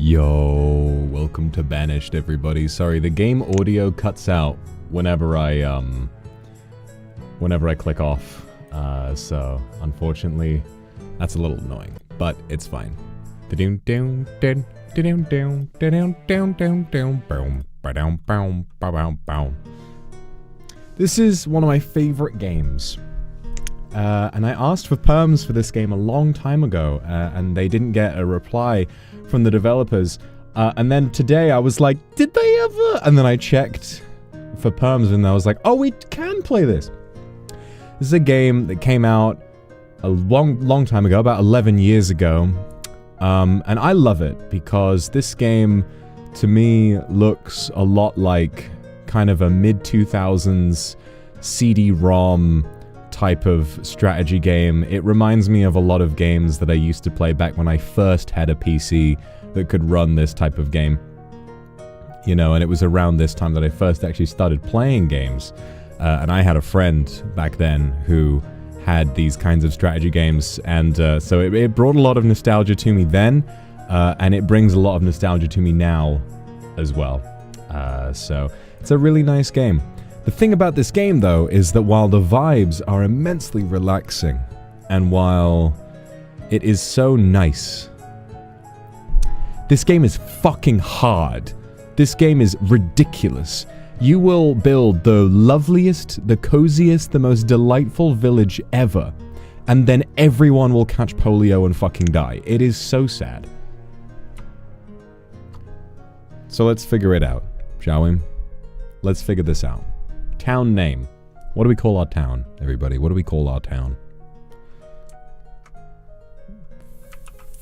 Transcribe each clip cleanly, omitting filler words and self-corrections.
Yo, welcome to Banished, everybody. Sorry, the game audio cuts out whenever I click off. So unfortunately, that's a little annoying, but it's fine. This is one of my favorite games. And I asked for perms for this game a long time ago, and they didn't get a reply from the developers. And then today I was like, did they ever? And then I checked for perms and I was like, oh, we can play this. This is a game that came out a long time ago, about 11 years ago. And I love it because this game, to me, looks a lot like kind of a mid-2000s CD-ROM type of strategy game. It reminds me of a lot of games that I used to play back when I first had a PC that could run this type of game. You know, and it was around this time that I first actually started playing games. And I had a friend back then who had these kinds of strategy games, and so it brought a lot of nostalgia to me then, and it brings a lot of nostalgia to me now as well. So it's a really nice game. The thing about this game, though, is that while the vibes are immensely relaxing, and while it is so nice, this game is fucking hard. This game is ridiculous. You will build the loveliest, the coziest, the most delightful village ever, and then everyone will catch polio and fucking die. It is so sad. So let's figure it out, shall we? Let's figure this out. Town name. What do we call our town, everybody? What do we call our town?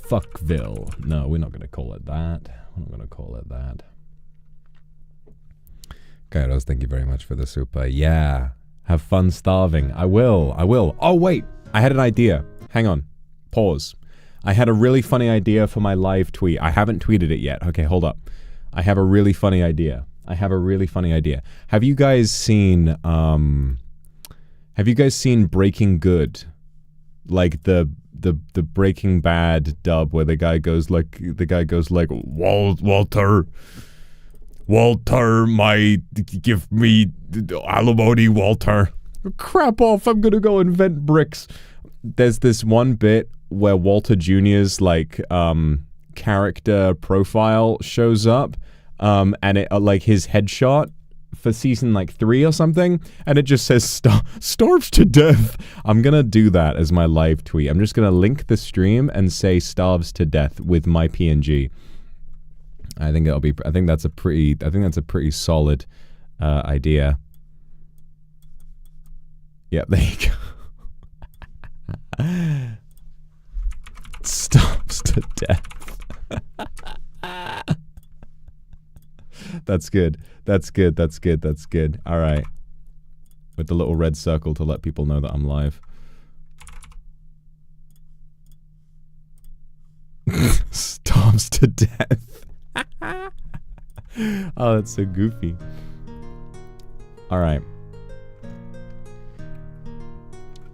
Fuckville. No, we're not going to call it that. We're not going to call it that. Kairos, thank you very much for the super. Yeah. Have fun starving. I will. I will. Oh, wait. I had an idea. Hang on. Pause. I had a really funny idea for my live tweet. I haven't tweeted it yet. Okay, hold up. I have a really funny idea. Have you guys seen Breaking Good? Like the Breaking Bad dub where the guy goes like Walter, give me alimony, Walter. Crap off, I'm gonna go invent bricks. There's this one bit where Walter Jr.'s like character profile shows up, and it like his headshot for season like 3 or something, and it just says starves to death. I'm gonna do that as my live tweet. I'm just gonna link the stream and say starves to death with my PNG. I think that's a pretty solid idea. Yeah, there you go. Starves to death. That's good. All right. With the little red circle to let people know that I'm live. Starves to death. Oh, that's so goofy. All right.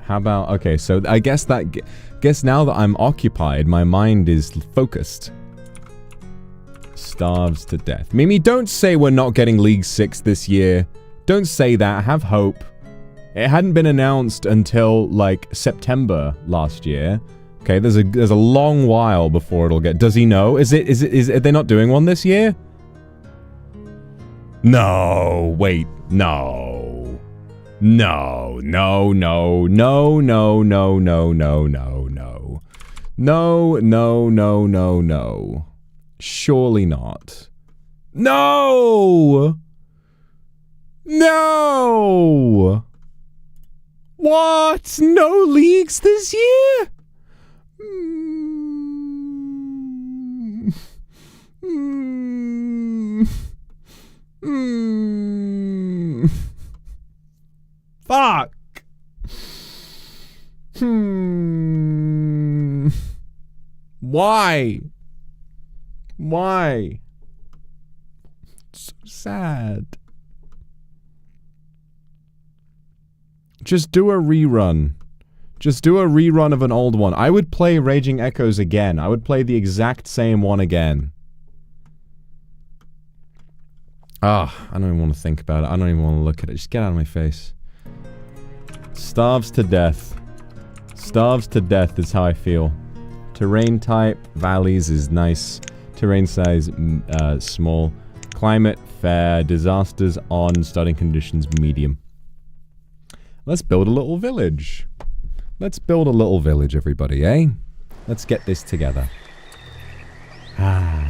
How about, okay, so I guess now that I'm occupied, my mind is focused. Starves to death. Mimi, don't say we're not getting League 6 this year. Don't say that. Have hope. It hadn't been announced until like September last year. Okay, there's a long while before it'll get. Does he know? Are they not doing one this year? No, wait, no. No. Surely not. No! No! What? No leagues this year? Fuck. Why? So sad. Just do a rerun. Just do a rerun of an old one. I would play Raging Echoes again. I would play the exact same one again. Ah, I don't even want to think about it. I don't even want to look at it. Just get out of my face. Starves to death. Starves to death is how I feel. Terrain type, valleys is nice. Terrain size, small. Climate, fair. Disasters, on. Starting conditions, medium. Let's build a little village. Let's build a little village, everybody, eh? Let's get this together. Ah.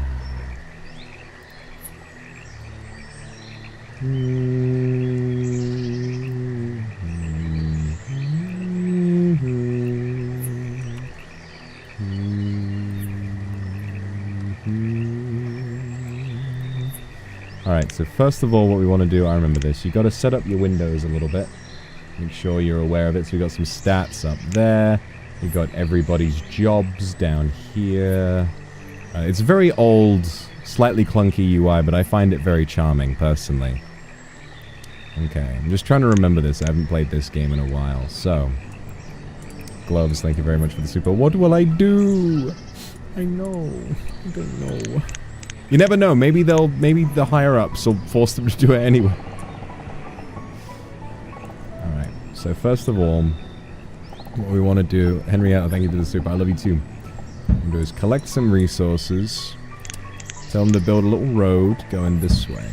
Alright, so first of all, what we want to do, I remember this. You got to set up your windows a little bit. Make sure you're aware of it. So we got some stats up there. We got everybody's jobs down here. It's very old, slightly clunky UI, but I find it very charming, personally. Okay, I'm just trying to remember this. I haven't played this game in a while. So, gloves, thank you very much for the super. What will I do? I know. I don't know. You never know. Maybe the higher ups will force them to do it anyway. Alright, so first of all, what we want to do, Henrietta, thank you for the super. I love you too. What we'll do is collect some resources. Tell them to build a little road going this way.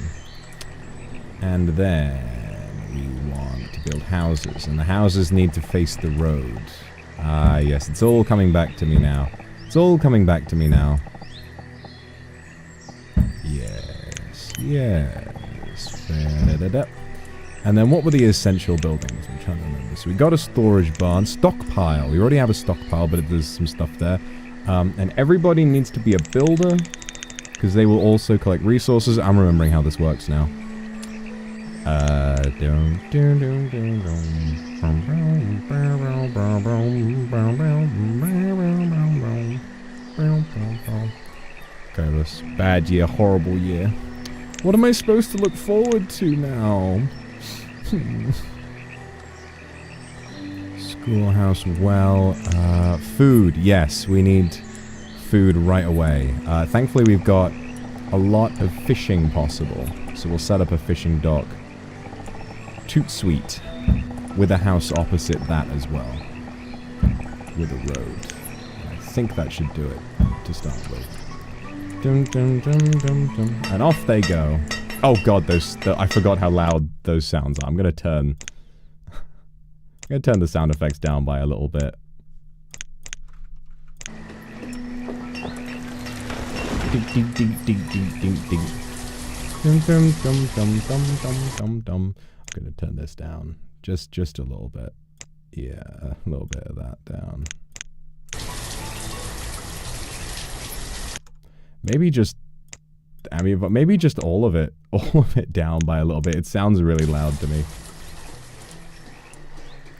And then we want to build houses. And the houses need to face the road. Ah, yes. It's all coming back to me now. It's all coming back to me now. Yes. Yes. And then what were the essential buildings? I'm trying to remember. So we got a storage barn. Stockpile. We already have a stockpile, but there's some stuff there. And everybody needs to be a builder, because they will also collect resources. I'm remembering how this works now. Okay, this bad year, horrible year. What am I supposed to look forward to now? Schoolhouse, well, food. Yes, we need food right away. Thankfully, we've got a lot of fishing possible, so we'll set up a fishing dock. Toot sweet, with a house opposite that as well, with a road. I think that should do it to start with. Dum, dum, dum, dum, dum. And off they go. Oh god, I forgot how loud those sounds are. I'm gonna turn the sound effects down by a little bit. Ding ding ding ding ding ding ding. Dum dum dum dum dum dum dum dum. I'm gonna turn this down just a little bit. Yeah, a little bit of that down. Maybe just, I mean, but maybe just all of it down by a little bit. It sounds really loud to me.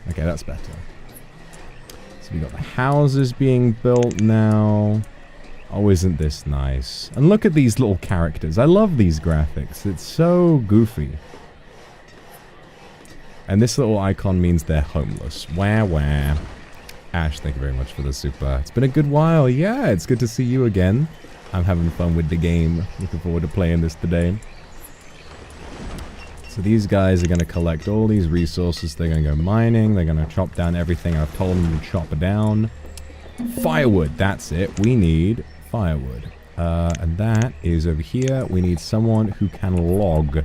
Okay, that's better. So we got the houses being built now. Oh, isn't this nice? And look at these little characters. I love these graphics. It's so goofy. And this little icon means they're homeless. Wah, wah. Ash, thank you very much for the super. It's been a good while. Yeah, it's good to see you again. I'm having fun with the game. Looking forward to playing this today. So these guys are going to collect all these resources. They're going to go mining. They're going to chop down everything I've told them to chop down. Firewood, that's it. We need firewood. And that is over here. We need someone who can log.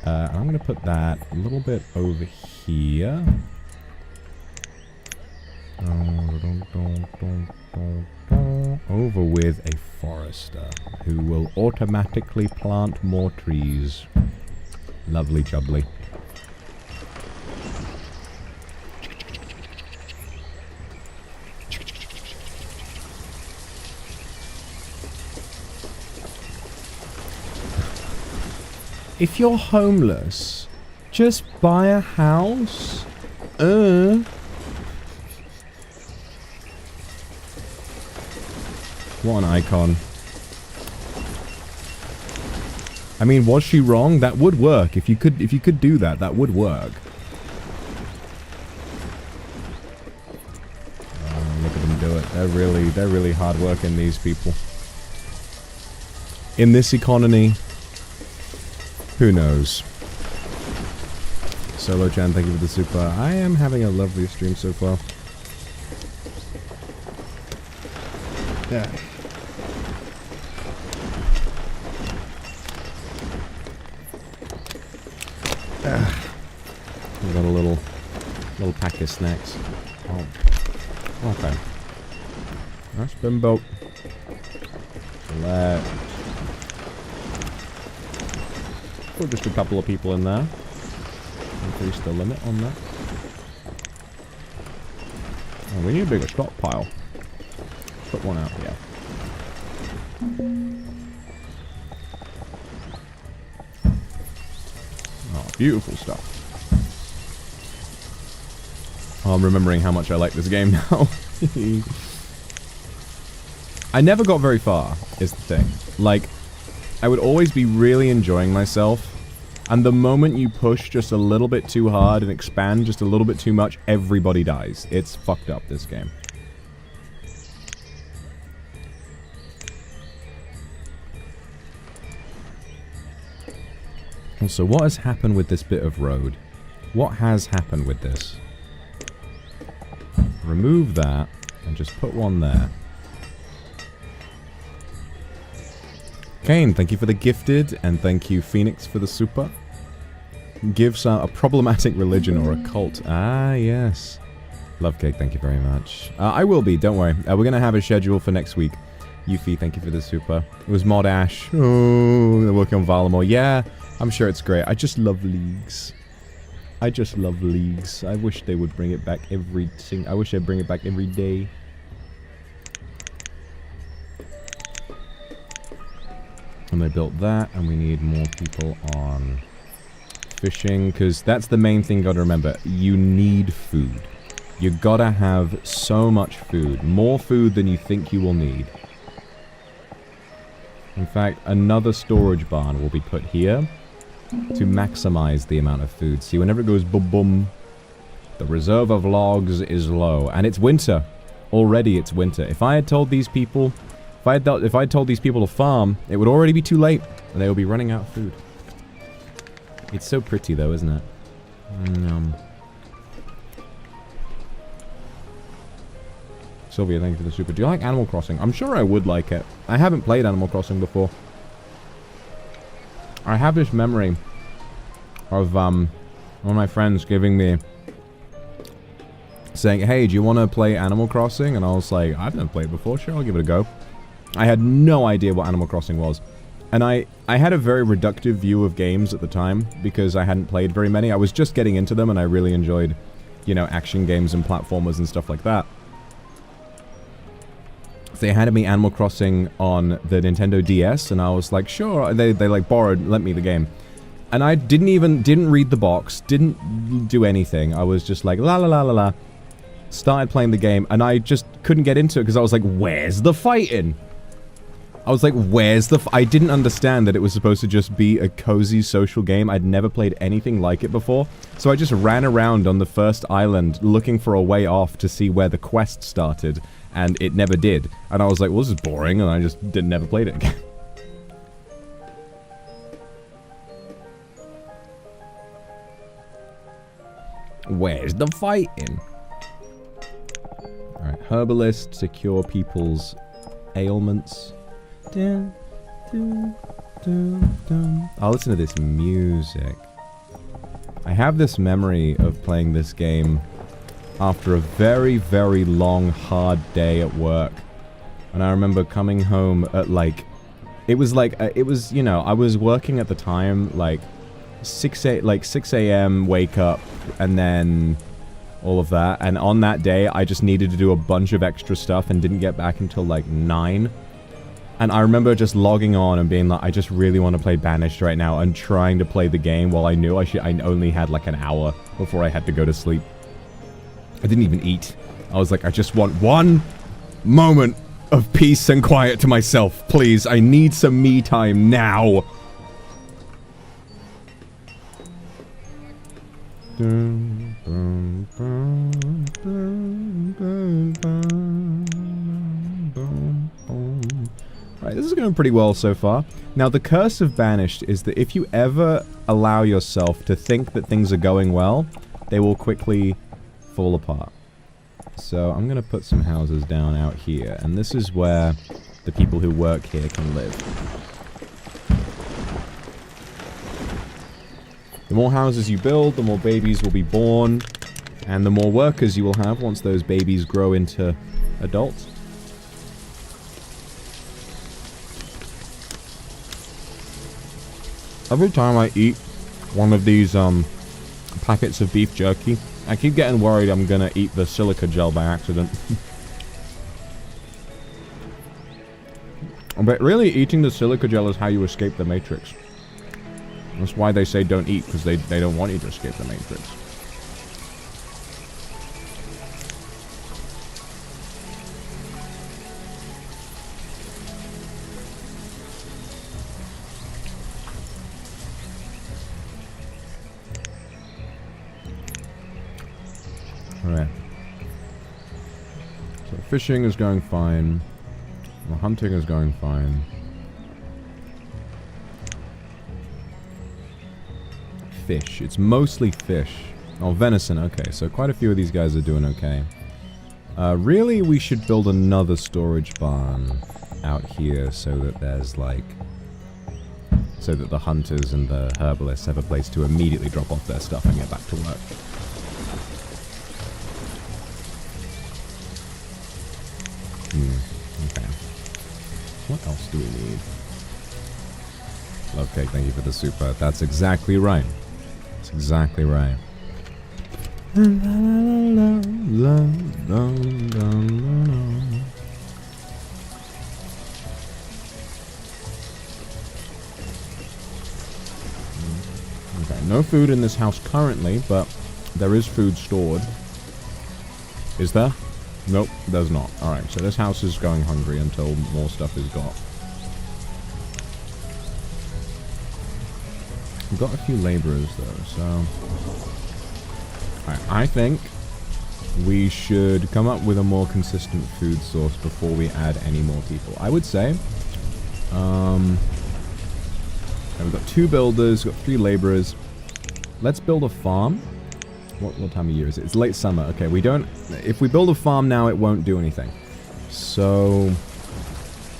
I'm going to put that a little bit over here. Over with a forester who will automatically plant more trees. Lovely jubbly. If you're homeless, just buy a house. What an icon. I mean, was she wrong? That would work. If you could do that, that would work. Oh, look at them do it. They're really hard working, these people. In this economy, Who knows? Solo Chan, thank you for the super. I am having a lovely stream so far. Yeah. We got a little pack of snacks. Oh. Okay. That's been built. Let's put just a couple of people in there. Increase the limit on that. Oh, we need a bigger stockpile. Put one out here. Oh, beautiful stuff. Oh, I'm remembering how much I like this game now. I never got very far, is the thing. Like, I would always be really enjoying myself, and the moment you push just a little bit too hard and expand just a little bit too much, everybody dies. It's fucked up, this game. Also, what has happened with this bit of road? What has happened with this? Remove that, and just put one there. Kane, thank you for the gifted, and thank you, Phoenix, for the super. Gives a problematic religion or a cult. Ah, yes. Love Cake, thank you very much. I will be, don't worry. We're going to have a schedule for next week. Yuffie, thank you for the super. It was Mod Ash. Oh, they're working on Valamore. Yeah, I'm sure it's great. I just love Leagues. I just love Leagues. I wish they would bring it back I wish they'd bring it back every day. And they built that, and we need more people on fishing, because that's the main thing you gotta remember. You need food. You gotta have so much food. More food than you think you will need. In fact, another storage barn will be put here to maximize the amount of food. See, whenever it goes boom boom, the reserve of logs is low. And it's winter. Already it's winter. If I had told these people... If I had told these people to farm, it would already be too late. And they would be running out of food. It's so pretty though, isn't it? Sylvia, thank you for the super. Do you like Animal Crossing? I'm sure I would like it. I haven't played Animal Crossing before. I have this memory of one of my friends giving me, saying, hey, do you want to play Animal Crossing? And I was like, I've never played before, sure, I'll give it a go. I had no idea what Animal Crossing was. And I had a very reductive view of games at the time, because I hadn't played very many. I was just getting into them, and I really enjoyed, you know, action games and platformers and stuff like that. They handed me Animal Crossing on the Nintendo DS, and I was like, sure. They like lent me the game. And I didn't read the box, didn't do anything. I was just like, la la la la la. Started playing the game, and I just couldn't get into it, because I was like, where's the fighting? I was like, where's the I didn't understand that it was supposed to just be a cozy social game. I'd never played anything like it before. So I just ran around on the first island looking for a way off to see where the quest started. And it never did. And I was like, well, this is boring, and I just never played it again. Where's the fighting? Alright, herbalist to cure people's ailments. Dun, dun, dun, dun. I'll listen to this music. I have this memory of playing this game after a very, very long, hard day at work. And I remember coming home at, like... It was, you know, I was working at the time, like, 6 a.m., wake up, and then all of that. And on that day, I just needed to do a bunch of extra stuff and didn't get back until, like, 9. And I remember just logging on and being like, I just really want to play Banished right now, and trying to play the game while I knew I only had, like, an hour before I had to go to sleep. I didn't even eat. I was like, I just want one moment of peace and quiet to myself, please. I need some me time now. Right, this is going pretty well so far. Now, the curse of Banished is that if you ever allow yourself to think that things are going well, they will quickly fall apart. So I'm going to put some houses down out here, and this is where the people who work here can live. The more houses you build, the more babies will be born, and the more workers you will have once those babies grow into adults. Every time I eat one of these packets of beef jerky, I keep getting worried I'm gonna eat the silica gel by accident. But really, eating the silica gel is how you escape the Matrix. That's why they say don't eat, because they don't want you to escape the Matrix. Alright. So fishing is going fine. Well, hunting is going fine. Fish. It's mostly fish. Oh, venison. Okay, so quite a few of these guys are doing okay. Really, we should build another storage barn out here so that there's, like... so that the hunters and the herbalists have a place to immediately drop off their stuff and get back to work. Okay. What else do we need? Love cake, thank you for the super. That's exactly right. That's exactly right. Okay, no food in this house currently, but there is food stored. Is there? Nope, there's not. Alright, so this house is going hungry until more stuff is got. We've got a few laborers, though, so... Alright, I think we should come up with a more consistent food source before we add any more people. I would say... we've got 2 builders, we've got 3 laborers. Let's build a farm. What time of year is it? It's late summer. Okay, we don't... If we build a farm now, it won't do anything. So...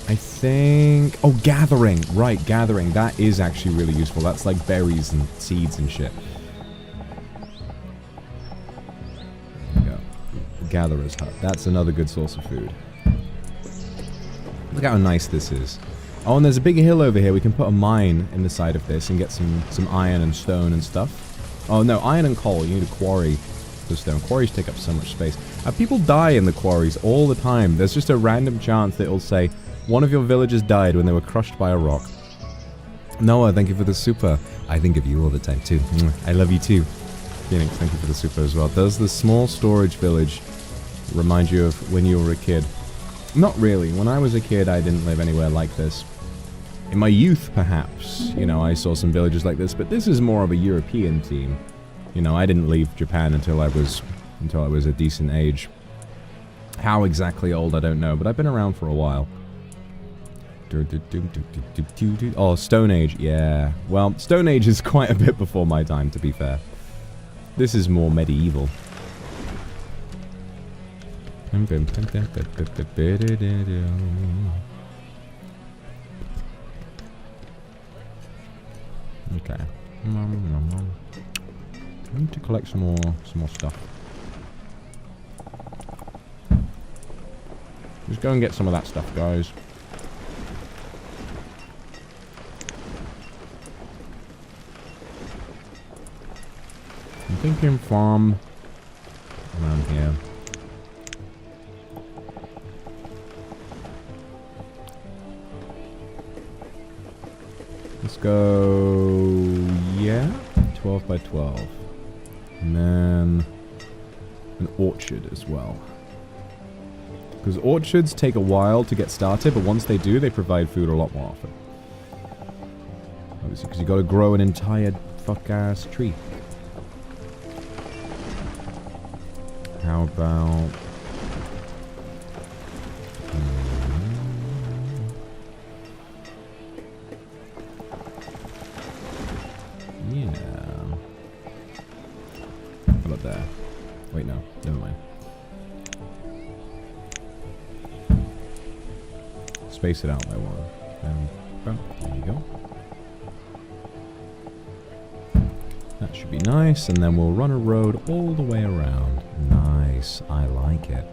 I think... Oh, gathering! Right, gathering. That is actually really useful. That's like berries and seeds and shit. There we go. Gatherer's hut. That's another good source of food. Look how nice this is. Oh, and there's a big hill over here. We can put a mine in the side of this and get some iron and stone and stuff. Oh, no, iron and coal. You need a quarry for stone. Quarries take up so much space. People die in the quarries all the time. There's just a random chance that it'll say, one of your villagers died when they were crushed by a rock. Noah, thank you for the super. I think of you all the time, too. I love you, too. Phoenix, thank you for the super as well. Does the small storage village remind you of when you were a kid? Not really. When I was a kid, I didn't live anywhere like this. In my youth, perhaps, you know, I saw some villages like this, but this is more of a European theme. You know, I didn't leave Japan until I was a decent age. How exactly old, I don't know, but I've been around for a while. Oh, Stone Age, yeah. Well, Stone Age is quite a bit before my time, to be fair. This is more medieval. Okay. I need to collect some more stuff. Just go and get some of that stuff, guys. I'm thinking farm around here. Let's go, yeah, 12 by 12. And then an orchard as well. Because orchards take a while to get started, but once they do, they provide food a lot more often. Obviously, because you got to grow an entire fuck-ass tree. How about... it there. Wait, no. Never mind. Space it out by one. There you go. That should be nice, and then we'll run a road all the way around. Nice. I like it.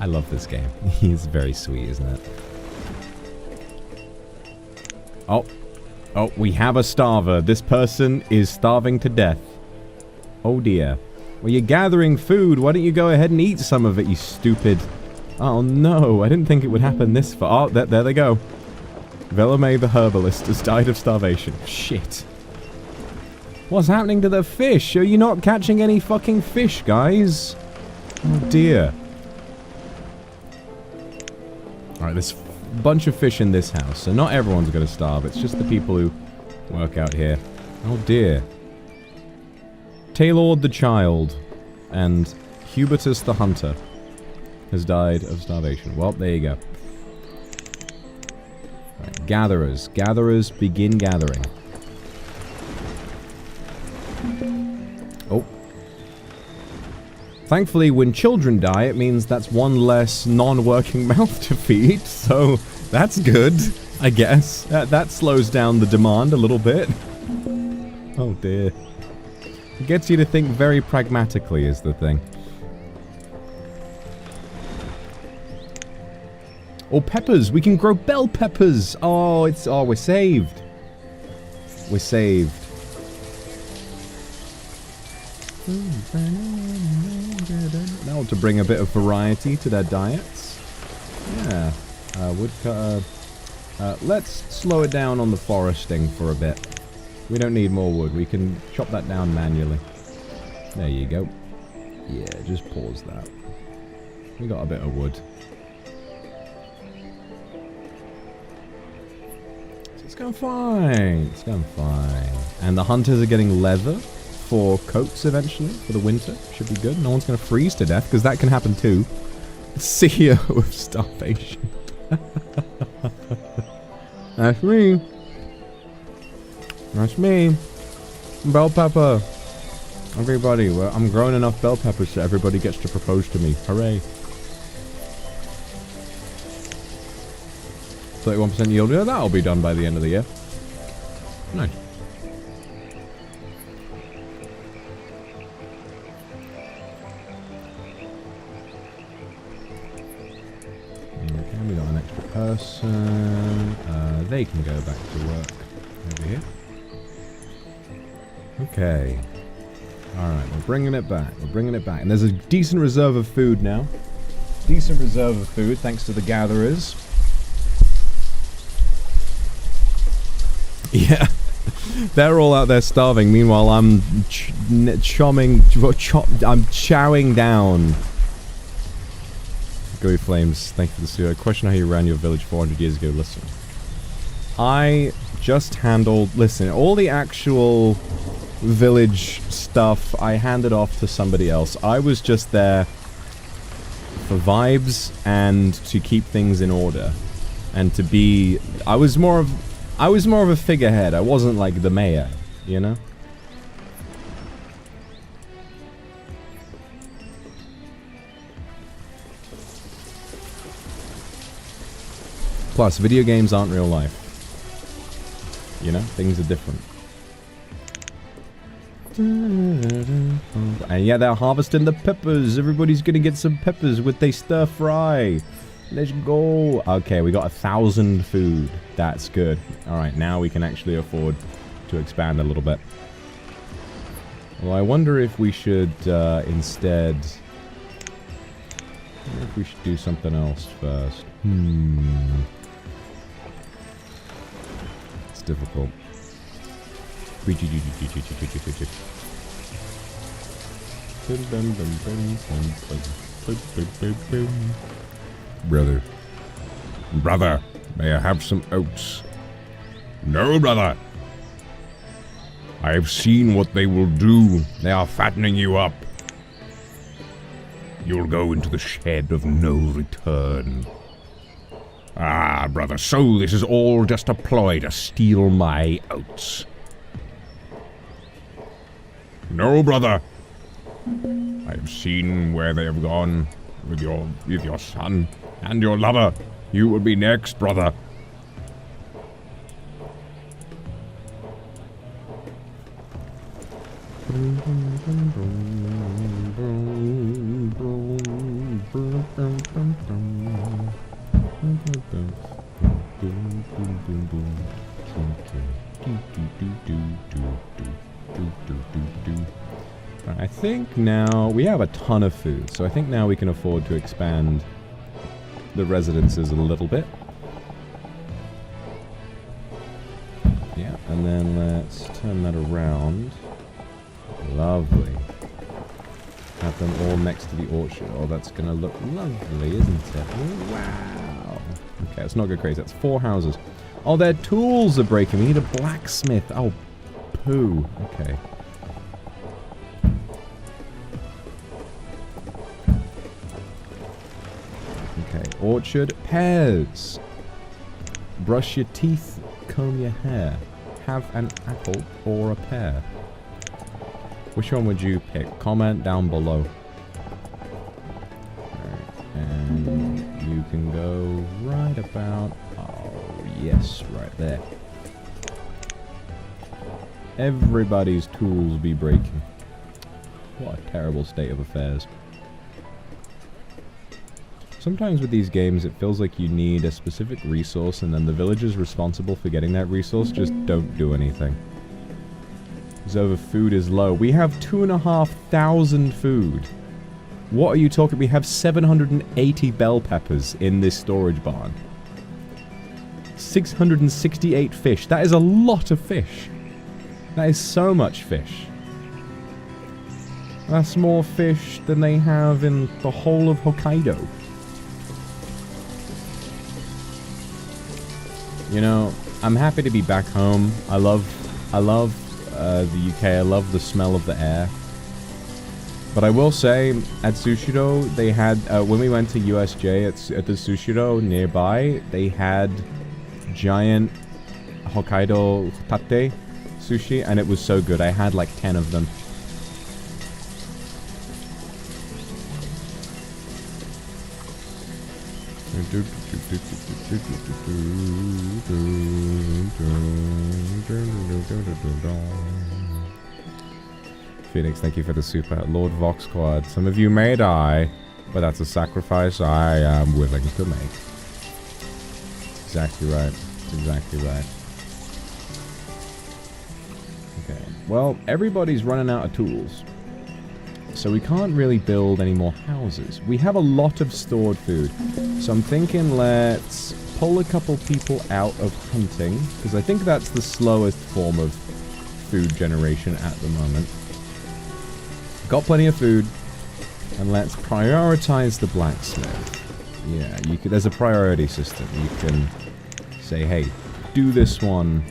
I love this game. He's very sweet, isn't it? Oh. Oh, we have a starver. This person is starving to death. Oh dear. Well, you're gathering food. Why don't you go ahead and eat some of it, you stupid... Oh no, I didn't think it would happen this far. Oh, there they go. Velome the herbalist has died of starvation. Shit. What's happening to the fish? Are you not catching any fucking fish, guys? Oh dear. Alright, there's a bunch of fish in this house, so not everyone's gonna starve. It's just the people who work out here. Oh dear. Taylord the child and Hubertus the hunter has died of starvation. Well, there you go. Right, gatherers. Gatherers, begin gathering. Oh. Thankfully, when children die, it means that's one less non-working mouth to feed, so that's good, I guess. That slows down the demand a little bit. Oh dear. It gets you to think very pragmatically is the thing. Oh, peppers! We can grow bell peppers! Oh, we're saved. We're saved. Now to bring a bit of variety to their diets. Yeah. Woodcutter. Let's slow it down on the foresting for a bit. We don't need more wood. We can chop that down manually. There you go. Yeah, just pause that. We got a bit of wood. So it's going fine. It's going fine. And the hunters are getting leather for coats eventually for the winter. Should be good. No one's going to freeze to death because that can happen too. See ya with starvation. That's me. That's me. Bell pepper. Everybody. Well, I'm growing enough bell peppers so everybody gets to propose to me. Hooray. 31% yield. Yeah, that'll be done by the end of the year. Nice. Okay, we got an extra person. They can go back to work over here. Okay. Alright, we're bringing it back. We're bringing it back. And there's a decent reserve of food now. Decent reserve of food, thanks to the gatherers. Yeah. They're all out there starving. Meanwhile, I'm chowing down. Gooey Flames, thank you for the studio. Question how you ran your village 400 years ago. Listen. I just handled... Listen, all the actual village stuff, I handed off to somebody else. I was just there for vibes and to keep things in order. And to be... I was more of a figurehead. I wasn't like the mayor, you know? Plus, video games aren't real life. You know? Things are different. And yeah, they're harvesting the peppers. Everybody's gonna get some peppers with their stir fry. Let's go. Okay, we got 1,000 food. That's good. Alright, now we can actually afford to expand a little bit. Well, I wonder if we should instead... I wonder if we should do something else first. It's difficult. Brother, may I have some oats? No, brother. I have seen what they will do. They are fattening you up. You'll go into the shed of no return. Ah, brother, so this is all just a ploy to steal my oats. No, brother. I have seen where they have gone with your son and your lover. You will be next, brother. I think now we have a ton of food, so I think now we can afford to expand the residences a little bit. Yeah, and then let's turn that around. Lovely. Have them all next to the orchard. Oh, that's gonna look lovely, isn't it? Wow. Okay, let's not go crazy. That's 4 houses. Oh, their tools are breaking. We need a blacksmith. Oh, poo. Okay. Okay, orchard. Pears. Brush your teeth, comb your hair. Have an apple or a pear. Which one would you pick? Comment down below. Alright, and you can go right about... Oh, yes, right there. Everybody's tools be breaking. What a terrible state of affairs. Sometimes with these games, it feels like you need a specific resource, and then the villagers responsible for getting that resource just don't do anything. Over food is low. We have 2,500 food. What are you talking? We have 780 bell peppers in this storage barn. 668 fish. That is a lot of fish. That is so much fish. That's more fish than they have in the whole of Hokkaido. You know, I'm happy to be back home. I love the UK. I love the smell of the air. But I will say, at Sushiro, they had, when we went to USJ at the Sushiro nearby, they had giant Hokkaido tate sushi, and it was so good. I had like 10 of them. Phoenix, thank you for the super. Lord Vox Quad. Some of you may die, but that's a sacrifice I am willing to make. Exactly right. Exactly right. Okay. Well, everybody's running out of tools. So we can't really build any more houses. We have a lot of stored food. So I'm thinking let's pull a couple people out of hunting, because I think that's the slowest form of food generation at the moment. Got plenty of food, and let's prioritize the blacksmith. Yeah, you could, there's a priority system. You can say, hey, do this one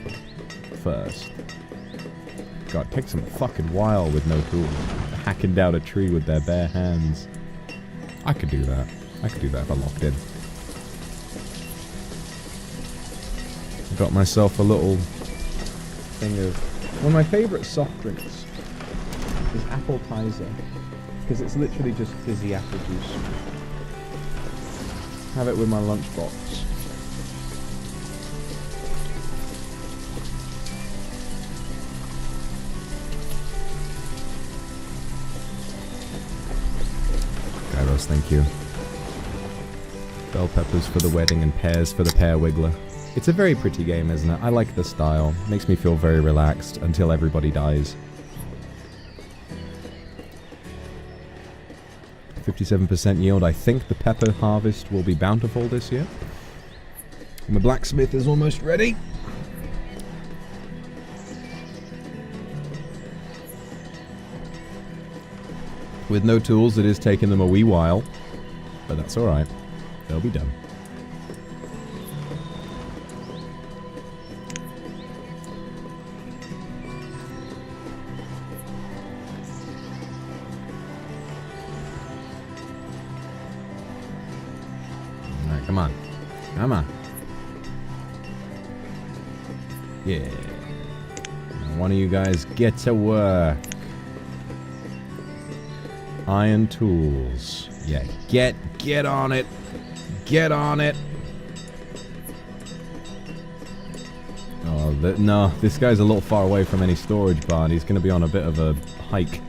first. God, it takes them a fucking while with no tools. Hacking down a tree with their bare hands. I could do that. I could do that if I locked in. Got myself a little thing of... One of my favourite soft drinks is apple Tizer. Because it's literally just fizzy apple juice. Have it with my lunchbox. Gyros, thank you. Bell peppers for the wedding and pears for the pear wiggler. It's a very pretty game, isn't it? I like the style. Makes me feel very relaxed until everybody dies. 57% yield. I think the pepper harvest will be bountiful this year. And the blacksmith is almost ready. With no tools, it is taking them a wee while. But that's alright. They'll be done. Alright, come on. Come on. Yeah. Now one of you guys get to work. Iron tools. Yeah, get on it. Get on it. Oh, no, this guy's a little far away from any storage barn. He's going to be on a bit of a hike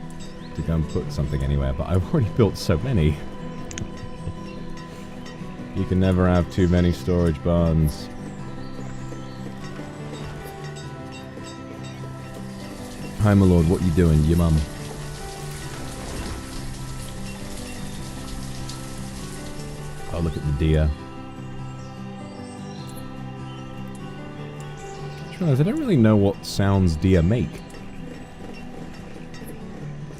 to go and put something anywhere, but I've already built so many. You can never have too many storage barns. Hi, my lord, what you doing? Your mum. Oh, look at the deer. I don't really know what sounds deer make.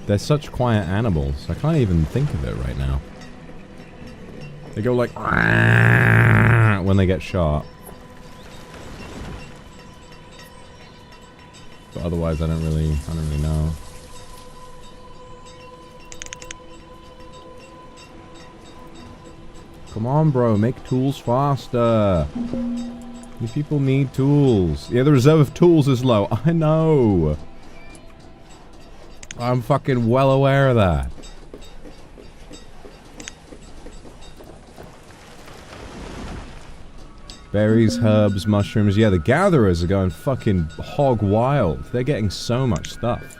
They're such quiet animals. I can't even think of it right now. They go like when they get shot. But otherwise, I don't really know. Come on, bro, make tools faster. These people need tools. Yeah, the reserve of tools is low. I know. I'm fucking well aware of that. Berries, herbs, mushrooms. Yeah, the gatherers are going fucking hog wild. They're getting so much stuff.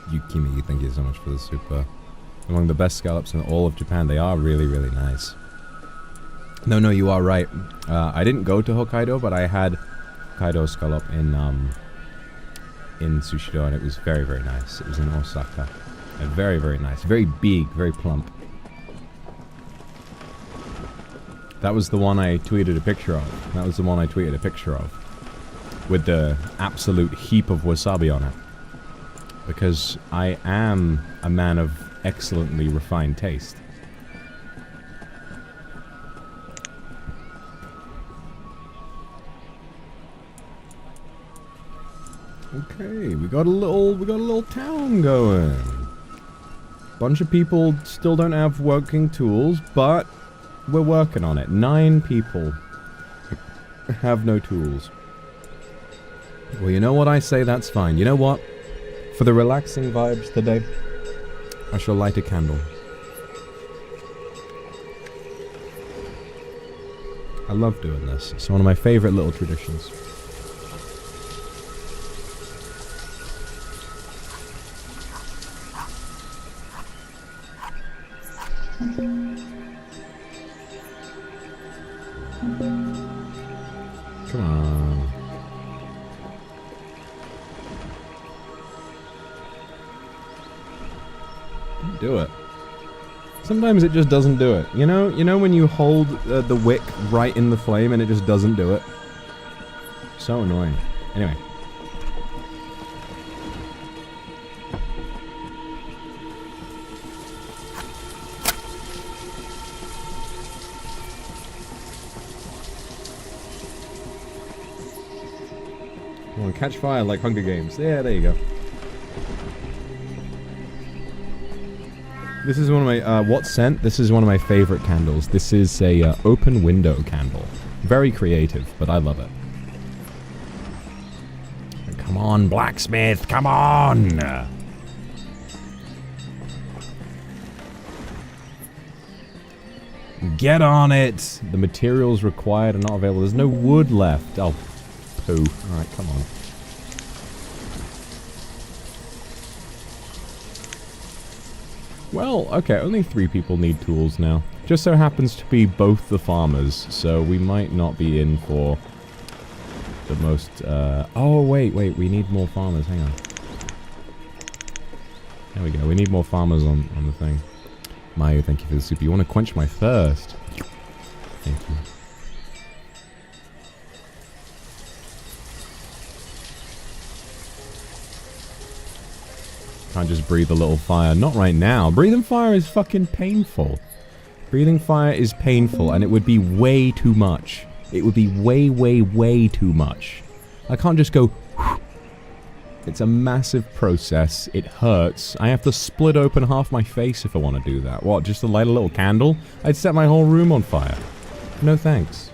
Yukimi, thank you so much for the super. Among the best scallops in all of Japan. They are really, really nice. No, you are right. I didn't go to Hokkaido, but I had Hokkaido scallop in Sushido, and it was very, very nice. It was in Osaka. Very, very nice. Very big, very plump. That was the one I tweeted a picture of. With the absolute heap of wasabi on it. Because I am a man of excellently refined taste. Okay, we got a little town going. Bunch of people still don't have working tools, but we're working on it. 9 people have no tools. Well, you know what I say, that's fine. You know what? For the relaxing vibes today, I shall light a candle. I love doing this. It's one of my favorite little traditions. Come on. Don't do it. Sometimes it just doesn't do it. You know when you hold the wick right in the flame and it just doesn't do it? So annoying. Anyway. Come on, catch fire like Hunger Games. Yeah, there you go. This is one of my, what scent? This is one of my favorite candles. This is a open window candle. Very creative, but I love it. Come on, blacksmith, come on! Get on it! The materials required are not available. There's no wood left. Oh, poo. Alright, come on. Well, okay, only 3 people need tools now. Just so happens to be both the farmers, so we might not be in for the most, oh, wait, we need more farmers, hang on. There we go, we need more farmers on the thing. Mayu, thank you for the soup. You want to quench my thirst? Thank you. Can't just breathe a little fire. Not right now. Breathing fire is fucking painful. Breathing fire is painful, and it would be way too much. It would be way, way, way too much. I can't just go... It's a massive process. It hurts. I have to split open half my face if I want to do that. What, just to light a little candle? I'd set my whole room on fire. No thanks.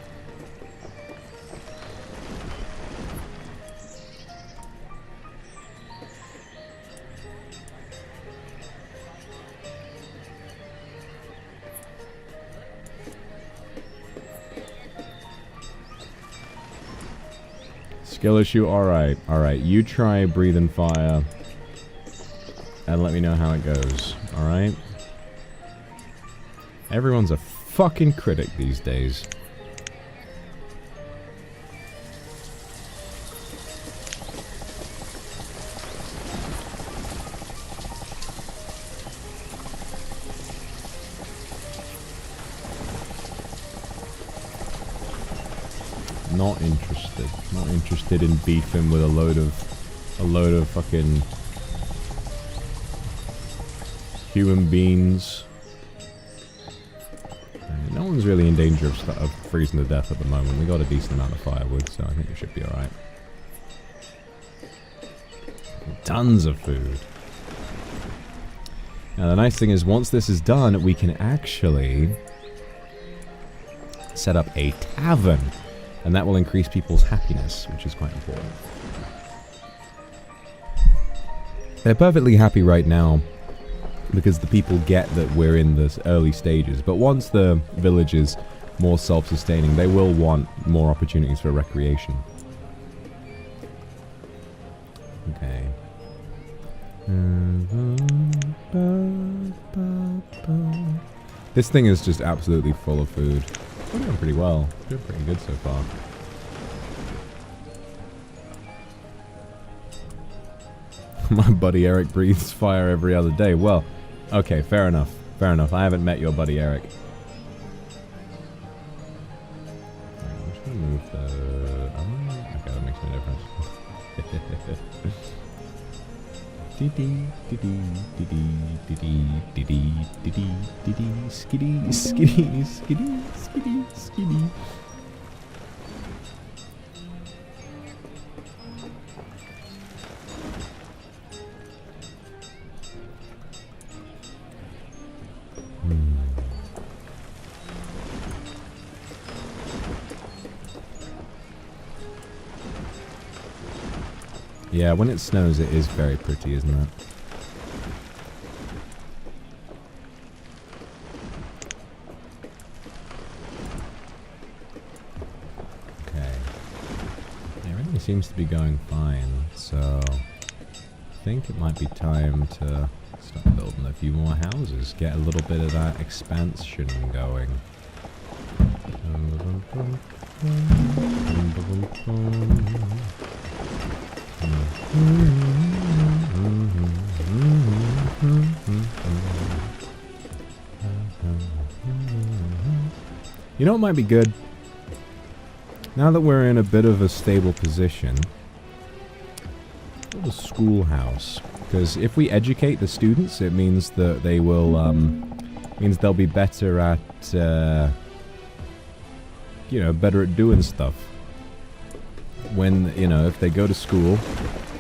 Skill issue, alright. Alright, you try breathing fire. And let me know how it goes. Alright? Everyone's a fucking critic these days. Not interested. Not interested in beefing with a load of fucking human beings. No one's really in danger of freezing to death at the moment. We got a decent amount of firewood, so I think it should be alright. Tons of food. Now the nice thing is, once this is done, we can actually set up a tavern. And that will increase people's happiness, which is quite important. They're perfectly happy right now because the people get that we're in the early stages. But once the village is more self-sustaining, they will want more opportunities for recreation. Okay. This thing is just absolutely full of food. We're doing pretty well. Doing pretty good so far. My buddy Eric breathes fire every other day. Well, okay, fair enough. Fair enough. I haven't met your buddy Eric. I'm just gonna move the... Oh, okay, that makes no difference. Skitty, skitty, skitty, skitty, skitty. Yeah, when it snows, it is very pretty, isn't it? Okay. Yeah, everything seems to be going fine, so I think it might be time to start building a few more houses, get a little bit of that expansion going. You know what might be good? Now that we're in a bit of a stable position, a schoolhouse. Because if we educate the students, it means that they will, means they'll be better at, you know, better at doing stuff. When, you know, if they go to school,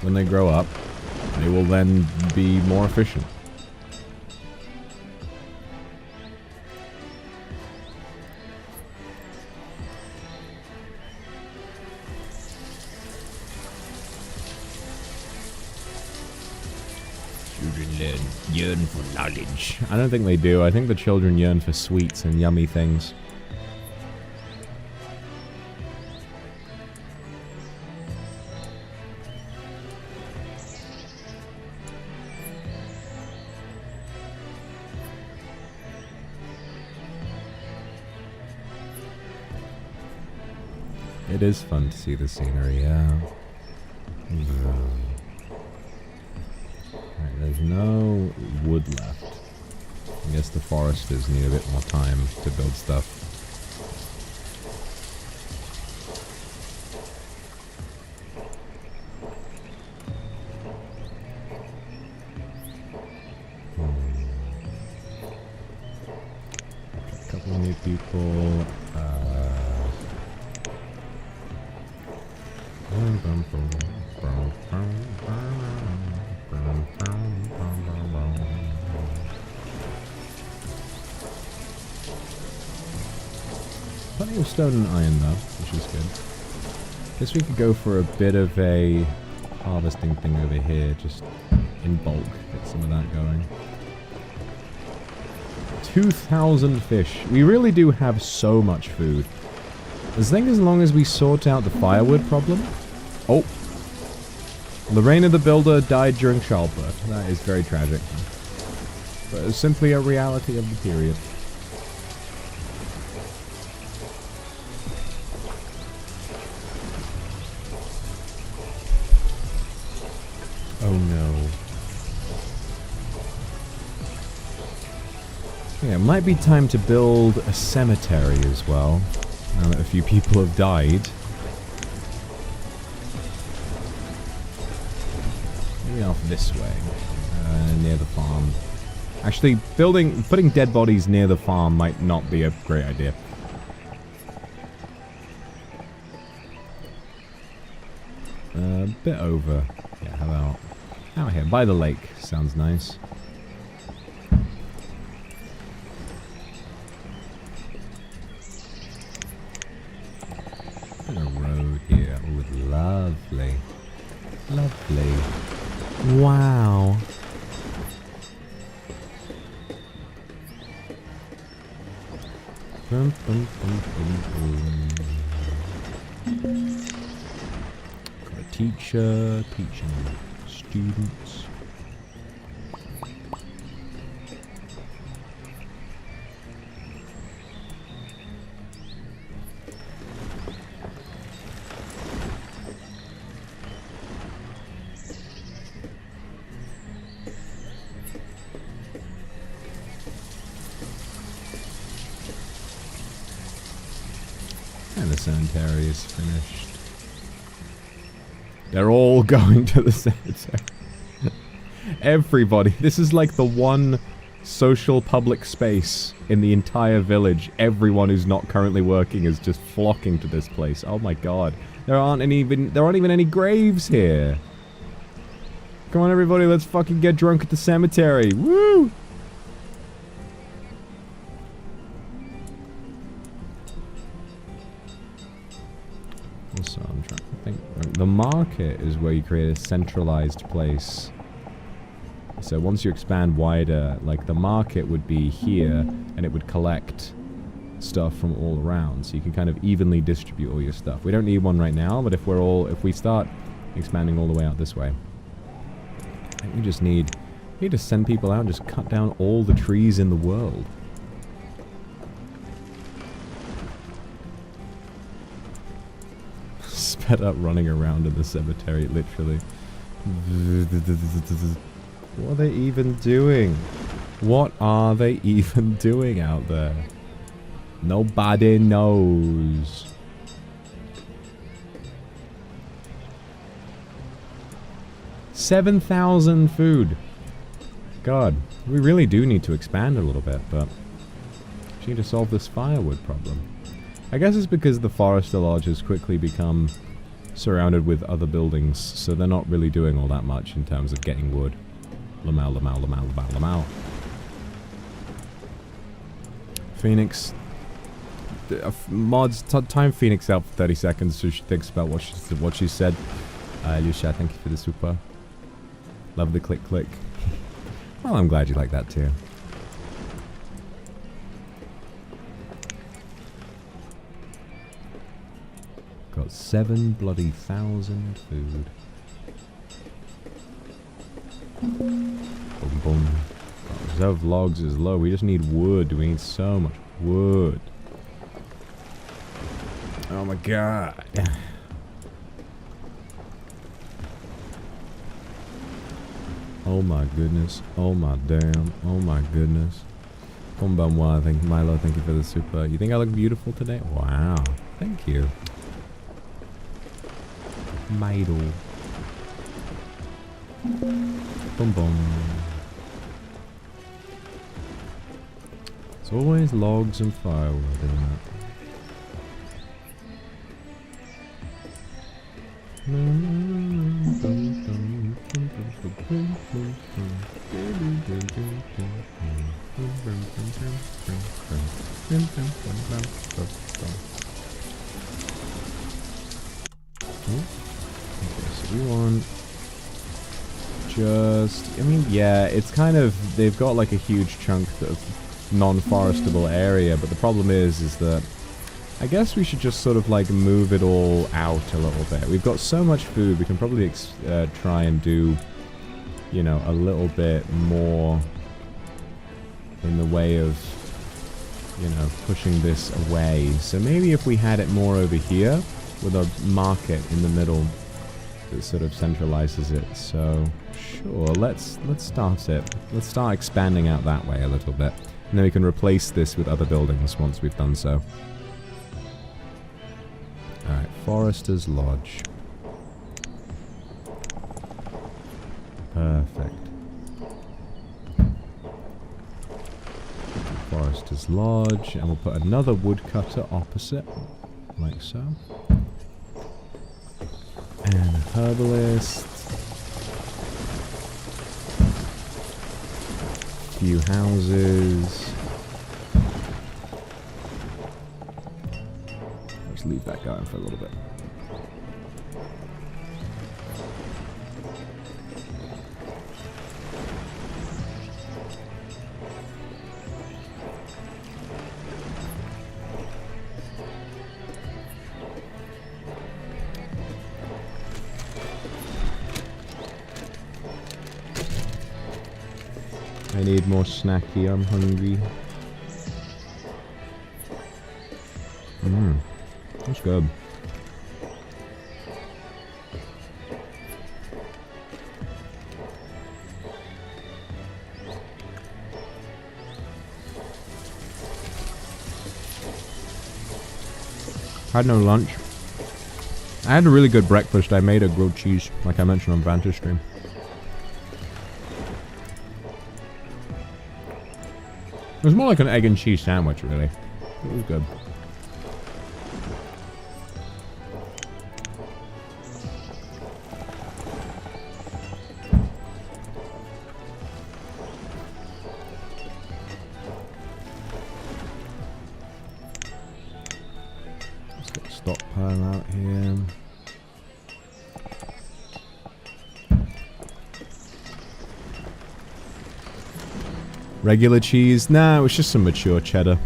when they grow up, they will then be more efficient. Children yearn for knowledge. I don't think they do. I think the children yearn for sweets and yummy things. It is fun to see the scenery, yeah. Alright, there's no wood left. I guess the foresters need a bit more time to build stuff. people. Plenty of stone and iron though, which is good. Guess we could go for a bit of a harvesting thing over here, just in bulk. Get some of that going. 2,000 fish. We really do have so much food. I think as long as we sort out the firewood problem. Oh. Lorena the Builder died during childbirth. That is very tragic. But it's simply a reality of the period. Oh no. Yeah, it might be time to build a cemetery as well. Now that a few people have died. Maybe off this way. Near the farm. Actually, putting dead bodies near the farm might not be a great idea. A bit over. Yeah, how about out here by the lake? Sounds nice. A road here. Oh, lovely. Lovely. Wow. Bum, bum, bum, bum, bum. Got a teacher teaching students. And the cemetery is finished. They're all going to the cemetery. Everybody. This is like the one social public space in the entire village. Everyone who's not currently working is just flocking to this place. Oh my god. There aren't even any graves here. Come on everybody, let's fucking get drunk at the cemetery. Woo! Also, I'm trying to think. The market is where you create a centralized place. So once you expand wider, like the market would be here, and it would collect stuff from all around. So you can kind of evenly distribute all your stuff. We don't need one right now, but if we start expanding all the way out this way, I think we just need to send people out and just cut down all the trees in the world. Sped up running around in the cemetery, literally. What are they even doing? What are they even doing out there? Nobody knows. $7,000 food. God, we really do need to expand a little bit, but we need to solve this firewood problem. I guess it's because the Forester Lodge has quickly become surrounded with other buildings, so they're not really doing all that much in terms of getting wood. Lamau, lamau, lamau, lamau, lamau. Phoenix. Mods, time Phoenix out for 30 seconds so she thinks about what she said. Lucia, thank you for the super. Love the click click. Well, I'm glad you like that too. Got 7,000 food. Boom, boom. Reserve of logs is low. We just need wood. We need so much wood. Oh my god. Oh my goodness. Oh my damn. Oh my goodness. Konbanwa, Milo, thank you for the super. You think I look beautiful today? Wow. Thank you. Milo. Boom boom. It's always logs and firewood, isn't it? Okay, so we want just, I mean, yeah, it's kind of, they've got like a huge chunk of non-forestable area, but the problem is that I guess we should just sort of like move it all out a little bit. We've got so much food, we can probably try and do, you know, a little bit more in the way of, you know, pushing this away. So maybe if we had it more over here with a market in the middle that sort of centralizes it. So sure, let's start it. Let's start expanding out that way a little bit. And then we can replace this with other buildings once we've done so. Alright, Forester's Lodge. Perfect. Forester's Lodge, and we'll put another woodcutter opposite, like so. And a herbalist. Few houses. Let's leave that going for a little bit. I need more snacky, I'm hungry. That's good. I had no lunch. I had a really good breakfast. I made a grilled cheese, like I mentioned on Vantage Stream. It was more like an egg and cheese sandwich, really. It was good. Let's get a stockpile out here. Regular cheese? Nah, it was just some mature cheddar.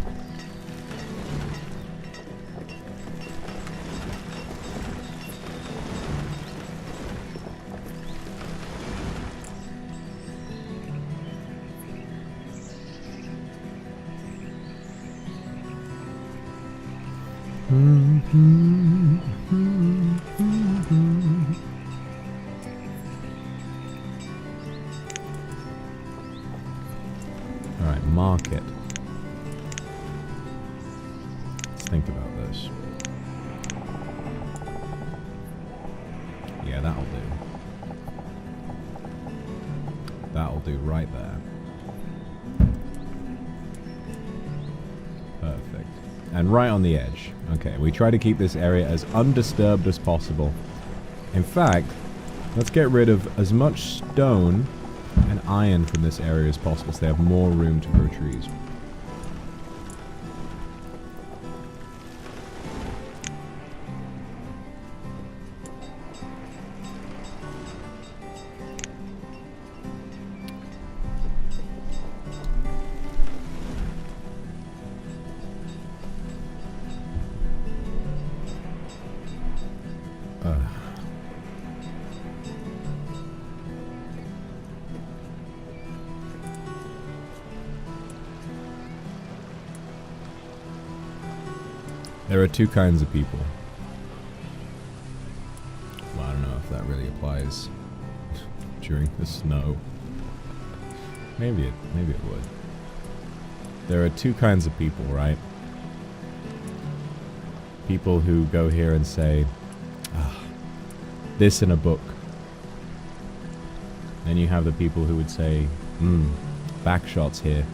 Alright, market. Let's think about this. Yeah, that'll do. That'll do right there. Perfect. And right on the edge. Okay, we try to keep this area as undisturbed as possible. In fact, let's get rid of as much stone and iron from this area as possible so they have more room to grow trees. There are two kinds of people. Well, I don't know if that really applies during the snow. Maybe it would. There are two kinds of people, right? People who go here and say, this in a book. Then you have the people who would say, back shots here.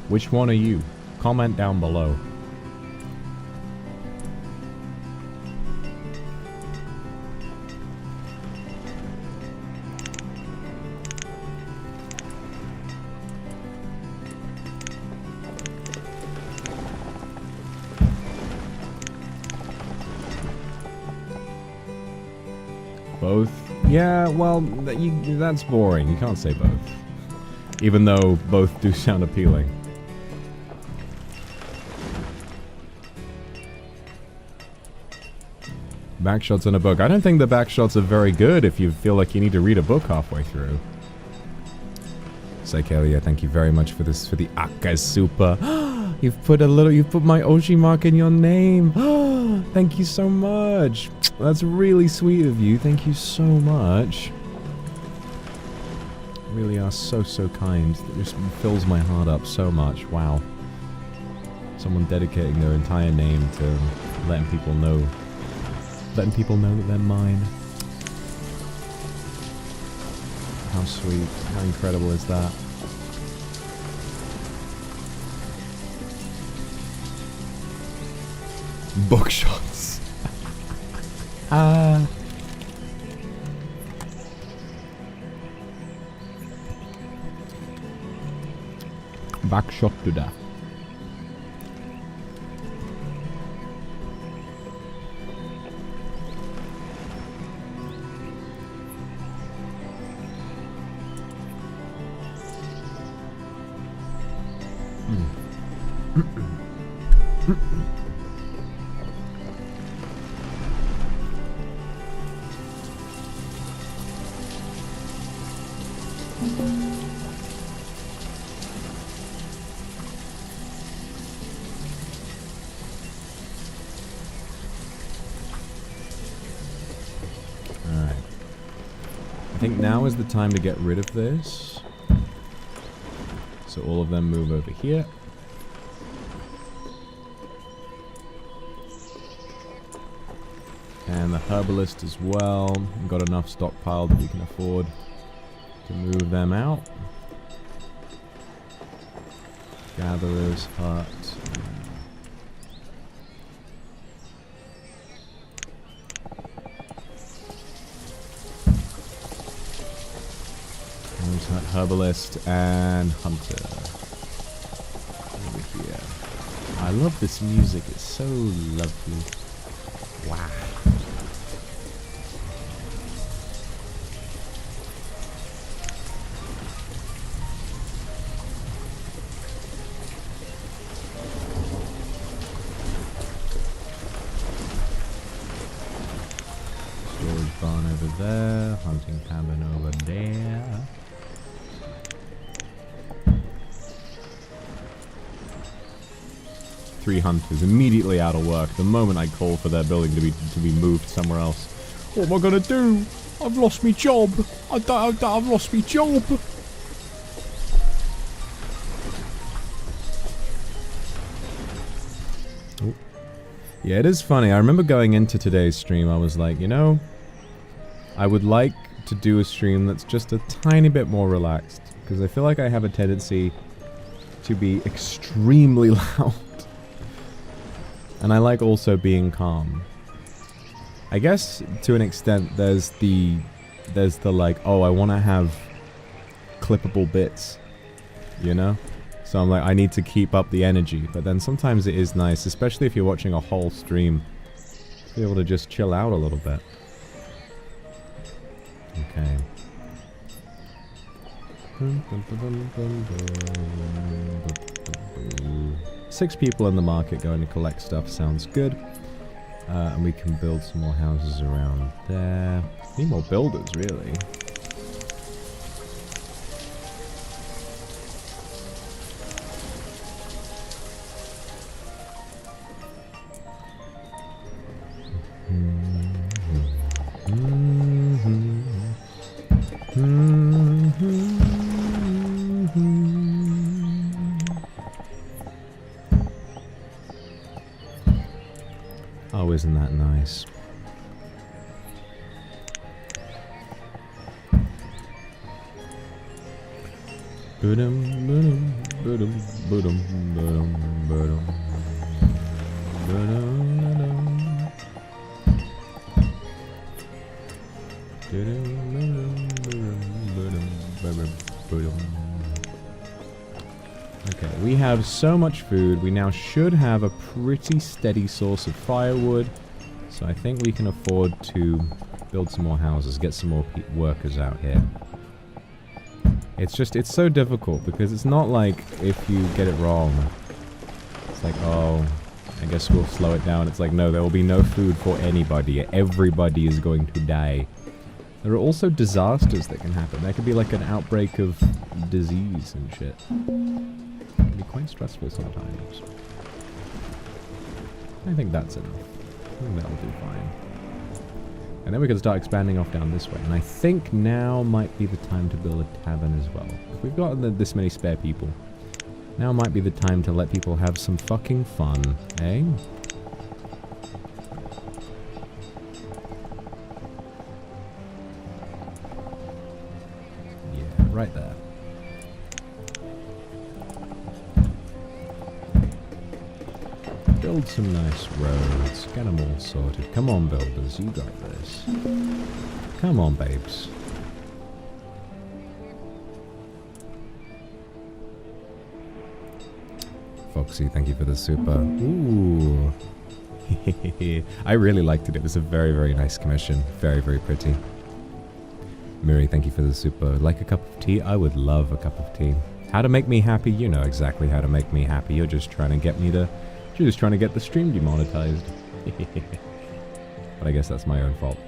Which one are you? Comment down below. Both? Yeah, well, that's boring. You can't say both. Even though both do sound appealing. Backshots in a book. I don't think the backshots are very good if you feel like you need to read a book halfway through. Psychelia, thank you very much for this, for the Akasupa. You've put my Oshi mark in your name. Thank you so much. That's really sweet of you. Thank you so much. You really are so, so kind. It just fills my heart up so much. Wow. Someone dedicating their entire name to letting people know that they're mine. How sweet. How incredible is that? Bookshots. Backshot to that. I think now is the time to get rid of this. So all of them move over here. And the herbalist as well. We've got enough stockpile that we can afford to move them out. Gatherer's hut. Herbalist and hunter over here. I love this music, it's so lovely. Wow. Storage barn over there, hunting cabin over there. Three hunters immediately out of work the moment I call for their building to be moved somewhere else. What am I gonna do? I've lost my job. I've lost my job. Oh. Yeah, it is funny. I remember going into today's stream, I was like, you know, I would like to do a stream that's just a tiny bit more relaxed, because I feel like I have a tendency to be extremely loud. And I like also being calm. I guess to an extent there's the like, oh, I want to have clippable bits, you know? So I'm like, I need to keep up the energy. But then sometimes it is nice, especially if you're watching a whole stream, to be able to just chill out a little bit. Okay. 6 people in the market going to collect stuff sounds good. And we can build some more houses around there. Need more builders, really. Oh, isn't that nice? Okay, we have so much food. We now should have a pretty steady source of firewood. So I think we can afford to build some more houses, get some more workers out here. It's so difficult because it's not like if you get it wrong, it's like, oh, I guess we'll slow it down. It's like, no, there will be no food for anybody. Everybody is going to die. There are also disasters that can happen. There could be like an outbreak of disease and shit. It can be quite stressful sometimes. I think that's enough. I think that'll do fine. And then we can start expanding off down this way. And I think now might be the time to build a tavern as well. If we've got this many spare people, now might be the time to let people have some fucking fun, eh? Yeah, right there. Build some nice roads. Get them all sorted. Come on, builders. You got this. Come on, babes. Foxy, thank you for the super. Ooh. I really liked it. It was a very, very nice commission. Very, very pretty. Miri, thank you for the super. Like a cup of tea? I would love a cup of tea. How to make me happy? You know exactly how to make me happy. You're just trying to get me to... You're just trying to get the stream demonetized. But I guess that's my own fault.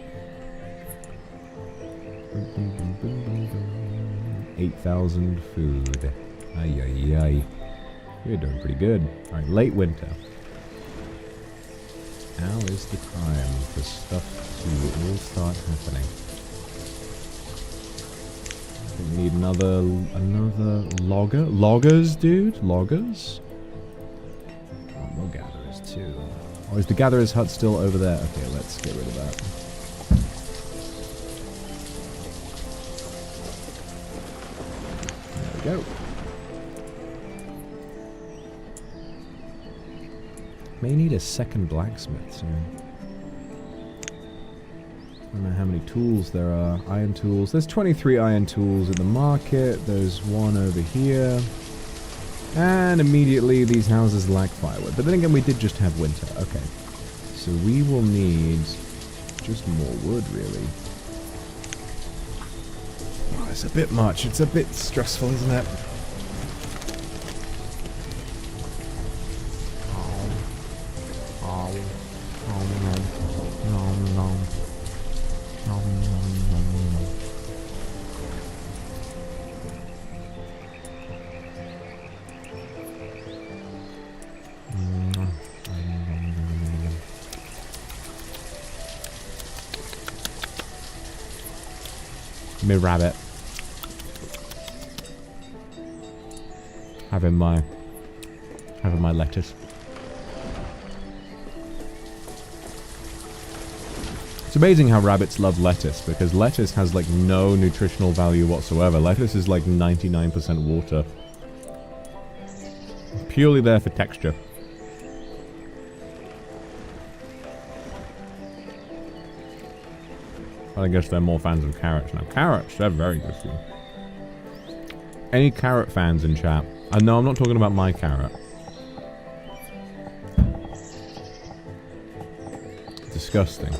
8,000 food. Ay, ay, ay. You're doing pretty good. Alright, late winter. Now is the time for stuff to all start happening. I think we need another logger? Loggers, dude? Loggers? More gatherers too. Oh, is the gatherer's hut still over there? Okay, let's get rid of that. There we go. May need a second blacksmith soon. I don't know how many tools there are. Iron tools. There's 23 iron tools in the market. There's one over here. And immediately these houses lack firewood. But then again, we did just have winter. Okay. So we will need just more wood, really. Oh, it's a bit much. It's a bit stressful, isn't it? Me rabbit. Having my lettuce. It's amazing how rabbits love lettuce, because lettuce has like no nutritional value whatsoever. Lettuce is like 99% water. Purely there for texture. I guess they're more fans of carrots now. Carrots, they're very good for you. Any carrot fans in chat? No, I'm not talking about my carrot. Disgusting.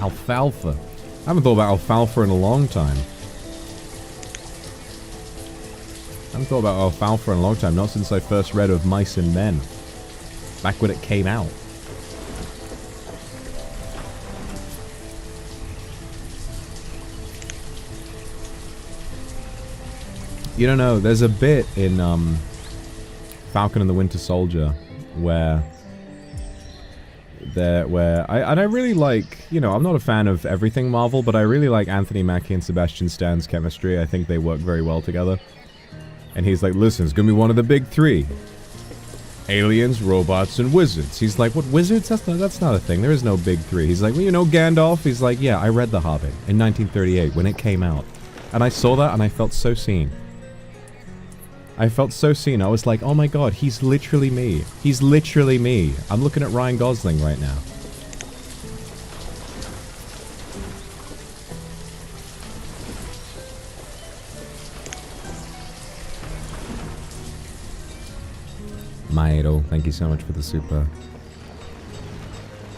Alfalfa. I haven't thought about alfalfa in a long time. Not since I first read of Mice and Men. Back when it came out. You don't know, there's a bit in Falcon and the Winter Soldier where I really like, you know, I'm not a fan of everything Marvel, but I really like Anthony Mackie and Sebastian Stan's chemistry. I think they work very well together. And he's like, listen, it's gonna be one of the big three. Aliens, robots, and wizards. He's like, what, wizards? That's not a thing. There is no big three. He's like, well, you know Gandalf? He's like, yeah, I read The Hobbit in 1938 when it came out. And I saw that and I felt so seen. I felt so seen. I was like, oh my god, he's literally me. He's literally me. I'm looking at Ryan Gosling right now. Mairo, thank you so much for the super.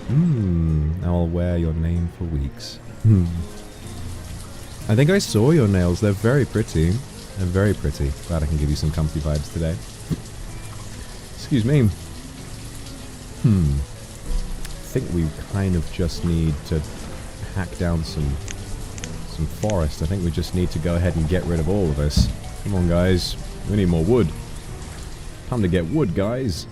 Now I'll wear your name for weeks. I think I saw your nails. They're very pretty. They're very pretty. Glad I can give you some comfy vibes today. Excuse me. I think we kind of just need to hack down some forest. I think we just need to go ahead and get rid of all of this. Come on, guys. We need more wood. Time to get wood, guys.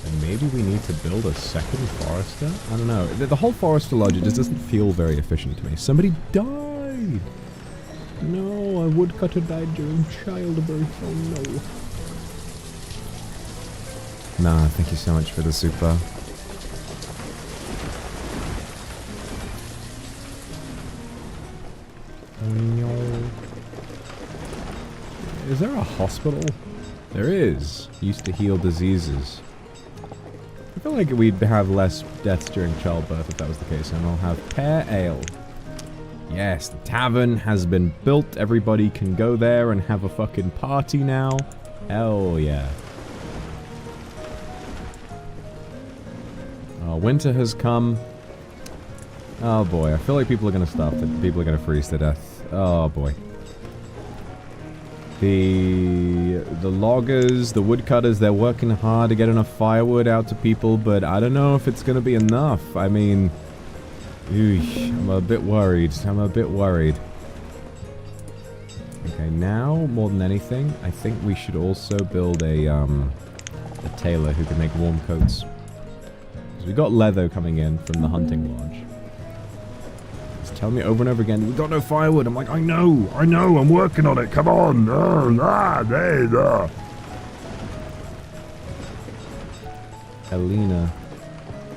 And maybe we need to build a second forester? I don't know. The whole forester logic just doesn't feel very efficient to me. Somebody died! No, a woodcutter died during childbirth. Oh no. Nah, thank you so much for the super. Oh no. Is there a hospital? There is. Used to heal diseases. I feel like we'd have less deaths during childbirth if that was the case, and I'll have pear ale. Yes, the tavern has been built. Everybody can go there and have a fucking party now. Hell yeah. Oh, winter has come. Oh boy, I feel like people are gonna starve. People are gonna freeze to death. Oh boy. The loggers, the woodcutters, they're working hard to get enough firewood out to people, but I don't know if it's gonna be enough. I mean, I'm a bit worried. I'm a bit worried. Okay, now more than anything, I think we should also build a tailor who can make warm coats. Because we got leather coming in from the hunting lodge. Tell me over and over again, we got no firewood. I'm like, I know, I'm working on it. Come on. There. Helena.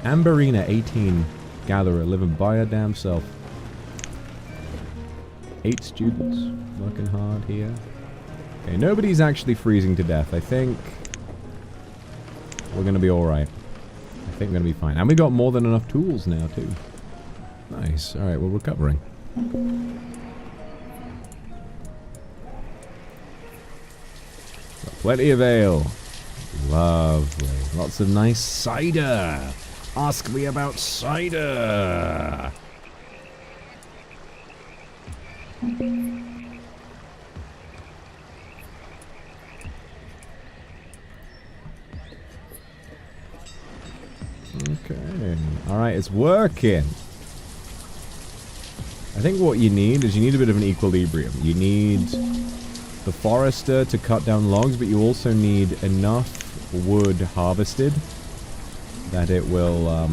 Amberina, 18. Gatherer, living by her damn self. 8 students. Working hard here. Okay, nobody's actually freezing to death. I think we're going to be alright. I think we're going to be fine. And we got more than enough tools now, too. Nice. Alright, we're recovering. Got plenty of ale. Lovely. Lots of nice cider. Ask me about cider. Okay. Alright, it's working. I think what you need is you need a bit of an equilibrium. You need the forester to cut down logs, but you also need enough wood harvested that it will,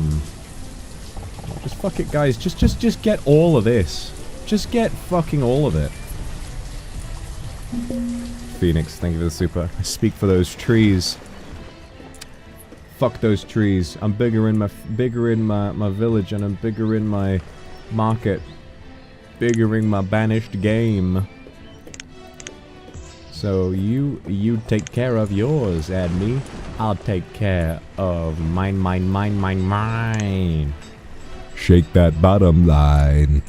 just fuck it, guys. Just get all of this. Just get fucking all of it. Phoenix, thank you for the super. I speak for those trees. Fuck those trees. I'm bigger in my village, and I'm bigger in my market. Biggering my banished game. So you take care of yours, and me, I'll take care of mine. Shake that bottom line.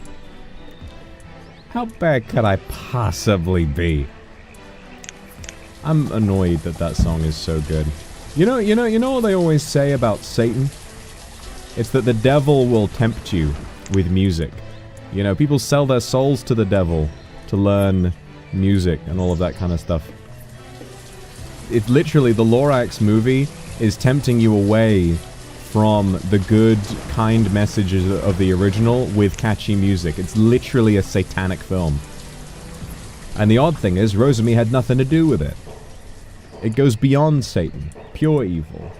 How bad could I possibly be? I'm annoyed that song is so good. You know what they always say about Satan? It's that the devil will tempt you with music. You know, people sell their souls to the devil to learn music and all of that kind of stuff. It literally, the Lorax movie is tempting you away from the good, kind messages of the original with catchy music. It's literally a satanic film. And the odd thing is, Rosamy had nothing to do with it. It goes beyond Satan. Pure evil.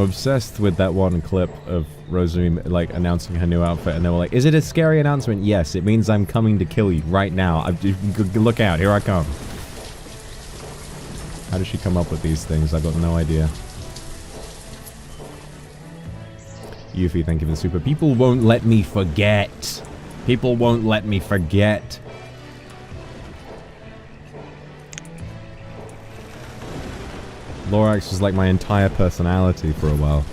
I'm obsessed with that one clip of Rosemary, like, announcing her new outfit, and they were like, is it a scary announcement? Yes, it means I'm coming to kill you right now. Look out, here I come. How does she come up with these things? I've got no idea. Yuffie, thank you for the super. People won't let me forget. People won't let me forget. Lorax was like my entire personality for a while.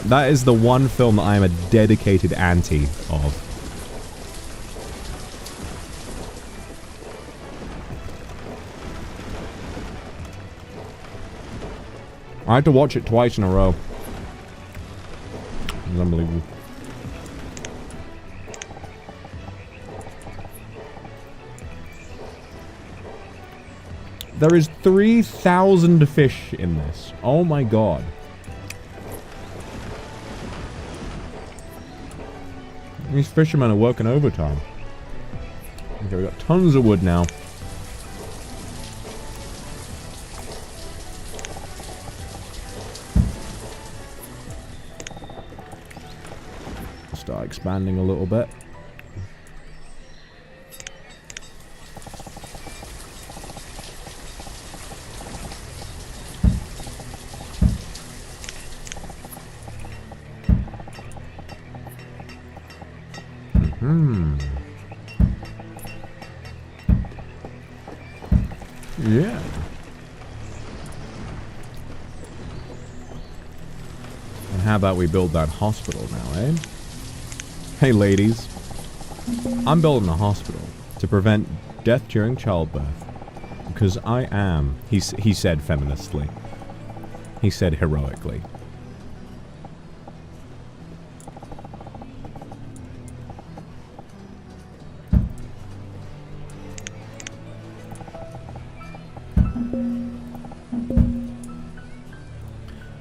That is the one film that I am a dedicated anti of. I had to watch it twice in a row. It was unbelievable. There is 3,000 fish in this. Oh my god. These fishermen are working overtime. Okay, we got tons of wood now. Start expanding a little bit. Yeah. And how about we build that hospital now, eh? Hey ladies, I'm building a hospital to prevent death during childbirth. Because I am, he said feministly. He said heroically.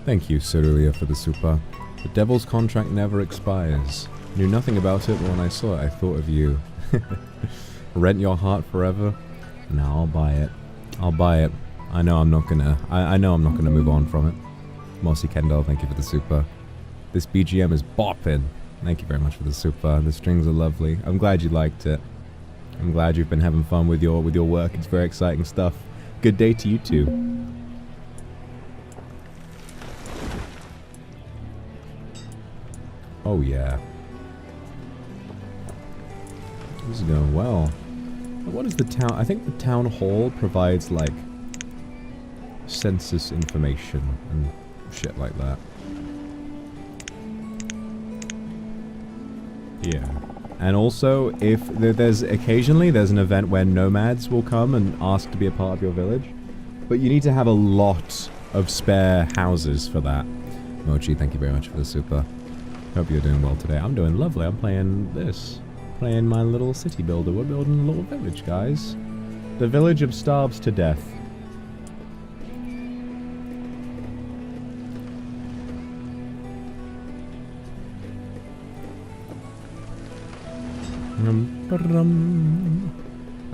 Thank you, Cerulia, for the super. The devil's contract never expires. Knew nothing about it, but when I saw it, I thought of you. Rent your heart forever? No, I'll buy it. I'll buy it. I know I'm not gonna... I know I'm not gonna move on from it. Mossy Kendall, thank you for the super. This BGM is bopping. Thank you very much for the super. The strings are lovely. I'm glad you liked it. I'm glad you've been having fun with your work. It's very exciting stuff. Good day to you too. Oh yeah. This is going well. What is the town? I think the town hall provides like census information and shit like that. Yeah. And also, if there's occasionally there's an event where nomads will come and ask to be a part of your village, but you need to have a lot of spare houses for that. Mochi, thank you very much for the super. Hope you're doing well today. I'm doing lovely. I'm playing this. Playing my little city builder. We're building a little village, guys. The village of starves to death.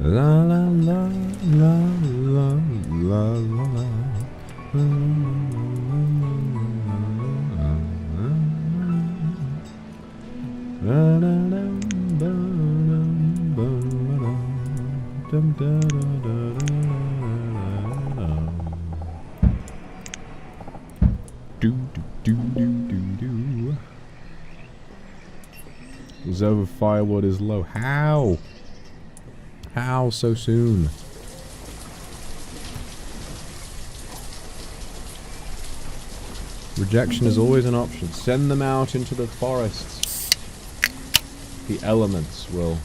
La la la la la la la Reserve of firewood is low. How? How so soon? Rejection is always an option. Send them out into the forests. The elements will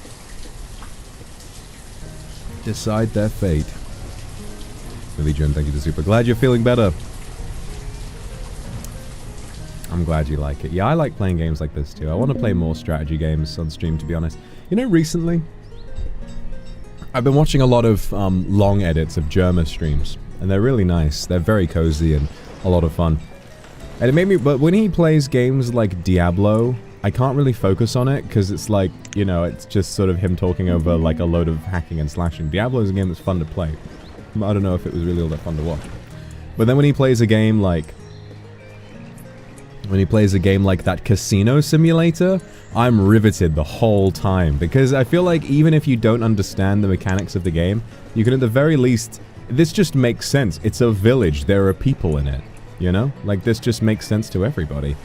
decide their fate. Legion, thank you for super. Glad you're feeling better. I'm glad you like it. Yeah, I like playing games like this too. I want to play more strategy games on stream, to be honest. You know, recently, I've been watching a lot of long edits of Germa streams, and they're really nice. They're very cozy and a lot of fun. And it made me, but when he plays games like Diablo, I can't really focus on it, because it's like, you know, it's just sort of him talking over like a load of hacking and slashing. Diablo is a game that's fun to play. I don't know if it was really all that fun to watch. But then when he plays a game like when he plays a game like that Casino Simulator, I'm riveted the whole time. Because I feel like even if you don't understand the mechanics of the game, you can at the very least... This just makes sense. It's a village. There are people in it. You know? Like, this just makes sense to everybody.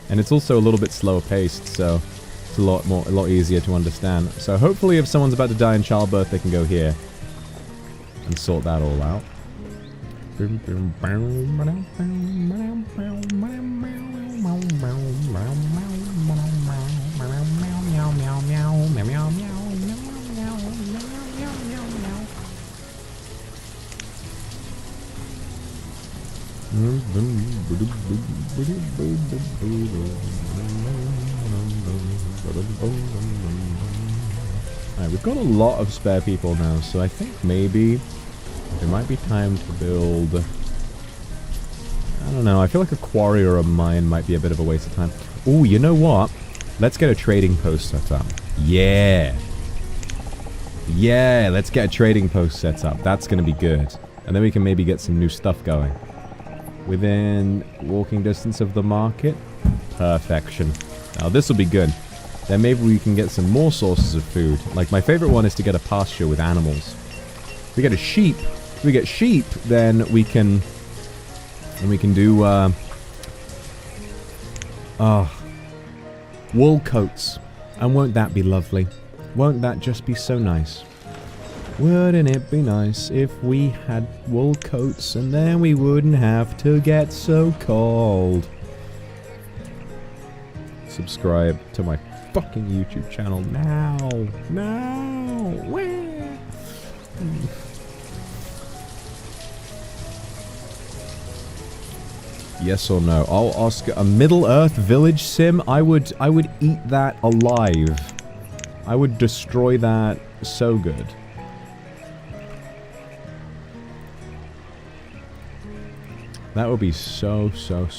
And it's also a little bit slower paced, so it's a lot easier to understand. So hopefully if someone's about to die in childbirth, they can go here and sort that all out. Alright, we've got a lot of spare people now, so I think maybe there might be time to build... I don't know, I feel like a quarry or a mine might be a bit of a waste of time. Ooh, you know what? Let's get a trading post set up. Yeah! Yeah, let's get a trading post set up. That's gonna be good. And then we can maybe get some new stuff going. Within walking distance of the market. Perfection. Now this will be good. Then maybe we can get some more sources of food. Like my favorite one is to get a pasture with animals. If we get a sheep, then we can do wool coats. And won't that be lovely? Won't that just be so nice? Wouldn't it be nice if we had wool coats and then we wouldn't have to get so cold? Subscribe to my fucking YouTube channel now. Now. Where? Yes or no? I'll ask a Middle-earth village sim. I would eat that alive. I would destroy that so good. That would be so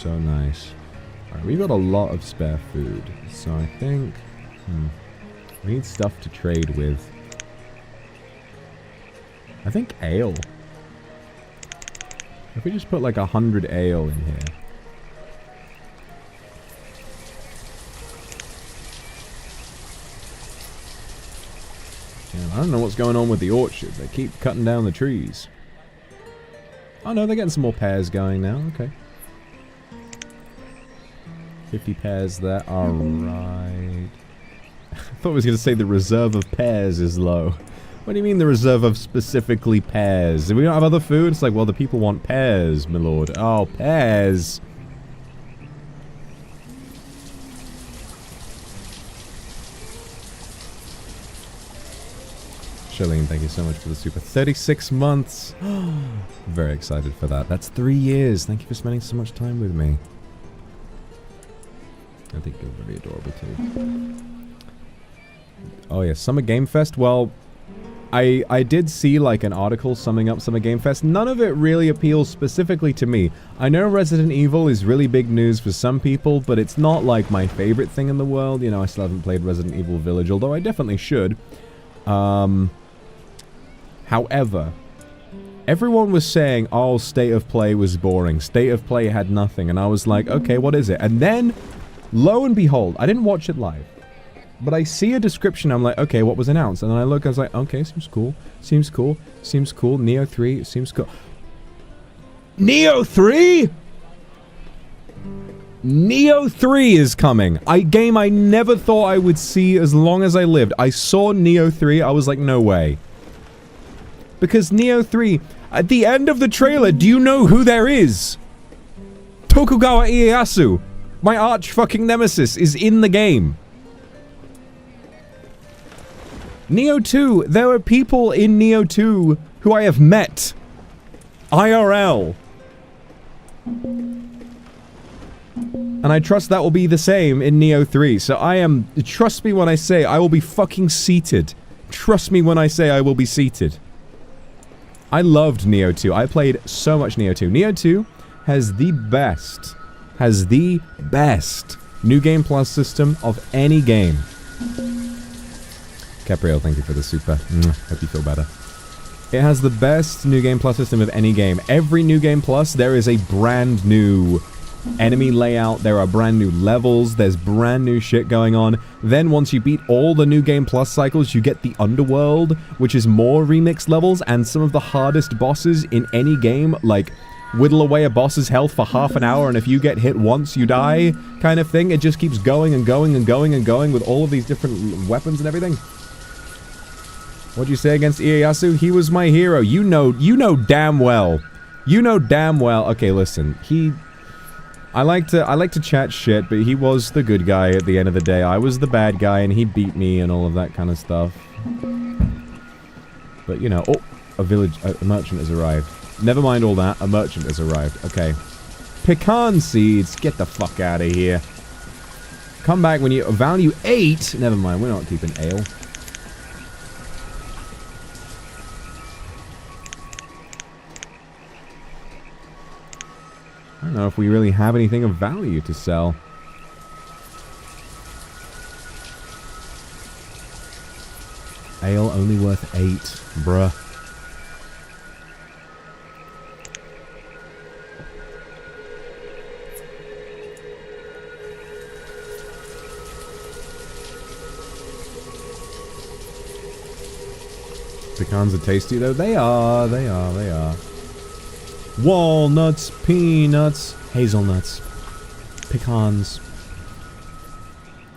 nice. Alright, we've got a lot of spare food. So I think... we need stuff to trade with. I think ale. If we just put like 100 ale in here. Yeah, I don't know what's going on with the orchard. They keep cutting down the trees. Oh no, they're getting some more pears going now. Okay. 50 pears there. Alright. I thought I was going to say the reserve of pears is low. What do you mean the reserve of specifically pears? If we don't have other food, it's like, well, the people want pears, my lord. Oh, pears. Charlene, thank you so much for the super. 36 months. Very excited for that. That's 3 years. Thank you for spending so much time with me. I think you're very adorable too. Oh yeah, Summer Game Fest. Well, I did see like an article summing up Summer Game Fest. None of it really appeals specifically to me. I know Resident Evil is really big news for some people, but it's not like my favorite thing in the world. You know, I still haven't played Resident Evil Village, although I definitely should. However, everyone was saying, oh, State of Play was boring. State of Play had nothing. And I was like, okay, what is it? And then, lo and behold, I didn't watch it live. But I see a description, I'm like, okay, what was announced? And then I look, I was like, okay, seems cool. Seems cool. Seems cool. Neo 3, seems cool. Neo 3?! Neo 3 is coming. A game I never thought I would see as long as I lived. I saw Neo 3, I was like, no way. Because Neo 3, at the end of the trailer, do you know who there is? Tokugawa Ieyasu, my arch fucking nemesis, is in the game. Neo 2, there are people in Neo 2 who I have met. IRL. And I trust that will be the same in Neo 3. So I am, trust me when I say I will be fucking seated. Trust me when I say I will be seated. I loved Neo 2. I played so much Neo 2. Neo 2 has the best New Game Plus system of any game. Capriel, thank you for the super. Hope you feel better. It has the best New Game Plus system of any game. Every New Game Plus, there is a brand new enemy layout, there are brand new levels, there's brand new shit going on. Then once you beat all the New Game Plus cycles, you get the Underworld, which is more remixed levels, and some of the hardest bosses in any game, like whittle away a boss's health for half an hour, and if you get hit once, you die, kind of thing. It just keeps going and going and going and going with all of these different weapons and everything. What'd you say against Ieyasu? He was my hero. You know damn well. You know damn well. Okay, listen. I like to chat shit, but he was the good guy at the end of the day. I was the bad guy, and he beat me and all of that kind of stuff. But, you know, oh, a merchant has arrived. Never mind all that, a merchant has arrived. Okay. Pecan seeds, get the fuck out of here. Come back when you value 8. Never mind, we're not keeping ale. I don't know if we really have anything of value to sell. Ale only worth 8, bruh. Pecans are tasty though. They are. Walnuts, peanuts, hazelnuts, pecans.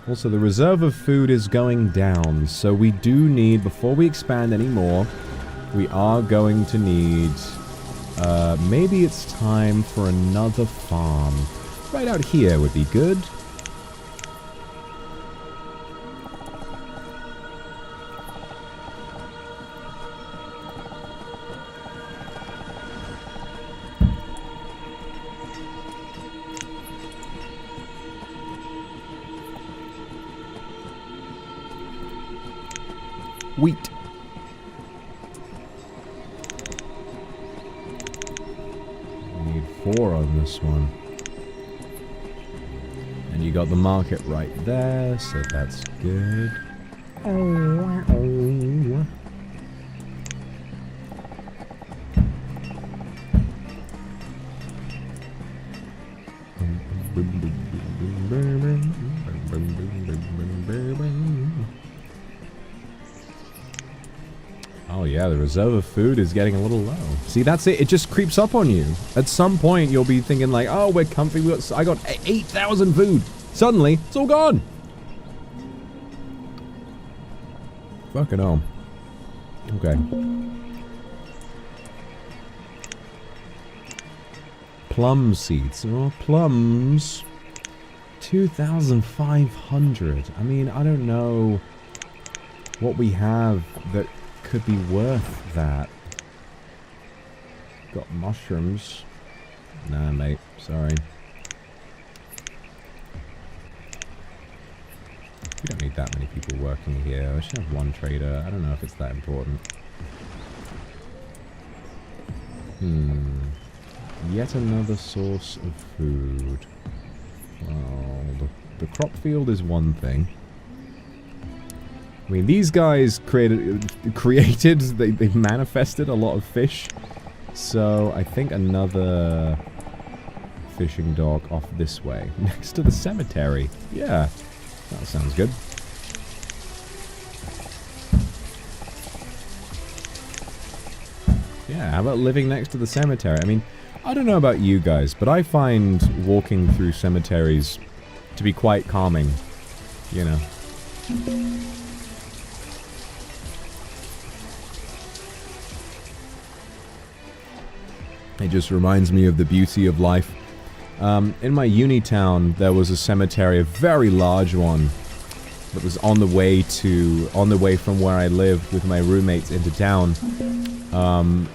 Also, the reserve of food is going down, so we do need, before we expand any more, we are going to need, maybe it's time for another farm. Right out here would be good. Wheat. We need 4 on this one. And you got the market right there, so that's good. Oh yeah, the reserve of food is getting a little low. See, that's it. It just creeps up on you. At some point, you'll be thinking like, oh, we're comfy. I got 8,000 food. Suddenly, it's all gone. Fucking hell. Okay. Plum seeds. Oh, plums. 2,500. I mean, I don't know what we have that could be worth that. Got mushrooms. Nah, mate. Sorry. We don't need that many people working here. I should have one trader. I don't know if it's that important. Yet another source of food. Well, the crop field is one thing. I mean, these guys they've manifested a lot of fish. So, I think another fishing dock off this way. Next to the cemetery. Yeah, that sounds good. Yeah, how about living next to the cemetery? I mean, I don't know about you guys, but I find walking through cemeteries to be quite calming. You know. It just reminds me of the beauty of life. In my uni town, there was a cemetery, a very large one, that was on the way from where I lived with my roommates into town.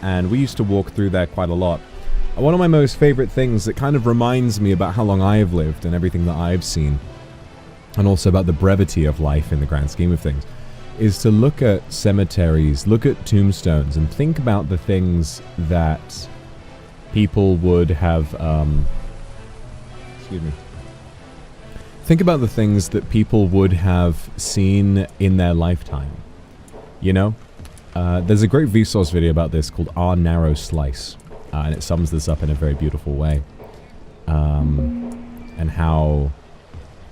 And we used to walk through there quite a lot. One of my most favorite things that kind of reminds me about how long I have lived and everything that I've seen, and also about the brevity of life in the grand scheme of things, is to look at cemeteries, look at tombstones, and think about the things that people would have, excuse me. Think about the things that people would have seen in their lifetime. You know? There's a great Vsauce video about this called Our Narrow Slice, and it sums this up in a very beautiful way. And how,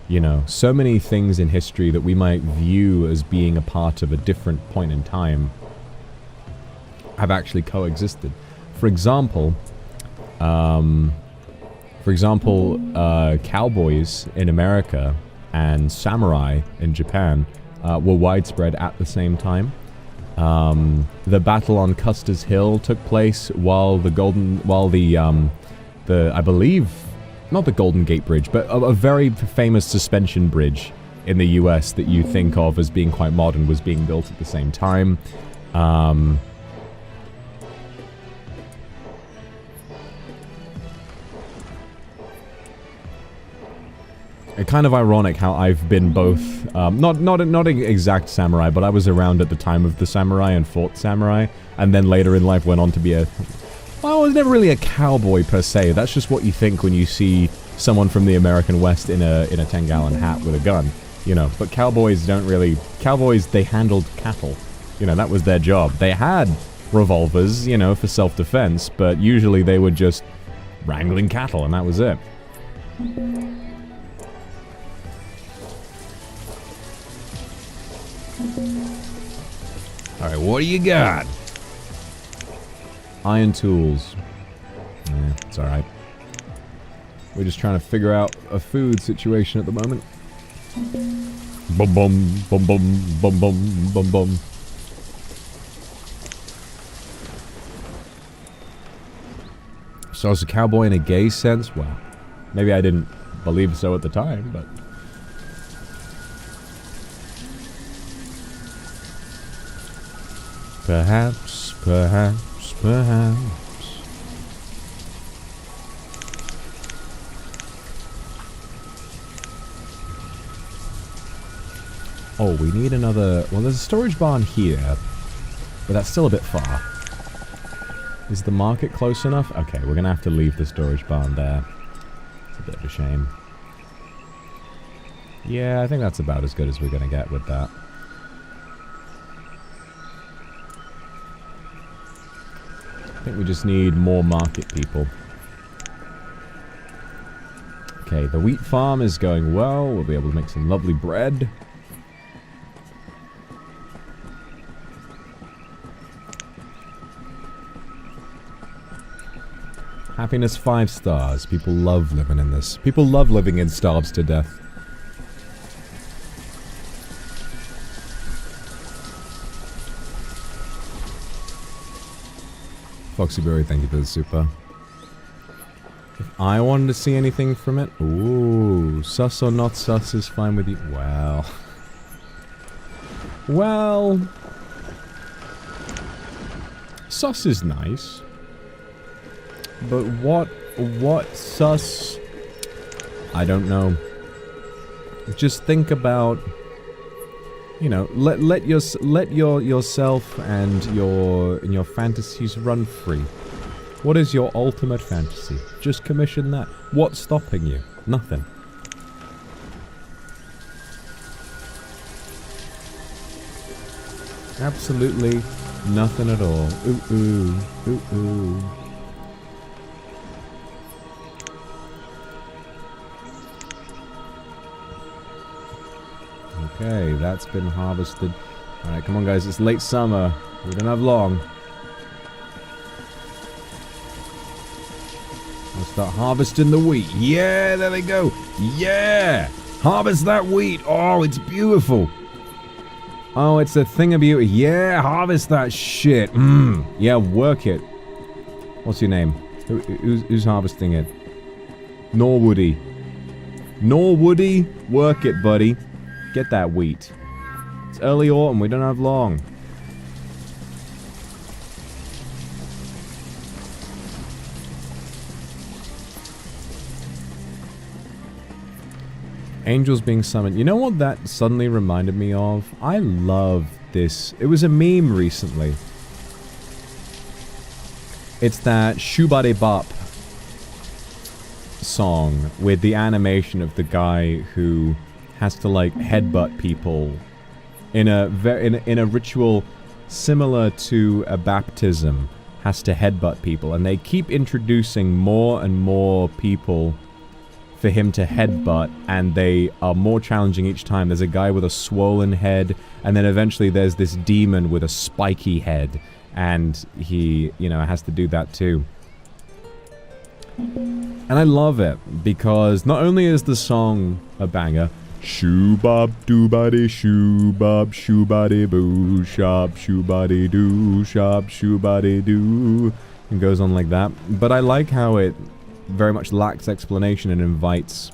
you know, so many things in history that we might view as being a part of a different point in time have actually coexisted. For example, cowboys in America and samurai in Japan were widespread at the same time. The battle on Custer's Hill took place while I believe, not the Golden Gate Bridge, but a very famous suspension bridge in the US that you think of as being quite modern was being built at the same time. Kind of ironic how I've been both, not an exact samurai, but I was around at the time of the samurai and fought samurai, and then later in life went on to be well, I was never really a cowboy per se. That's just what you think when you see someone from the American West in a 10-gallon hat with a gun, you know. But cowboys don't really... Cowboys, they handled cattle. You know, that was their job. They had revolvers, you know, for self-defense, but usually they were just wrangling cattle, and that was it. Alright, what do you got? Iron tools. Yeah, it's alright. We're just trying to figure out a food situation at the moment. Bum bum, bum bum, bum bum, bum bum. So I was a cowboy in a gay sense? Well, maybe I didn't believe so at the time, but... Perhaps, perhaps, perhaps. Oh, we need another... Well, there's a storage barn here, but that's still a bit far. Is the market close enough? Okay, we're gonna have to leave the storage barn there. It's a bit of a shame. Yeah, I think that's about as good as we're gonna get with that. I think we just need more market people. Okay, the wheat farm is going well. We'll be able to make some lovely bread. Happiness 5 stars. People love living in this. People love living in starves to death. Foxyberry, thank you for the super. If I wanted to see anything from it... Ooh, sus or not sus is fine with you. Well... Well... Sus is nice. But what sus? I don't know. Just think about, you know, let yourself and your fantasies run free. What is your ultimate fantasy? Just commission that. What's stopping you? Nothing. Absolutely nothing at all. Ooh ooh ooh ooh. Okay, that's been harvested. Alright, come on guys, it's late summer. We don't have long. I'll start harvesting the wheat. Yeah, there they go. Yeah! Harvest that wheat. Oh, it's beautiful. Oh, it's a thing of beauty. Yeah, harvest that shit. Yeah, work it. What's your name? Who's harvesting it? Norwoody. Norwoody, work it, buddy. Get that wheat. It's early autumn, we don't have long. Angels being summoned. You know what that suddenly reminded me of? I love this. It was a meme recently. It's that Shubade Bop song with the animation of the guy who has to like headbutt people in a ritual similar to a baptism, has to headbutt people, and they keep introducing more and more people for him to headbutt, and they are more challenging each time. There's a guy with a swollen head, and then eventually there's this demon with a spiky head, and he, you know, has to do that too. And I love it, because not only is the song a banger, shoo-bob doo-body shoo-bob shoo-body boo shop shoo-body doo shop shoo-body doo, and goes on like that, but I like how it very much lacks explanation and invites,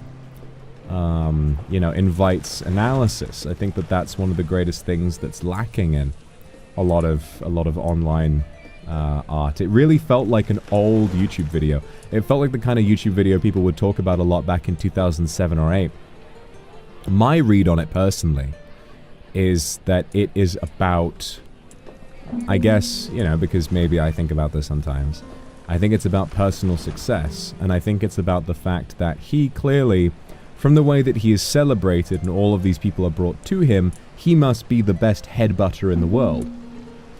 you know, invites analysis. I think that that's one of the greatest things that's lacking in a lot of online art. It really felt like an old YouTube video. It felt like the kind of YouTube video people would talk about a lot back in 2007 or 8. My read on it personally is that it is about, I guess, you know, because maybe I think about this sometimes, I think it's about personal success, and I think it's about the fact that he clearly, from the way that he is celebrated and all of these people are brought to him, he must be the best headbutter in the world.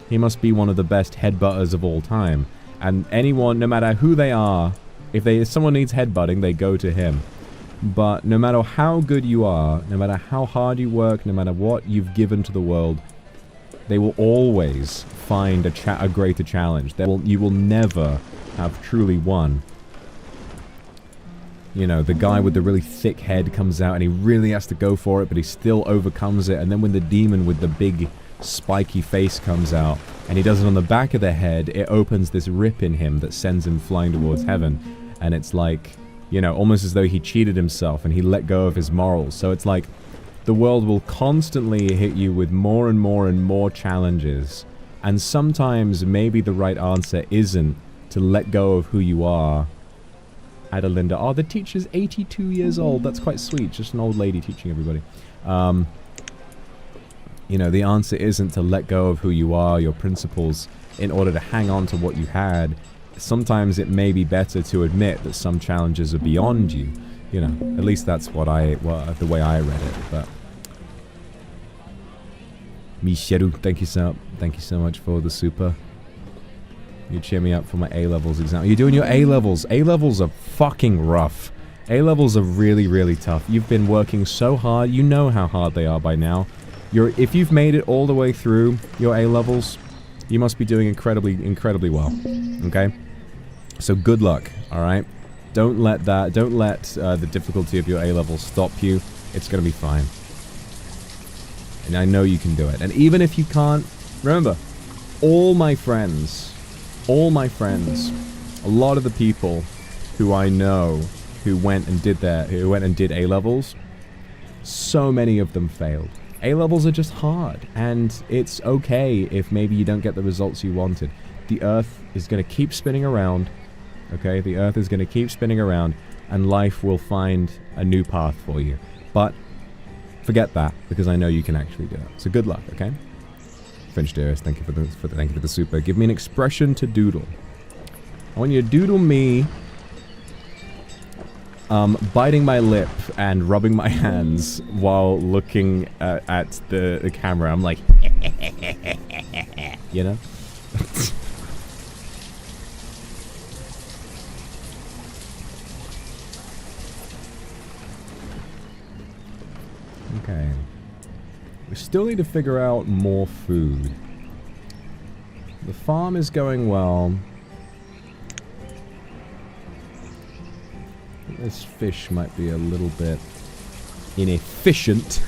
He must be one of the best headbutters of all time. And anyone, no matter who they are, if someone needs headbutting, they go to him. But no matter how good you are, no matter how hard you work, no matter what you've given to the world, they will always find a greater challenge. You will never have truly won. You know, the guy with the really thick head comes out and he really has to go for it, but he still overcomes it. And then when the demon with the big spiky face comes out and he does it on the back of the head, it opens this rip in him that sends him flying towards heaven. And it's like, you know, almost as though he cheated himself and he let go of his morals. So it's like the world will constantly hit you with more and more and more challenges. And sometimes maybe the right answer isn't to let go of who you are. Adelinda. Oh, the teacher's 82 years old. That's quite sweet. Just an old lady teaching everybody. You know, the answer isn't to let go of who you are, your principles, in order to hang on to what you had. Sometimes it may be better to admit that some challenges are beyond you. You know, at least that's the way I read it. But Micheru, thank you so much for the super. You cheer me up for my A-levels exam. You're doing your A-levels. A-levels are fucking rough. A-levels are really, really tough. You've been working so hard. You know how hard they are by now. If you've made it all the way through your A-levels, you must be doing incredibly, incredibly well. Okay? So good luck, alright? Don't let the difficulty of your A-levels stop you. It's gonna be fine. And I know you can do it. And even if you can't, remember, all my friends, a lot of the people who I know who went and did A-levels, so many of them failed. A-levels are just hard, and it's okay if maybe you don't get the results you wanted. The Earth is going to keep spinning around, okay? The Earth is going to keep spinning around, and life will find a new path for you. But forget that, because I know you can actually do it. So good luck, okay? Finch dearest, thank you for the super. Give me an expression to doodle. I want you to doodle me biting my lip and rubbing my hands while looking at the camera. I'm like, you know? Okay. We still need to figure out more food. The farm is going well. This fish might be a little bit inefficient.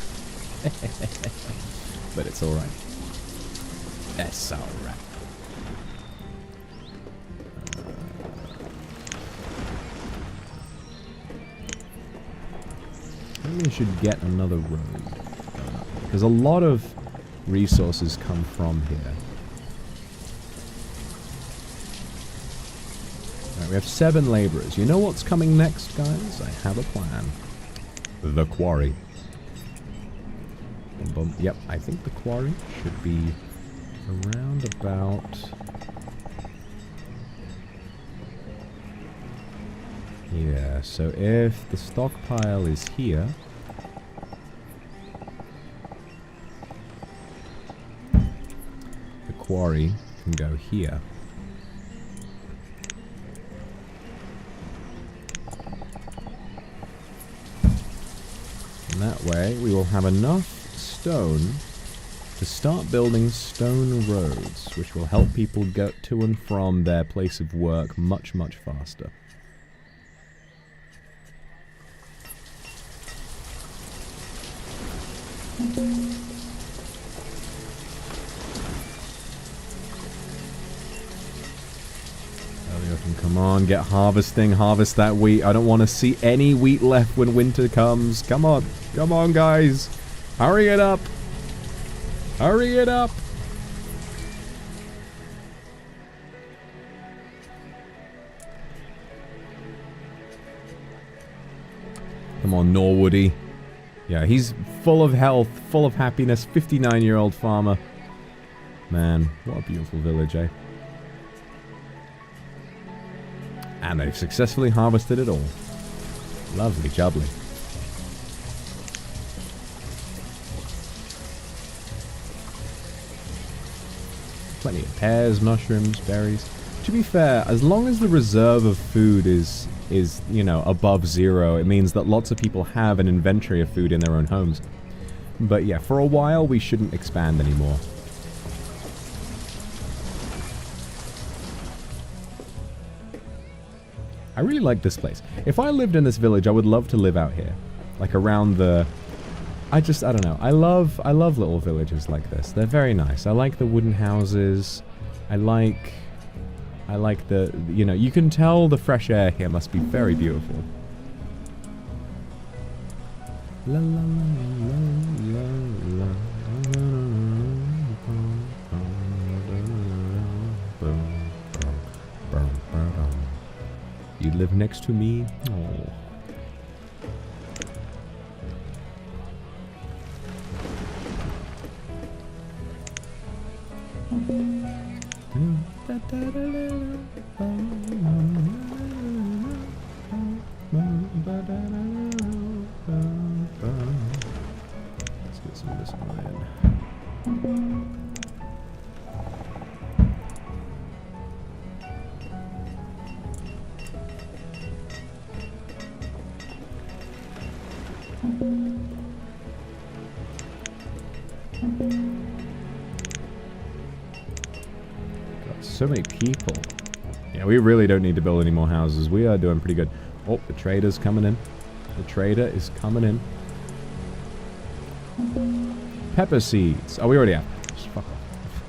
But it's alright. That's alright. I think we should get another road. Because a lot of resources come from here. Right, we have 7 laborers. You know what's coming next, guys? I have a plan. The quarry. Boom, boom. Yep, I think the quarry should be around about... Yeah, so if the stockpile is here... the quarry can go here. that way we will have enough stone to start building stone roads, which will help people get to and from their place of work much, much faster. Come on, get harvesting, harvest that wheat. I don't want to see any wheat left when winter comes. Come on guys, hurry it up, hurry it up. Come on, Norwoody. Yeah, he's full of health, full of happiness, 59-year-old farmer. Man, what a beautiful village, eh? And they've successfully harvested it all. Lovely jubbly. Plenty of pears, mushrooms, berries. To be fair, as long as the reserve of food is, you know, above 0, it means that lots of people have an inventory of food in their own homes. But yeah, for a while we shouldn't expand anymore. I really like this place. If I lived in this village, I would love to live out here. Like around the... I don't know. I love little villages like this. They're very nice. I like the wooden houses. I like the... You know, you can tell the fresh air here must be very beautiful. La la la la la You live next to me? Oh. Let's get some of this iron. Got so many people. Yeah, we really don't need to build any more houses. We are doing pretty good. Oh, the trader's coming in. The trader is coming in. Pepper seeds. Oh, we already have. Just fuck off.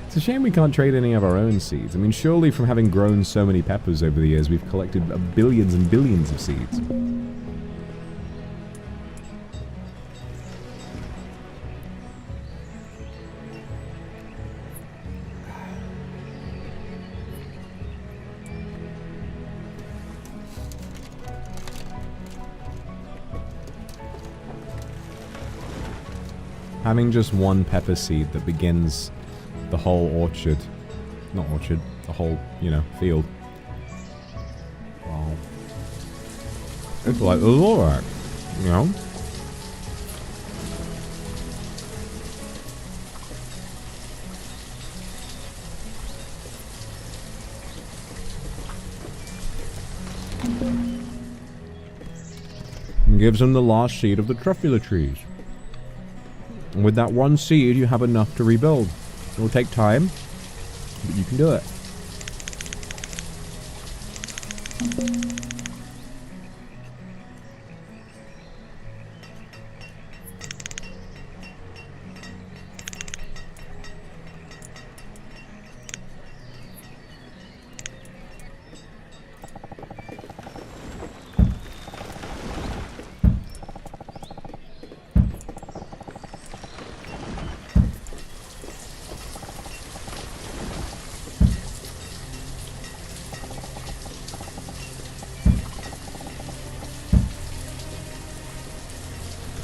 It's a shame we can't trade any of our own seeds. I mean, surely from having grown so many peppers over the years, we've collected billions and billions of seeds. Having just one pepper seed that begins the whole orchard. Not orchard, the whole, you know, field. Wow. It's like the Lorax, you know? And gives them the last seed of the truffula trees. And with that one seed, you have enough to rebuild. It will take time, but you can do it.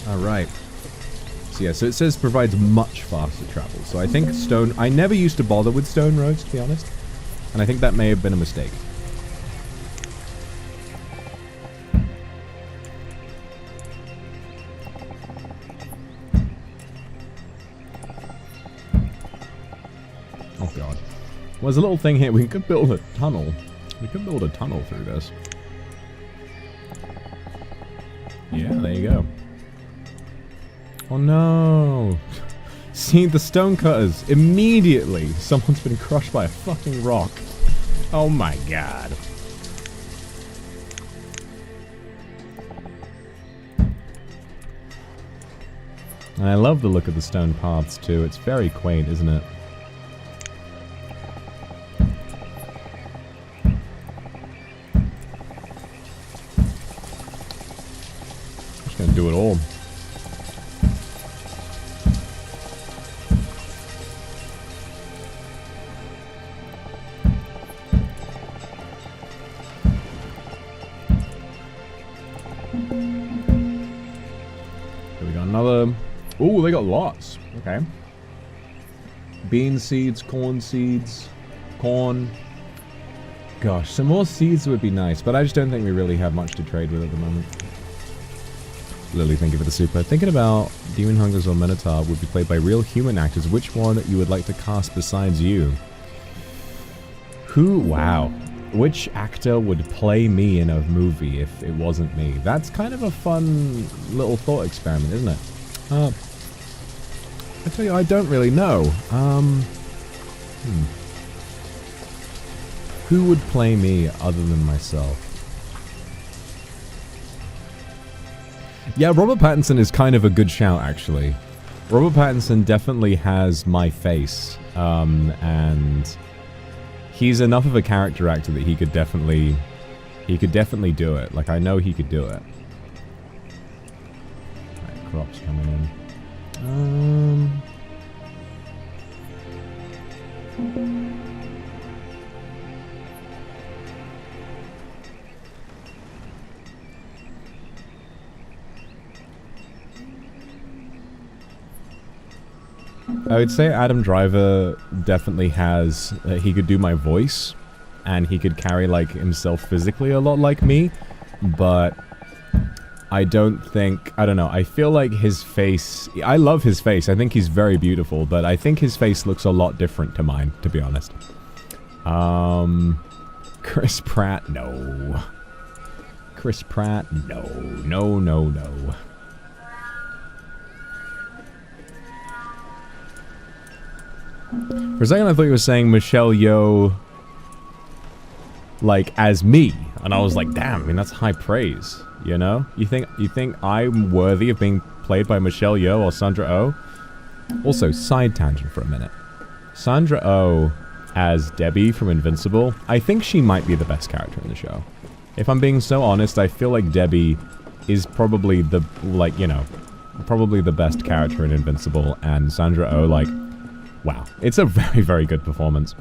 Alright. So yeah, so it says provides much faster travel. So I think stone... I never used to bother with stone roads, to be honest. And I think that may have been a mistake. Oh god. Well, there's a little thing here. We could build a tunnel. We could build a tunnel through this. Yeah, there you go. Oh no. See, the stonecutters. Immediately, someone's been crushed by a fucking rock. Oh my god. And I love the look of the stone paths too. It's very quaint, isn't it? Just gonna do it all. Here we got another. Ooh, they got lots. Okay. Bean seeds, corn seeds, corn. Gosh, some more seeds would be nice, but I just don't think we really have much to trade with at the moment. Lily, thank you for the super. Thinking about Demon Hunters or Minotaur would be played by real human actors. Which one you would like to cast besides you? Who? Wow. Which actor would play me in a movie if it wasn't me? That's kind of a fun little thought experiment, isn't it? I tell you, I don't really know. Who would play me other than myself? Yeah, Robert Pattinson is kind of a good shout, actually. Robert Pattinson definitely has my face, and he's enough of a character actor that he could definitely do it. Like, I know he could do it. Right, crops coming in. I would say Adam Driver definitely has, he could do my voice, and he could carry, like, himself physically a lot like me, but I don't think, I don't know, I feel like his face, I love his face, I think he's very beautiful, but I think his face looks a lot different to mine, to be honest. Chris Pratt, no. Chris Pratt, no, no, no, no. For a second I thought you were saying Michelle Yeoh, like, as me, and I was like, damn, I mean, that's high praise. You know? You think I'm worthy of being played by Michelle Yeoh or Sandra Oh? Also, side tangent for a minute. Sandra Oh as Debbie from Invincible, I think she might be the best character in the show. If I'm being so honest, I feel like Debbie is probably the, like, you know, probably the best character in Invincible, and Sandra Oh, like, wow. It's a very, very good performance.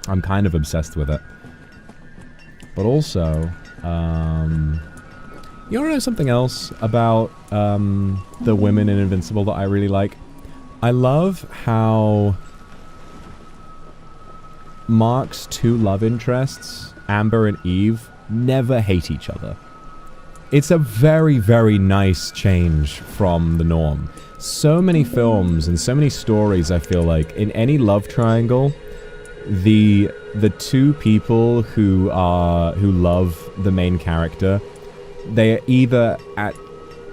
I'm kind of obsessed with it. But also, you wanna know something else about the women in Invincible that I really like? I love how Mark's two love interests, Amber and Eve, never hate each other. It's a very, very nice change from the norm. So many films and so many stories, I feel like, in any love triangle, the two people who love the main character, they are either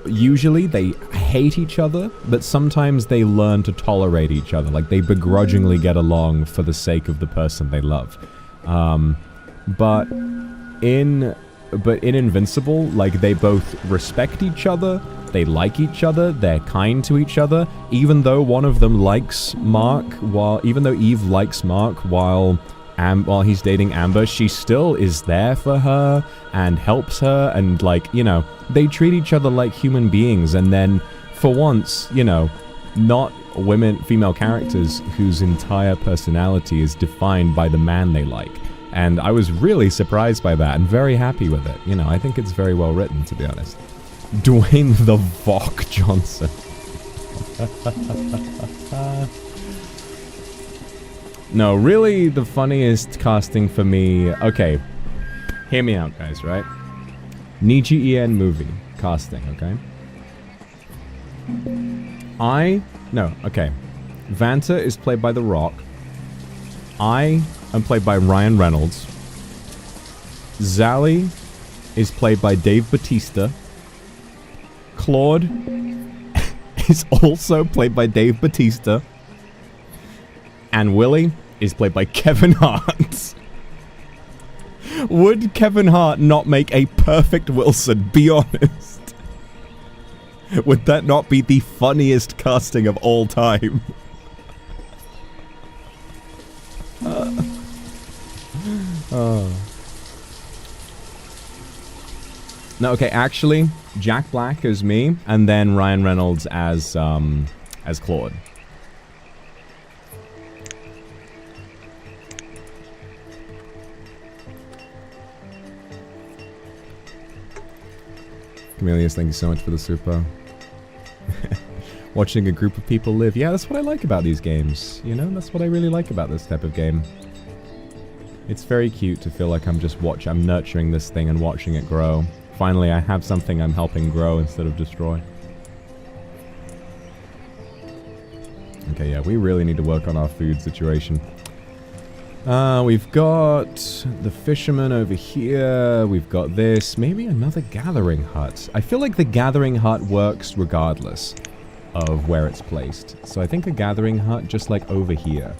usually they hate each other, but sometimes they learn to tolerate each other. Like, they begrudgingly get along for the sake of the person they love. But in Invincible, like, they both respect each other, they like each other, they're kind to each other, even though one of them likes Mark, even though Eve likes Mark while he's dating Amber, she still is there for her and helps her, and, like, you know, they treat each other like human beings. And then, for once, you know, not female characters whose entire personality is defined by the man they like. And I was really surprised by that and very happy with it. You know, I think it's very well written, to be honest. Dwayne the Vox Johnson. No, really, the funniest casting for me... Okay, hear me out, guys, right? NIJISANJI movie casting, okay? Vanta is played by The Rock. I am played by Ryan Reynolds. Zally is played by Dave Bautista. Claude is also played by Dave Bautista. And Willie is played by Kevin Hart. Would Kevin Hart not make a perfect Wilson? Be honest. Would that not be the funniest casting of all time? No, okay, actually, Jack Black as me, and then Ryan Reynolds as Claude. Camelius, thank you so much for the super. Watching a group of people live. Yeah, that's what I like about these games. You know, that's what I really like about this type of game. It's very cute to feel like I'm nurturing this thing and watching it grow. Finally, I have something I'm helping grow instead of destroy. Okay, yeah, we really need to work on our food situation. We've got the fisherman over here. We've got this. Maybe another gathering hut. I feel like the gathering hut works regardless of where it's placed. So I think a gathering hut just like over here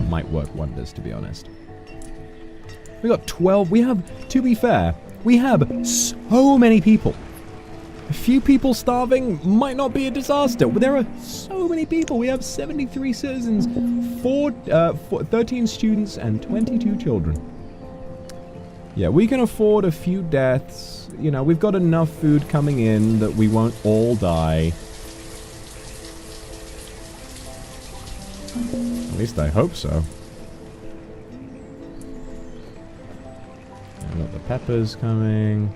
might work wonders, to be honest. We got 12. We have, to be fair, we have so many people. A few people starving might not be a disaster. There are so many people. We have 73 citizens, 13 students, and 22 children. Yeah, we can afford a few deaths. You know, we've got enough food coming in that we won't all die. At least I hope so. I've got the peppers coming.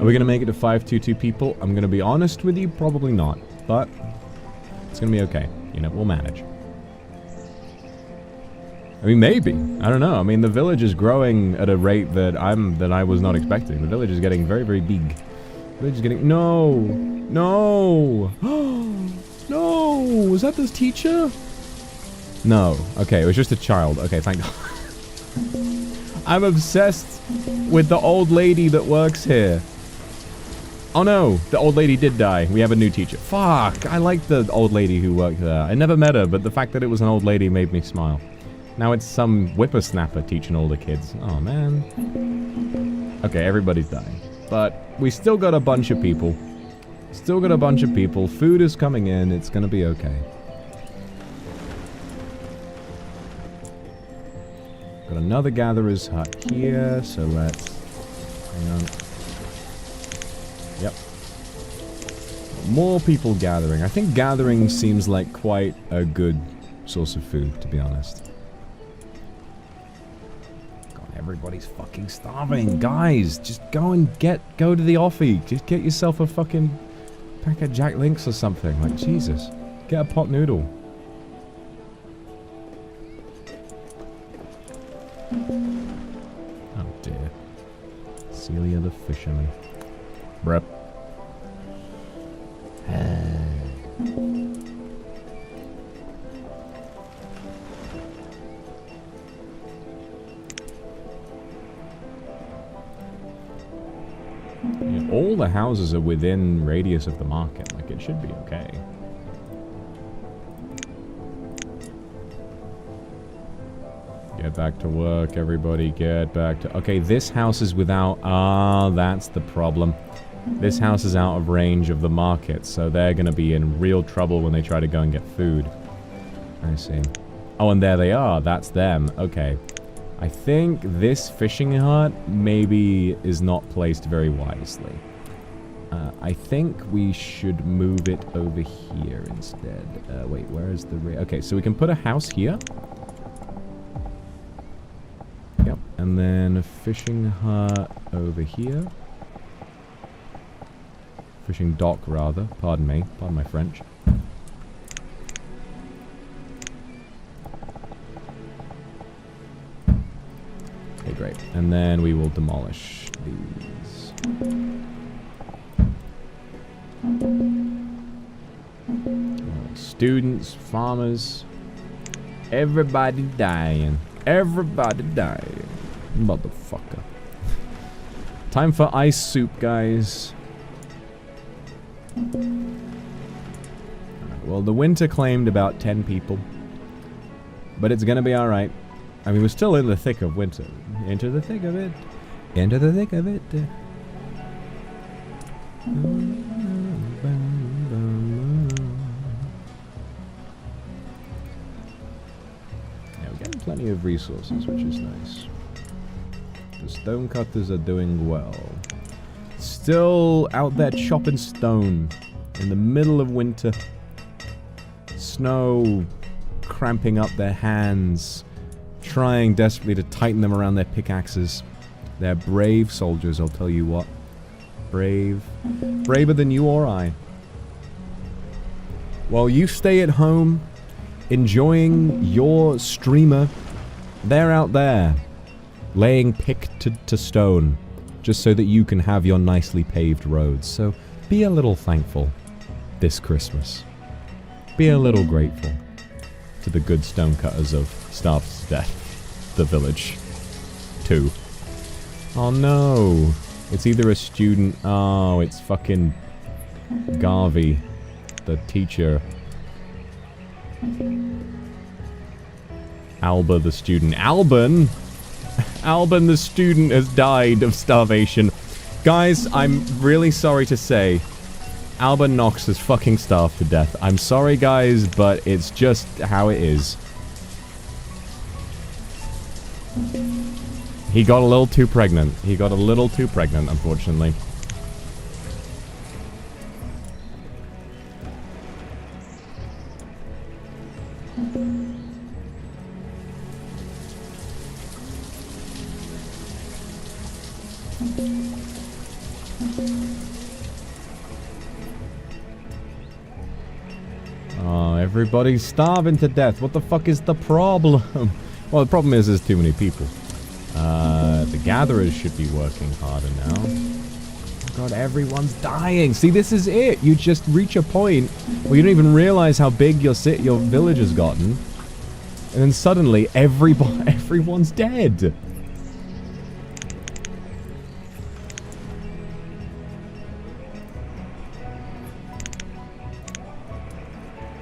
Are we going to make it to 522 people? I'm going to be honest with you, probably not. But it's going to be okay. You know, we'll manage. I mean, maybe. I don't know. I mean, the village is growing at a rate that I was not expecting. The village is getting very, very big. The village is getting... No! No! No! Was that this teacher? No. Okay, it was just a child. Okay, thank God. I'm obsessed with the old lady that works here. Oh no, the old lady did die. We have a new teacher. Fuck, I like the old lady who worked there. I never met her, but the fact that it was an old lady made me smile. Now it's some whippersnapper teaching older kids. Oh man. Okay, everybody's dying. But we still got a bunch of people. Still got a bunch of people. Food is coming in. It's gonna be okay. Got another gatherer's hut here, so let's... Hang on. Yep. More people gathering. I think gathering seems like quite a good source of food, to be honest. God, everybody's fucking starving. Guys, just go to the offie. Just get yourself a fucking pack of Jack Links or something. Like, Jesus. Get a pot noodle. Oh dear. Celia the fisherman. Bruh. Yeah, all the houses are within radius of the market. Like, it should be okay. Get back to work, everybody. Get back to... Okay, this house is without... Ah, that's the problem. This house is out of range of the market, so they're going to be in real trouble when they try to go and get food. I see. Oh, and there they are. That's them. Okay. I think this fishing hut maybe is not placed very wisely. I think we should move it over here instead. Wait, where is the... Okay, so we can put a house here. Yep, and then a fishing hut over here. Fishing dock, rather. Pardon me. Pardon my French. Okay, great. And then we will demolish these. Students, farmers. Everybody dying. Everybody dying. Motherfucker. Time for ice soup, guys. Well, the winter claimed about 10 people. But it's gonna be alright. I mean, we're still in the thick of winter. Into the thick of it. Into the thick of it. Yeah, we're getting plenty of resources, which is nice. The stonecutters are doing well. Still out there chopping stone in the middle of winter. Snow cramping up their hands, trying desperately to tighten them around their pickaxes. They're brave soldiers, I'll tell you what. Brave. Braver than you or I. While you stay at home, enjoying your streamer, they're out there, laying pick to stone, just so that you can have your nicely paved roads. So be a little thankful this Christmas. Be a little grateful to the good stonecutters of Starved to Death, the village. 2. Oh no! It's either a student... Oh, it's fucking... Garvey, the teacher. Alba, the student. Alban? Alban, the student, has died of starvation. Guys, I'm really sorry to say, Alban Knox is fucking starved to death. I'm sorry, guys, but it's just how it is. He got a little too pregnant. He got a little too pregnant, unfortunately. Oh, everybody's starving to death. What the fuck is the problem? Well, the problem is there's too many people. The gatherers should be working harder now. Oh god, everyone's dying. See, this is it. You just reach a point where you don't even realize how big your village has gotten. And then suddenly, everyone's dead.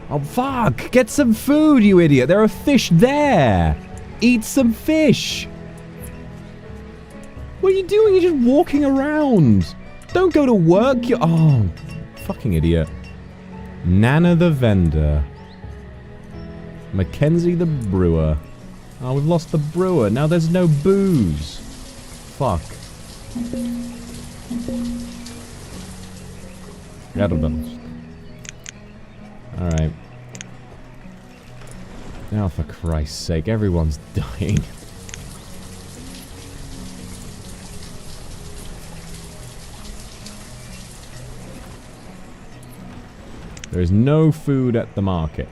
Oh, fuck! Get some food, you idiot! There are fish there! Eat some fish! What are you doing? You're just walking around! Don't go to work, you... Oh, fucking idiot. Nana the vendor. Mackenzie the brewer. Oh, we've lost the brewer. Now there's no booze. Fuck. Alright. Now, for Christ's sake, everyone's dying. There is no food at the market.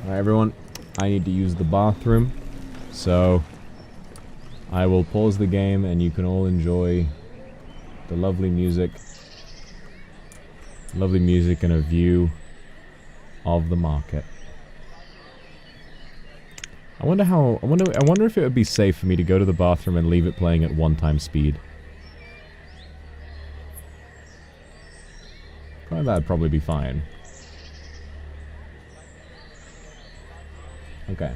Alright, everyone. I need to use the bathroom. So, I will pause the game and you can all enjoy the lovely music. Lovely music and a view of the market. I wonder if it would be safe for me to go to the bathroom and leave it playing at 1x speed. That'd probably be fine. Okay.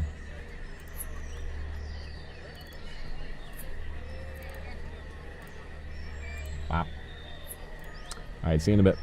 Wow. Alright, see you in a bit.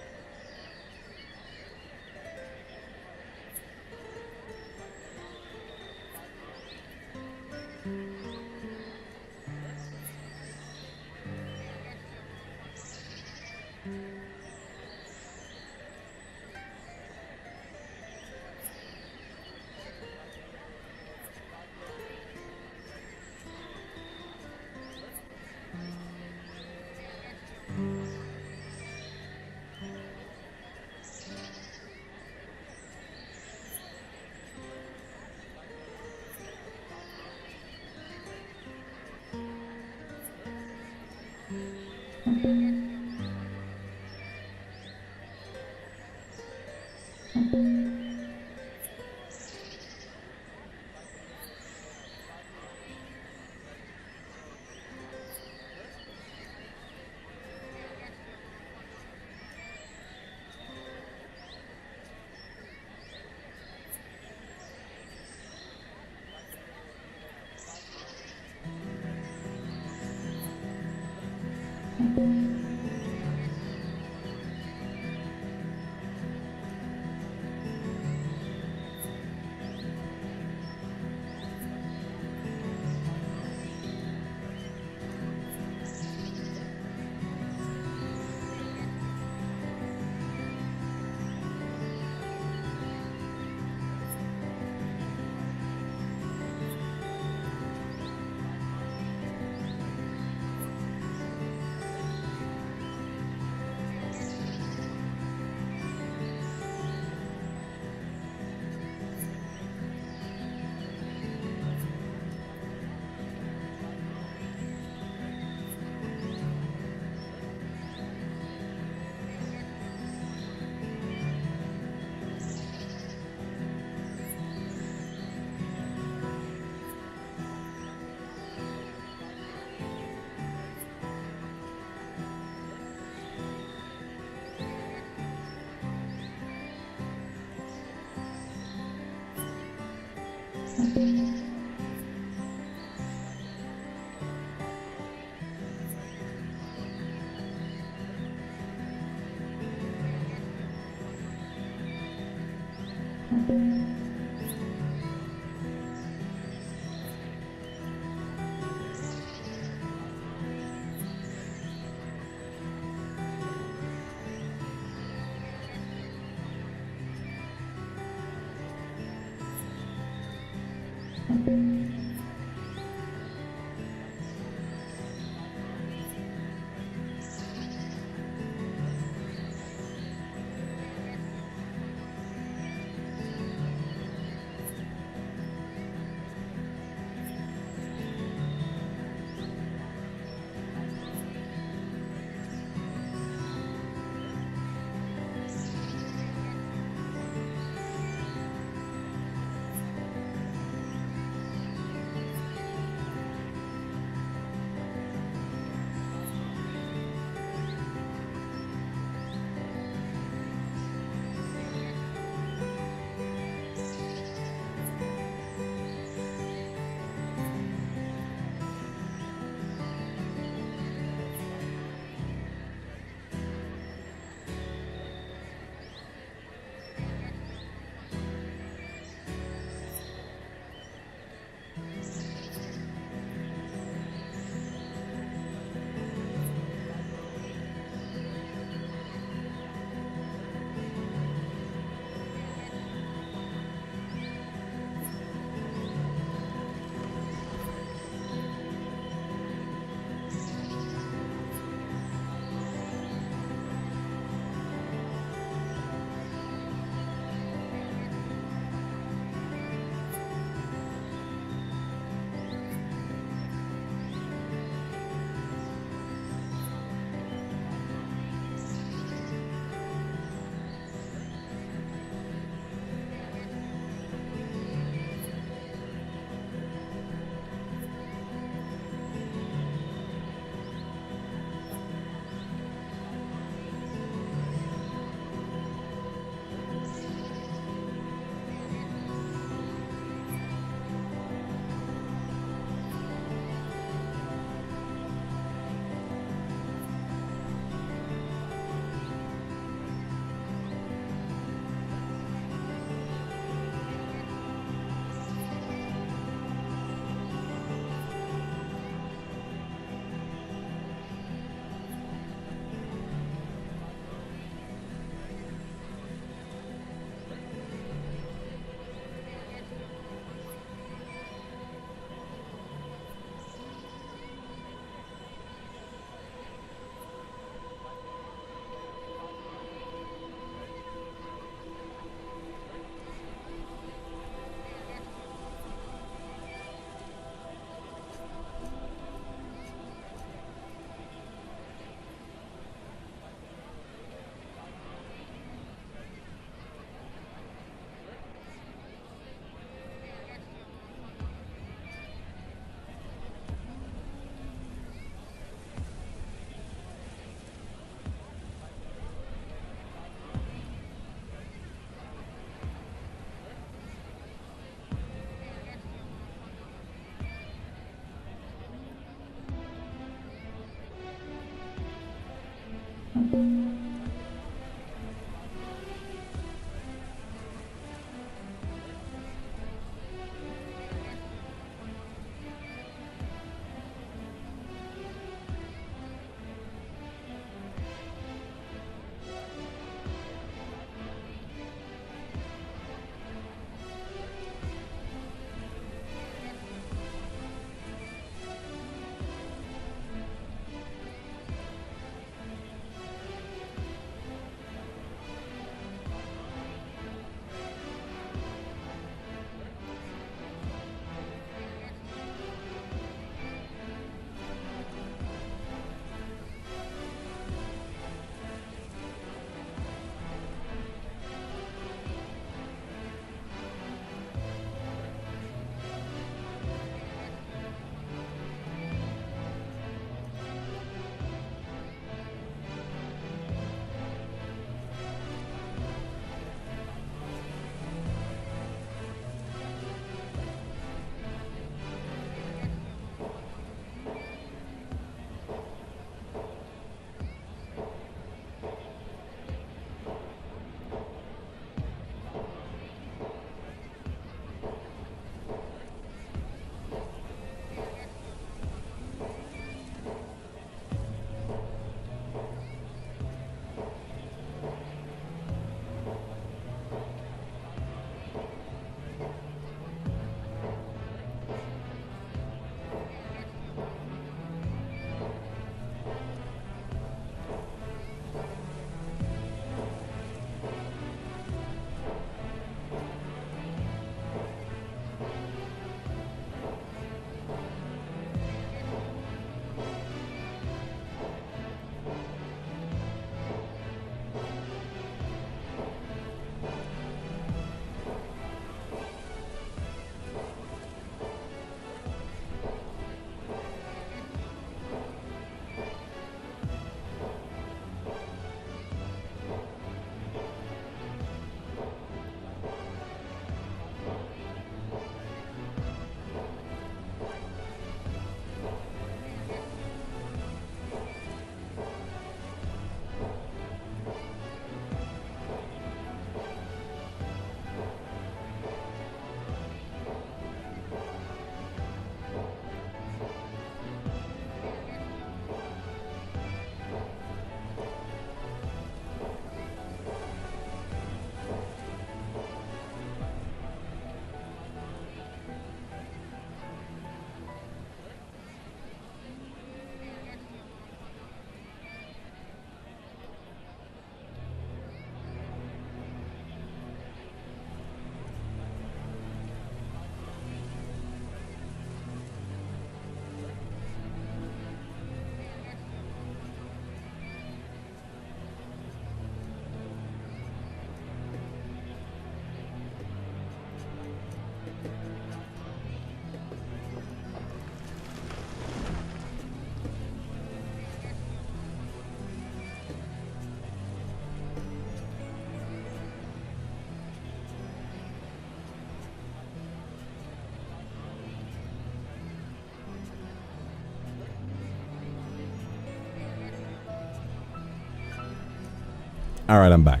Alright, I'm back.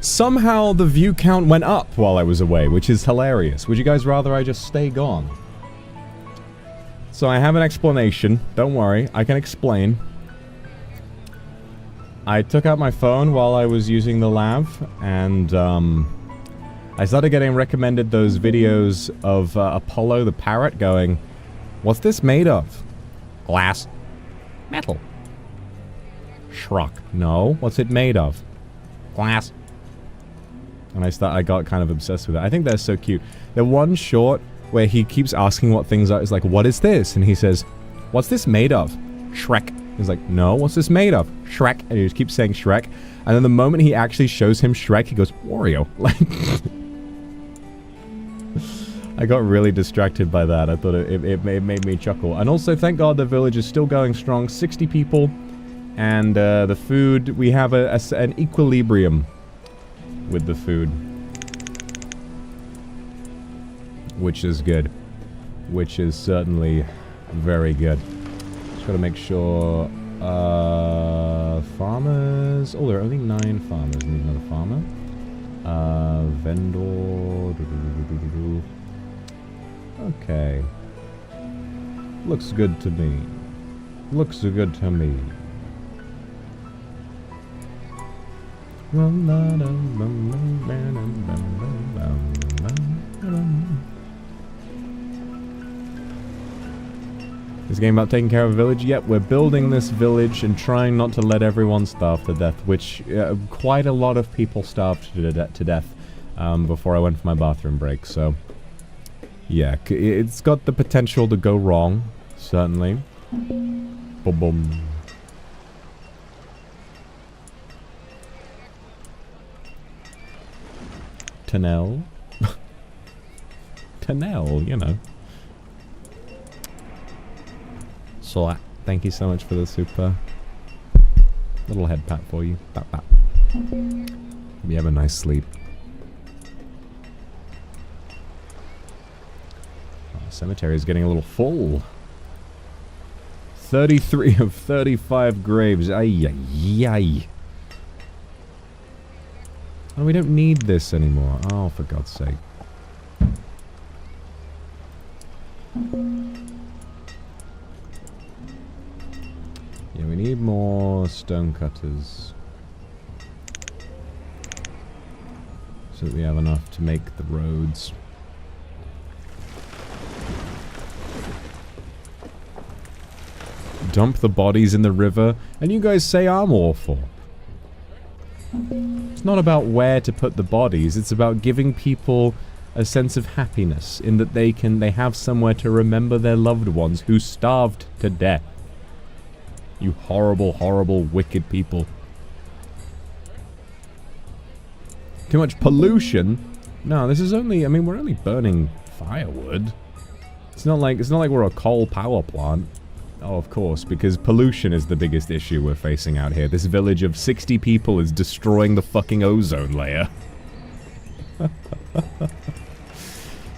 Somehow the view count went up while I was away, which is hilarious. Would you guys rather I just stay gone? So I have an explanation. Don't worry, I can explain. I took out my phone while I was using the lav, and I started getting recommended those videos of Apollo the parrot going, "What's this made of?" "Glass." "Metal." "Schrock." "No, what's it made of?" "Glass." And I got kind of obsessed with it. I think they're so cute. The one short where he keeps asking what things are, is like, "What is this?" And he says, "What's this made of?" "Shrek." He's like, "No, what's this made of?" "Shrek." And he just keeps saying Shrek. And then the moment he actually shows him Shrek, he goes, "Wario." Like, I got really distracted by that. I thought it made me chuckle. And also, thank God the village is still going strong. 60 people. And the food, we have an equilibrium with the food. Which is good. Which is certainly very good. Just gotta make sure Farmers. Oh, there are only 9 farmers. Need another farmer. Vendor. Okay. Looks good to me. Looks good to me. This game about taking care of a village? Yep, we're building this village and trying not to let everyone starve to death, which quite a lot of people starved to death before I went for my bathroom break, so... Yeah, it's got the potential to go wrong, certainly. Boom boom. Tunnel. Tunnel, you know. So, thank you so much for the super. Little head pat for you. Pat pat. You have a nice sleep. Oh, cemetery is getting a little full. 33 of 35 graves. Ay, ay, ay. Oh, we don't need this anymore. Oh, for God's sake. Yeah, we need more stone cutters. So that we have enough to make the roads. Dump the bodies in the river, and you guys say I'm awful. It's not about where to put the bodies, it's about giving people a sense of happiness in that they have somewhere to remember their loved ones who starved to death. You horrible, horrible, wicked people. Too much pollution? No, this is only, I mean, we're only burning firewood. It's not like we're a coal power plant. Oh, of course, because pollution is the biggest issue we're facing out here. This village of 60 people is destroying the fucking ozone layer.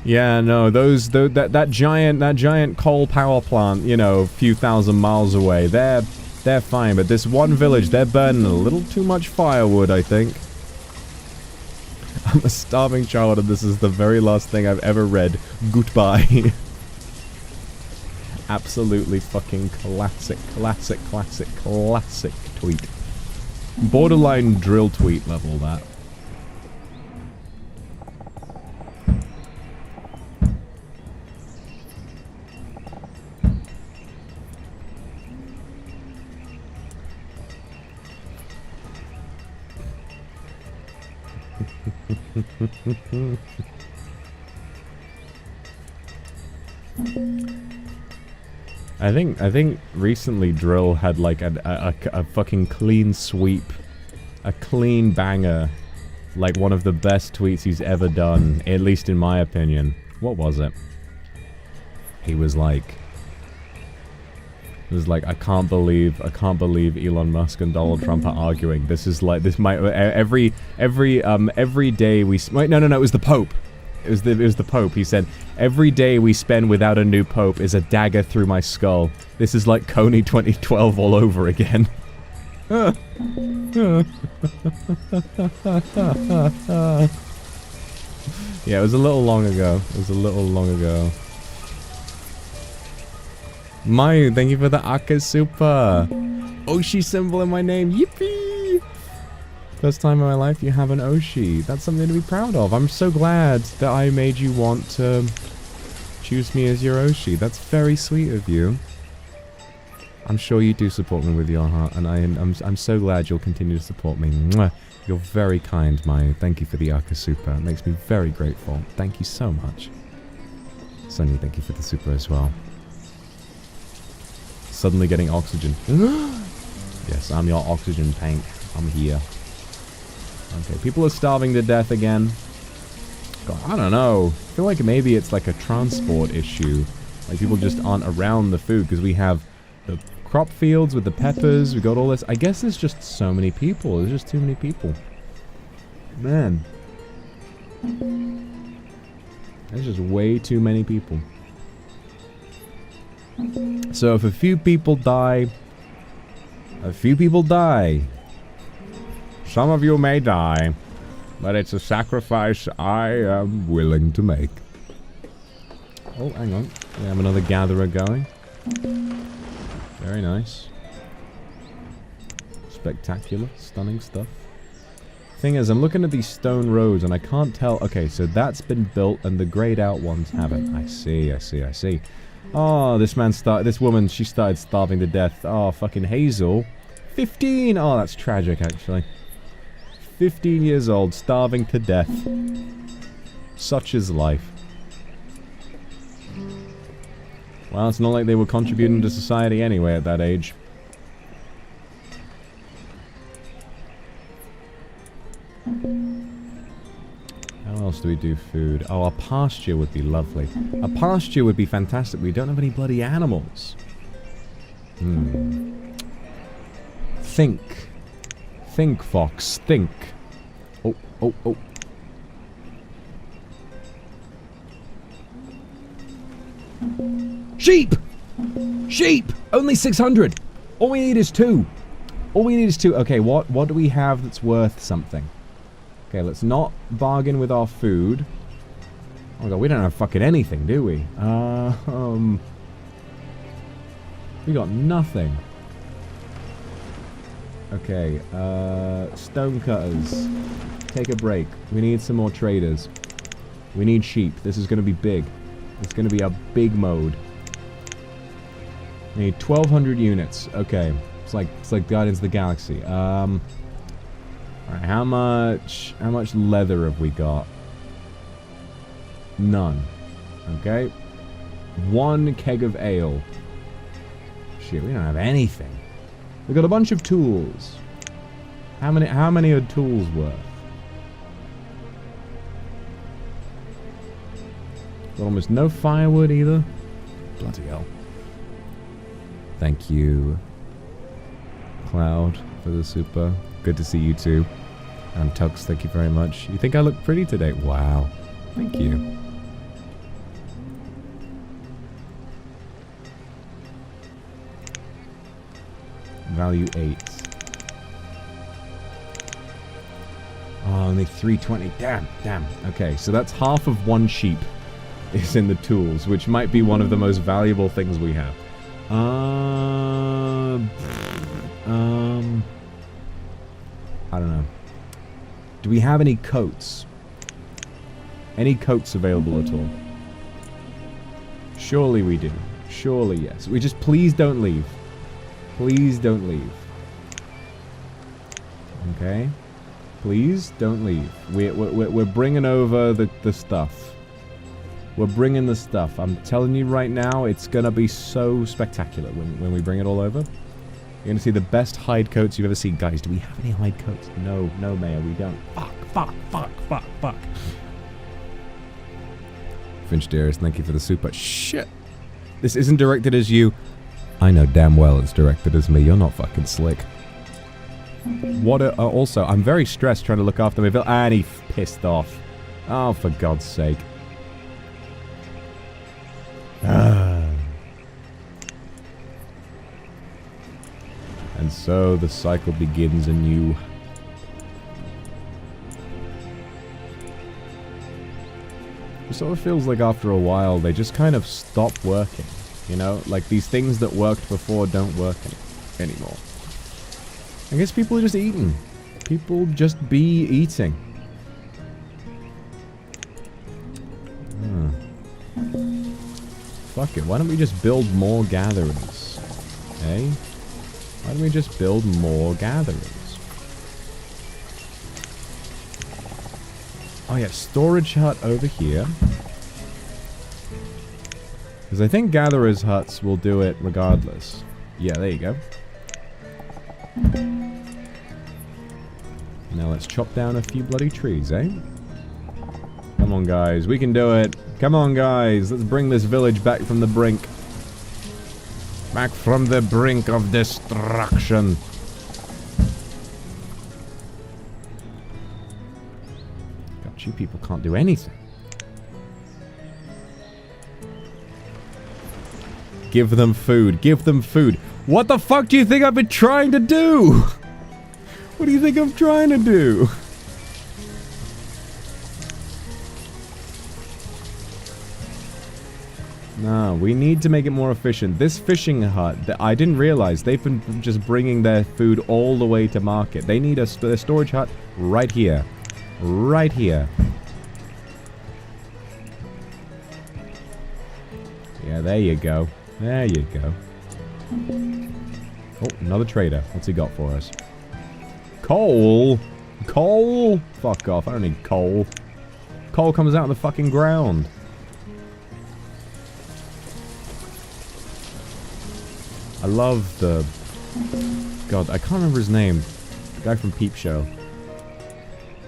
Yeah, no, that giant coal power plant, you know, a few thousand miles away, they're fine, but this one village, they're burning a little too much firewood, I think. I'm a starving child and this is the very last thing I've ever read. Goodbye. Absolutely fucking classic tweet. Borderline drill tweet level, that. I think recently Drill had like a fucking clean sweep, a clean banger, like one of the best tweets he's ever done, at least in my opinion. What was it? He was like, I can't believe Elon Musk and Donald Trump are arguing. This is like, this might every day we wait, no, it was the Pope. It was the Pope. He said, "Every day we spend without a new Pope is a dagger through my skull. This is like Coney 2012 all over again." Yeah, it was a little long ago. Mayu, thank you for the Aka Super. Oshi symbol in my name. Yippee! First time in my life you have an Oshi. That's something to be proud of. I'm so glad that I made you want to choose me as your Oshi. That's very sweet of you. I'm sure you do support me with your heart, and I'm so glad you'll continue to support me. Mwah. You're very kind, Mayu. Thank you for the Aka Super. It makes me very grateful. Thank you so much. Sonia, thank you for the super as well. Suddenly getting oxygen. Yes, I'm your oxygen tank. I'm here. Okay, people are starving to death again. God, I don't know. I feel like maybe it's like a transport issue. Like people just aren't around the food because we have the crop fields with the peppers. We got all this. I guess there's just so many people. There's just too many people. Man. There's just way too many people. So if a few people die, A few people die. Some of you may die, but it's a sacrifice I am willing to make. Oh, hang on. We have another gatherer going. Very nice. Spectacular. Stunning stuff. Thing is, I'm looking at these stone roads and I can't tell. Okay, so that's been built and the grayed out ones haven't. I see. Oh, this woman, she started starving to death. Oh, fucking Hazel. 15! Oh, that's tragic, actually. 15 years old, starving to death. Such is life. Well, it's not like they were contributing to society anyway at that age. How else do we do food? Oh, a pasture would be lovely. A pasture would be fantastic. We don't have any bloody animals. Think. Think, Fox. Think. Oh. Sheep! Sheep! Only 600! All we need is 2. Okay, what do we have that's worth something? Okay, let's not bargain with our food. Oh my god, we don't have fucking anything, do we? We got nothing. Okay, stone cutters. Take a break. We need some more traders. We need sheep. This is gonna be big. It's gonna be a big mode. We need 1,200 units. Okay. It's like Guardians of the Galaxy. Alright, how much leather have we got? None. Okay. 1 keg of ale. Shit, we don't have anything. We got a bunch of tools. How many are tools worth? Got almost no firewood either. Bloody hell. Thank you, Cloud, for the super. Good to see you too. And Tux, thank you very much. You think I look pretty today? Wow. Thank you. Value 8. Oh, only 320. Damn. Okay, so that's half of 1 sheep is in the tools, which might be one of the most valuable things we have. I don't know. Do we have any coats? Any coats available at all? Surely we do. Surely yes. We just please don't leave. Please don't leave. Okay. Please don't leave. We're bringing over the stuff. We're bringing the stuff. I'm telling you right now, it's gonna be so spectacular when we bring it all over. You're gonna see the best hide coats you've ever seen. Guys, do we have any hide coats? No, Mayor, we don't. Fuck. Finch Dearest, thank you for the super. Shit! This isn't directed as you. I know damn well it's directed as me. You're not fucking slick. Also, I'm very stressed trying to look after my village. And he pissed off. Oh, for God's sake. And so the cycle begins anew. It sort of feels like after a while they just kind of stop working. You know, like these things that worked before don't work anymore. I guess people are just eating. People just be eating. Fuck it, why don't we just build more gatherers? Eh? Why don't we just build more gatherers? Oh yeah, storage hut over here. Because I think gatherers' huts will do it regardless. Yeah, there you go. Now let's chop down a few bloody trees, eh? Come on, guys. We can do it. Come on, guys. Let's bring this village back from the brink. Back from the brink of destruction. God, you people can't do anything. Give them food. Give them food. What the fuck do you think I've been trying to do? What do you think I'm trying to do? No, we need to make it more efficient. This fishing hut, I didn't realize, they've been just bringing their food all the way to market. They need a storage hut right here. Right here. Yeah, there you go. There you go. Oh, another trader. What's he got for us? Coal? Coal? Fuck off, I don't need coal. Coal comes out of the fucking ground. I love the... God, I can't remember his name. The guy from Peep Show.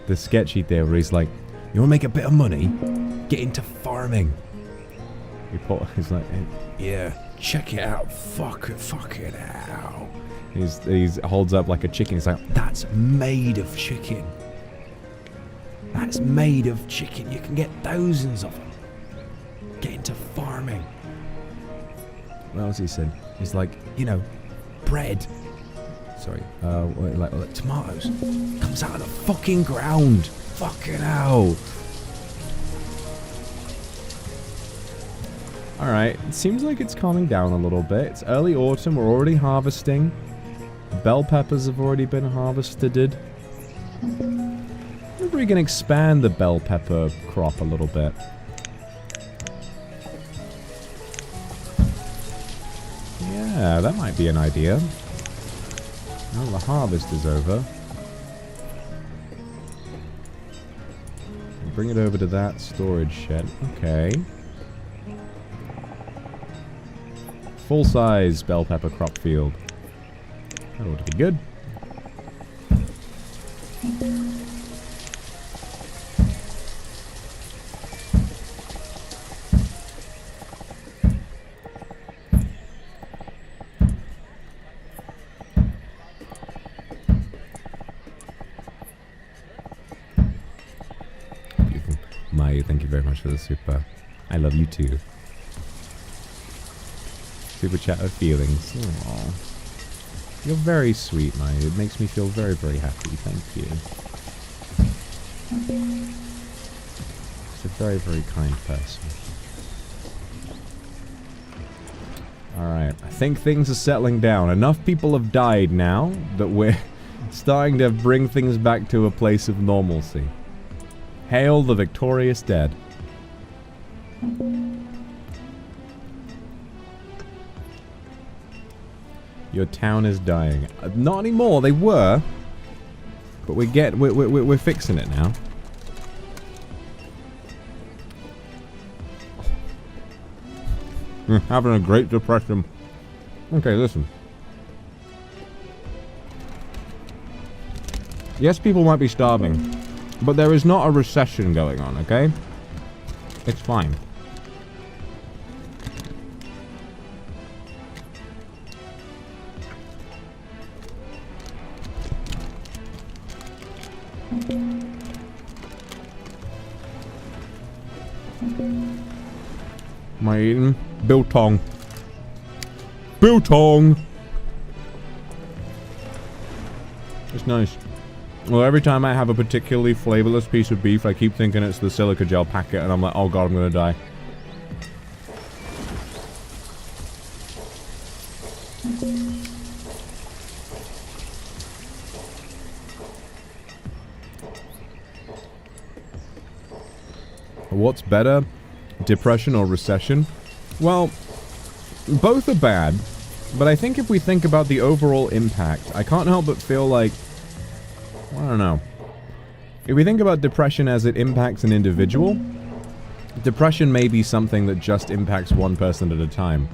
The sketchy there where he's like, you want to make a bit of money? Get into farming. He's like, yeah, check it out. Fuck it out. He's holds up like a chicken. He's like, that's made of chicken. That's made of chicken. You can get thousands of them. Get into farming. What else he said? He's like, you know, bread. Sorry, like tomatoes. Comes out of the fucking ground. Fucking hell. Alright, it seems like it's calming down a little bit. It's early autumn, we're already harvesting. Bell peppers have already been harvested. Maybe we can expand the bell pepper crop a little bit. Yeah, that might be an idea. Now the harvest is over. Bring it over to that storage shed. Okay. Full-size bell pepper crop field. That ought to be good. Beautiful. Mai, thank you very much for the super. I love you too. Super chat of feelings. Aww. You're very sweet, Maya. It makes me feel very, very happy. Thank you. Just a very, very kind person. Alright. I think things are settling down. Enough people have died now that we're starting to bring things back to a place of normalcy. Hail the victorious dead. Your town is dying. Not anymore. They were, but we're fixing it now. We're having a great depression. Okay, listen. Yes, people might be starving, but there is not a recession going on. Okay, it's fine. Am I eating? Biltong. Biltong! It's nice. Well, every time I have a particularly flavorless piece of beef, I keep thinking it's the silica gel packet, and I'm like, oh god, I'm gonna die. What's better? Depression or recession? Well, both are bad, but I think if we think about the overall impact, I can't help but feel like, I don't know. If we think about depression as it impacts an individual, depression may be something that just impacts one person at a time.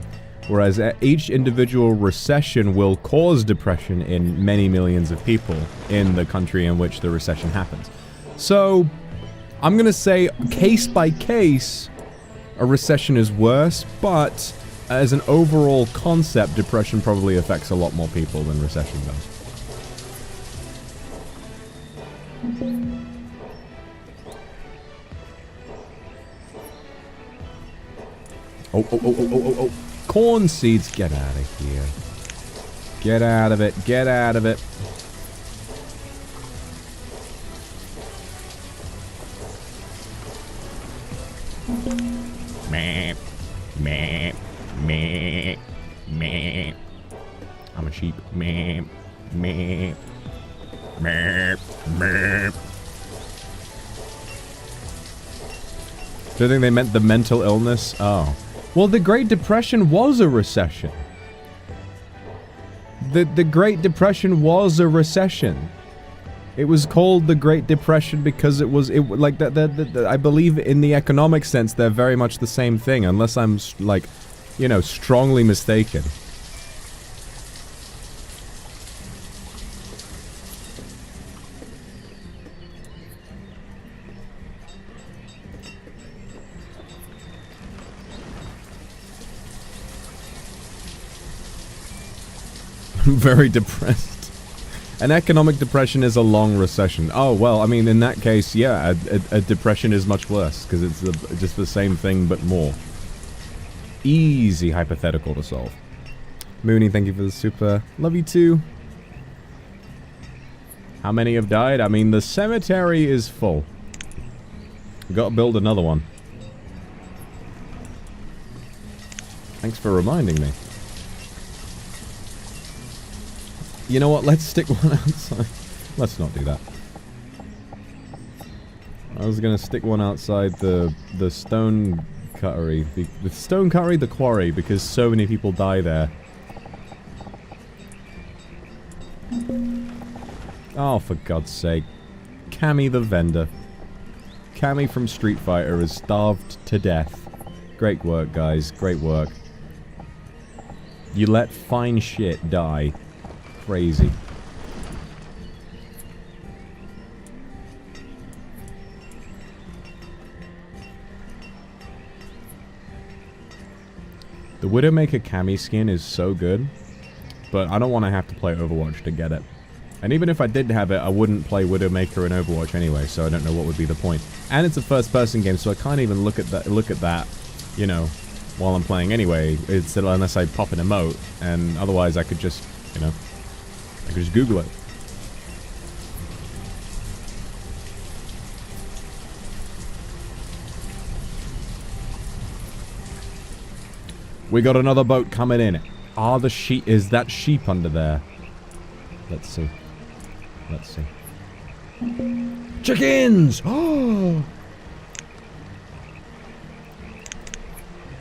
Whereas each individual recession will cause depression in many millions of people in the country in which the recession happens. So, I'm gonna say, case by case, a recession is worse, but as an overall concept, depression probably affects a lot more people than recession does. Oh. corn seeds. Get out of here. Get out of it. Get out of it. Meh. Meh. Meh. Meh. I'm a sheep. Meh. Meh. Meh. Meh. Do you think they meant the mental illness? Oh. Well, the Great Depression was a recession. The Great Depression was a recession. It was called the Great Depression because like that. I believe in the economic sense they're very much the same thing, unless I'm like, you know, strongly mistaken. I'm very depressed. An economic depression is a long recession. Oh, well, I mean, in that case, yeah, a depression is much worse, because it's just the same thing, but more. Easy hypothetical to solve. Mooney, thank you for the super. Love you too. How many have died? I mean, the cemetery is full. We gotta build another one. Thanks for reminding me. You know what? Let's stick one outside. Let's not do that. I was gonna stick one outside the stone cuttery. The stone cuttery, the quarry, because so many people die there. Oh, for God's sake. Cammy the vendor. Cammy from Street Fighter is starved to death. Great work, guys. Great work. You let fine shit die. Crazy. The Widowmaker Cammy skin is so good, but I don't want to have to play Overwatch to get it. And even if I did have it, I wouldn't play Widowmaker in Overwatch anyway, so I don't know what would be the point. And it's a first-person game, so I can't even look at that, you know, while I'm playing anyway, unless I pop an emote, and otherwise I could just, you know, I could just Google it. We got another boat coming in. Ah, the sheep. Is that sheep under there? Let's see. Let's see. Chickens! Oh!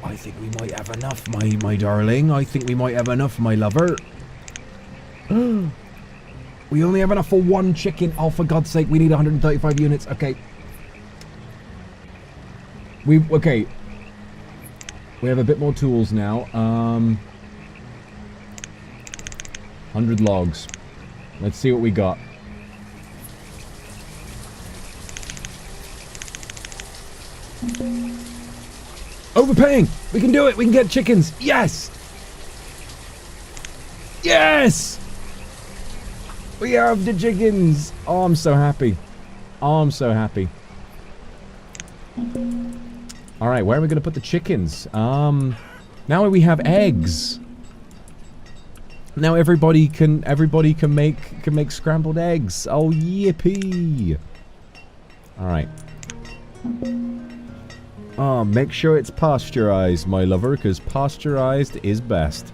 I think we might have enough, my darling. I think we might have enough, my lover. We only have enough for one chicken. Oh, for God's sake, we need 135 units. Okay. Okay. We have a bit more tools now. 100 logs. Let's see what we got. Overpaying! We can do it! We can get chickens! Yes! Yes! We have the chickens! Oh, I'm so happy. Oh, I'm so happy. Alright, where are we gonna put the chickens? Now we have eggs. Now everybody can make scrambled eggs. Oh, yippee! Alright. Oh, make sure it's pasteurized, my lover, because pasteurized is best.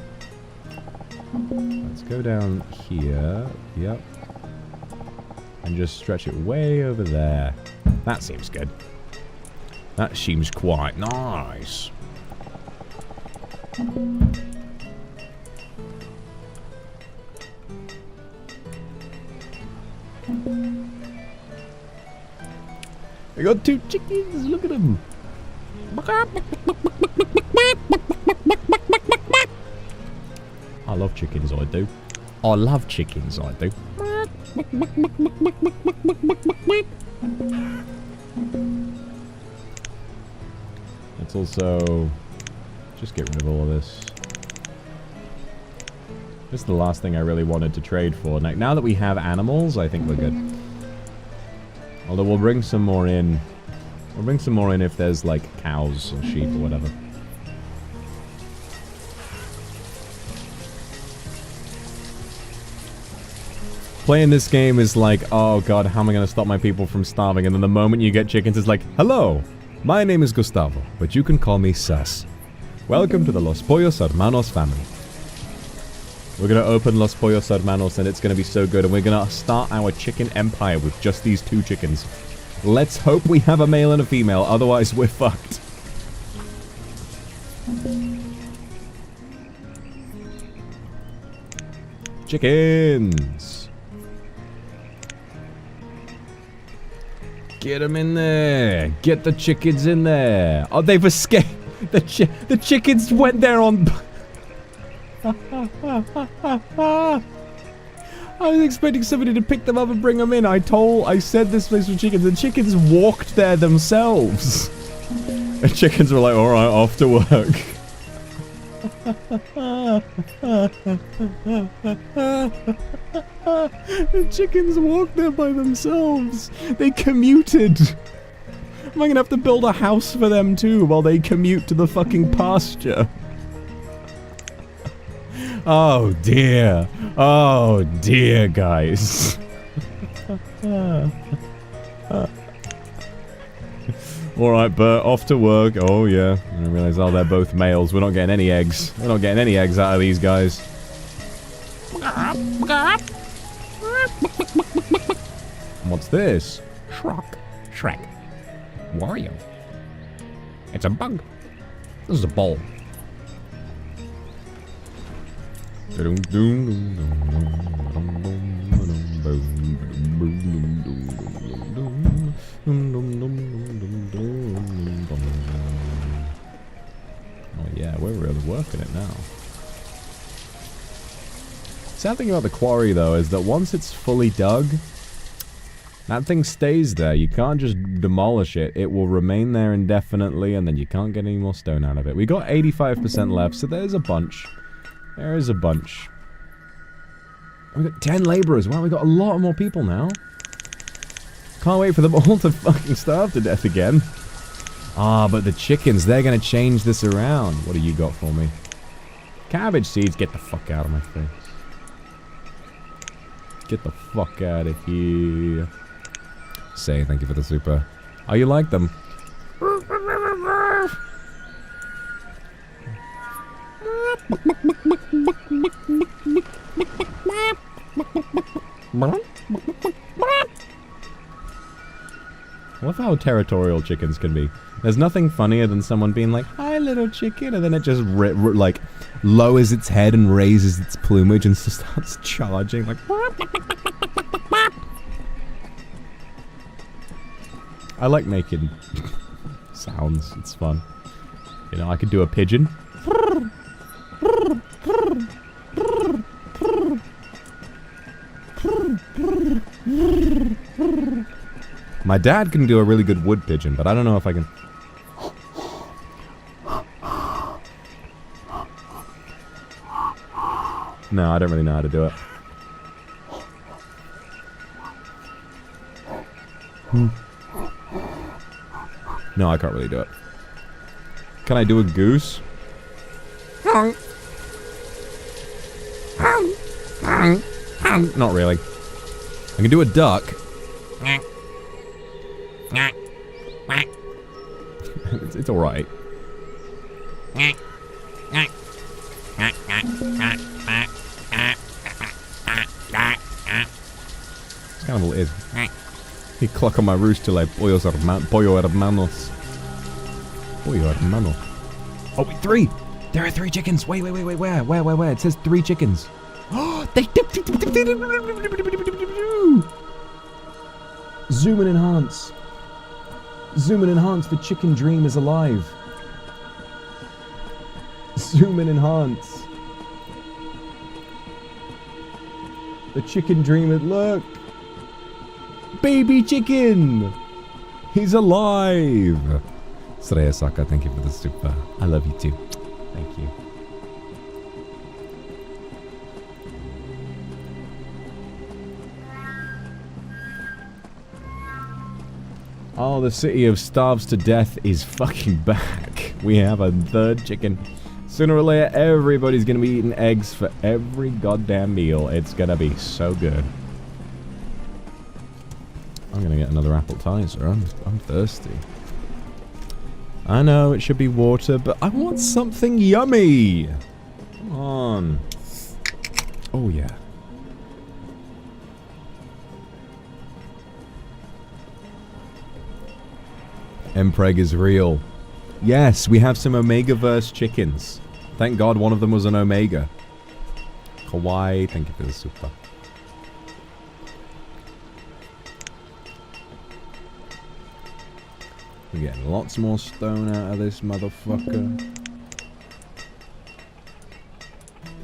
Let's go down here. Yep. And just stretch it way over there. That seems good. That seems quite nice. I got 2 chickens, look at them. I love chickens, I do. I love chickens, I do. Let's also just get rid of all of this. This is the last thing I really wanted to trade for. Now that we have animals, I think we're good. Although we'll bring some more in. We'll bring some more in if there's like cows or sheep or whatever. Playing this game is like, oh god, how am I going to stop my people from starving? And then the moment you get chickens, it's like, hello, my name is Gustavo, but you can call me Sus. Welcome to the Los Pollos Hermanos family. We're going to open Los Pollos Hermanos and it's going to be so good. And we're going to start our chicken empire with just these 2 chickens. Let's hope we have a male and a female, otherwise we're fucked. Chickens! Get them in there! Get the chickens in there! Oh, they've escaped! The chickens went there on... I was expecting somebody to pick them up and bring them in. I said this place was chickens. The chickens walked there themselves. The chickens were like, alright, off to work. The chickens walked there by themselves. They commuted. Am I gonna have to build a house for them too while they commute to the fucking pasture? Oh dear. Oh dear, guys. Alright, Bert, off to work. Oh yeah. I realize, oh, they're both males. We're not getting any eggs. We're not getting any eggs out of these guys. What's this? Shrek. Wario. It's a bug. This is a ball. Oh yeah, we're really working it now. Sad thing about the quarry though is that once it's fully dug, that thing stays there. You can't just demolish it. It will remain there indefinitely and then you can't get any more stone out of it. We got 85% left, so there's a bunch. There is a bunch. We've got 10 laborers. Wow, we got a lot more people now. Can't wait for them all to fucking starve to death again. Ah, but the chickens, they're gonna change this around. What do you got for me? Cabbage seeds, get the fuck out of my face. Get the fuck out of here. Say thank you for the super. Oh, you like them? I love how territorial chickens can be. There's nothing funnier than someone being like, hi little chicken, and then it just like lowers its head and raises its plumage and just starts charging like. I like making sounds, it's fun. You know, I could do a pigeon. My dad can do a really good wood pigeon, but I don't know if I can. No, I don't really know how to do it. No, I can't really do it. Can I do a goose? Not really. I can do a duck. It's alright. It's kind of weird. He cluck on my rooster like pollo hermanos. Pollo hermano. Oh, wait, 3! There are 3 chickens! Wait, where? It says 3 chickens. Oh, they... Zoom and enhance. Zoom and enhance, the chicken dream is alive. Zoom and enhance. The chicken dream is... Look! Baby chicken! He's alive! Sreya Saka, thank you for the super. I love you too. Thank you. Oh, the city of starves to death is fucking back. We have a 3rd chicken. Sooner or later, everybody's gonna be eating eggs for every goddamn meal. It's gonna be so good. I'm gonna get another appetizer. I'm thirsty. I know it should be water, but I want something yummy. Come on. Oh yeah. Mpreg is real. Yes, we have some Omega-verse chickens. Thank God one of them was an Omega. Kawaii, thank you for the super. We're getting lots more stone out of this motherfucker.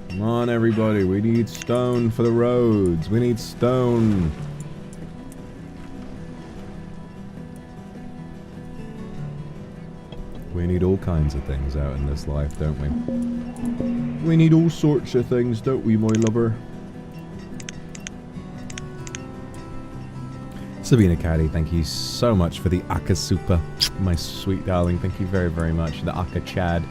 Come on, everybody. We need stone for the roads. We need stone. We need all kinds of things out in this life, don't we? We need all sorts of things, don't we, my lover? Sabina Caddy, thank you so much for the Aka Super. My sweet darling, thank you very, very much. The Aka Chad.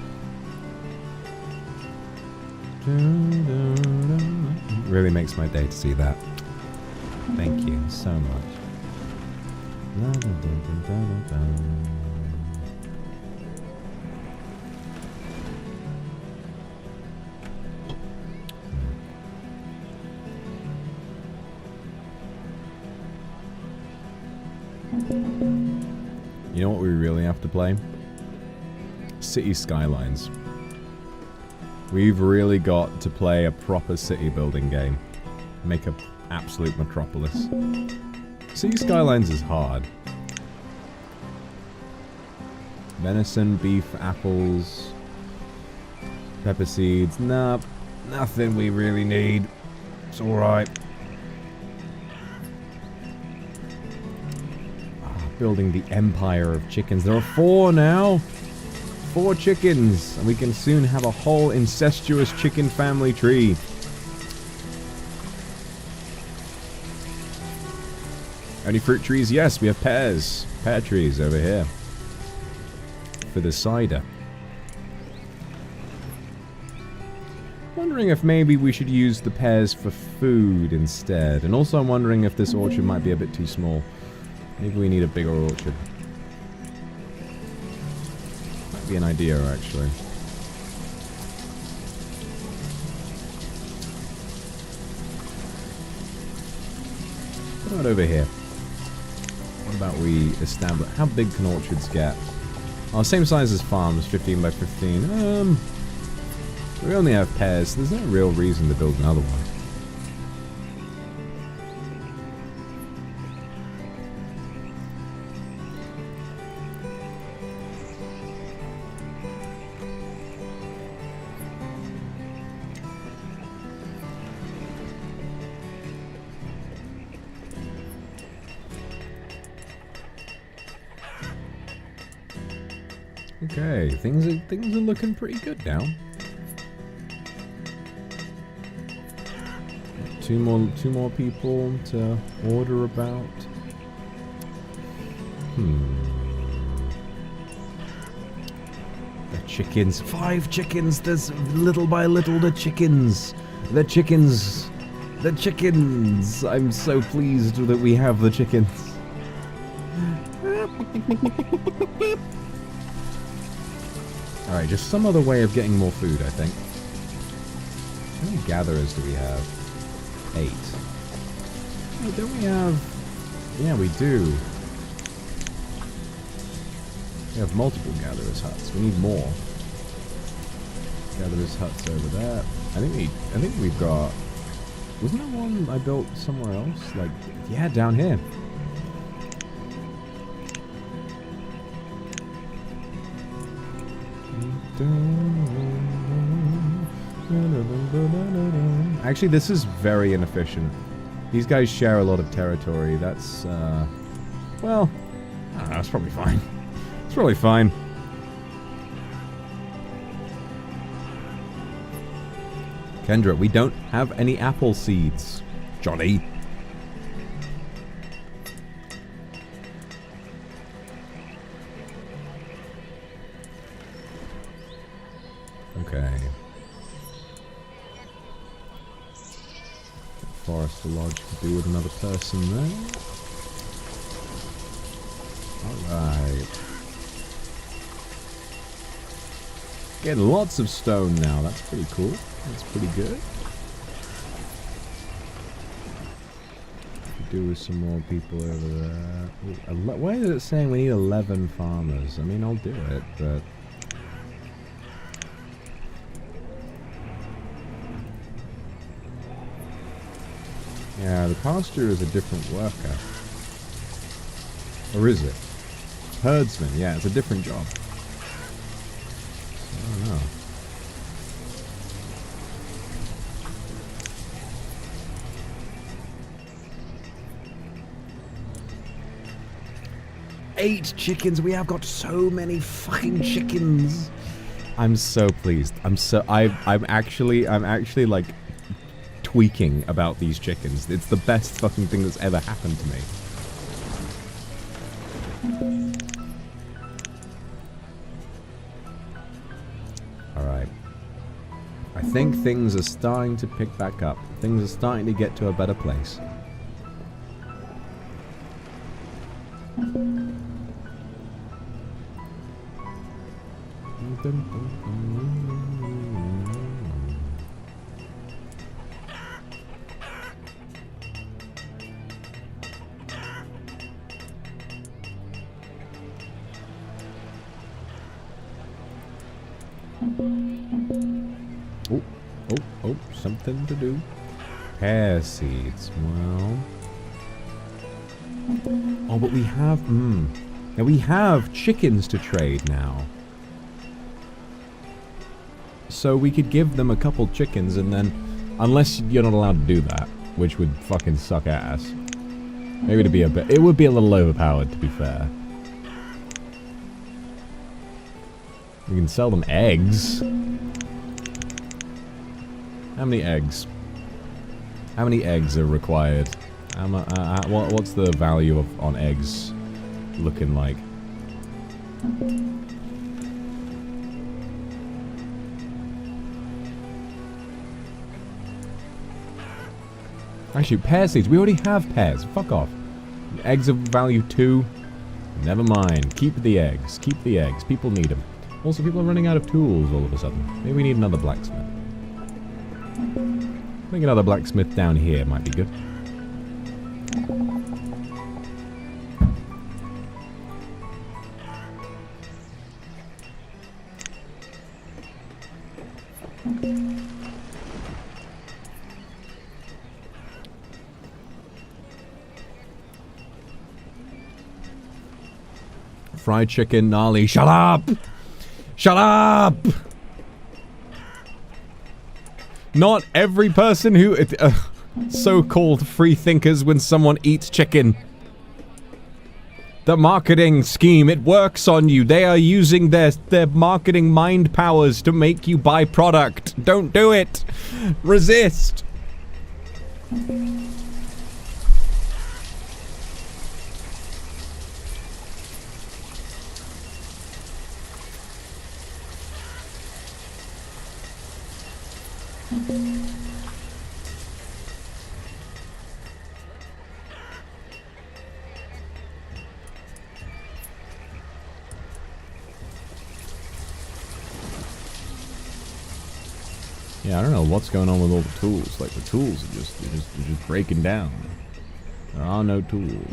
Really makes my day to see that. Thank you so much. You know what we really have to play? City Skylines. We've really got to play a proper city building game. Make an absolute metropolis. City Skylines is hard. Venison, beef, apples, pepper seeds. Nah, nothing we really need. It's alright. Building the empire of chickens. There are 4 now. 4 chickens. And we can soon have a whole incestuous chicken family tree. Any fruit trees? Yes, we have pears. Pear trees over here. For the cider. Wondering if maybe we should use the pears for food instead. And also I'm wondering if this orchard might be a bit too small. Maybe we need a bigger orchard. Might be an idea, actually. What about over here? What about we establish... How big can orchards get? Oh, same size as farms, 15 by 15. We only have pears, so there's no real reason to build another one. Okay, things are looking pretty good now. Two more people to order about. The chickens. 5 chickens. There's little by little the chickens. The chickens. The chickens. I'm so pleased that we have the chickens. Alright, just some other way of getting more food, I think. How many gatherers do we have? 8. Oh, don't we have... Yeah, we do. We have multiple gatherers' huts. We need more. Gatherers' huts over there. I think we've got... Wasn't there one I built somewhere else? Like, yeah, down here. Actually, this is very inefficient. These guys share a lot of territory. That's, well, I don't know, it's probably fine. It's probably fine. Kendra, we don't have any apple seeds. Johnny. Okay. Forest Lodge could do with another person there. Alright. Getting lots of stone now. That's pretty cool. That's pretty good. Do with some more people over there. Ooh, why is it saying we need 11 farmers? I mean, I'll do it, but... Yeah, the pasture is a different worker. Or is it? Herdsman, yeah, it's a different job. I don't know. Eight chickens! We have got so many fucking chickens! I'm so pleased. I'm actually like tweaking about these chickens. It's the best fucking thing that's ever happened to me. Alright. I think things are starting to pick back up. Things are starting to get to a better place. Oh, something to do. Pear seeds, well... Oh, but we have, now we have chickens to trade now. So we could give them a couple chickens and then, unless you're not allowed to do that, which would fucking suck ass. Maybe it would be a little overpowered, to be fair. We can sell them eggs. How many eggs? How many eggs are required? What's the value on eggs looking like? Actually, pear seeds. We already have pears. Fuck off. Eggs of value 2. Never mind. Keep the eggs. Keep the eggs. People need them. Also, people are running out of tools all of a sudden. Maybe we need another blacksmith. I think another blacksmith down here might be good. Fried chicken, gnarly. Shut up! Shut up! Not every person who... so-called free thinkers when someone eats chicken. The marketing scheme, it works on you. They are using their marketing mind powers to make you buy product. Don't do it. Resist. Yeah, I don't know what's going on with all the tools. Like, the tools are just breaking down. There are no tools.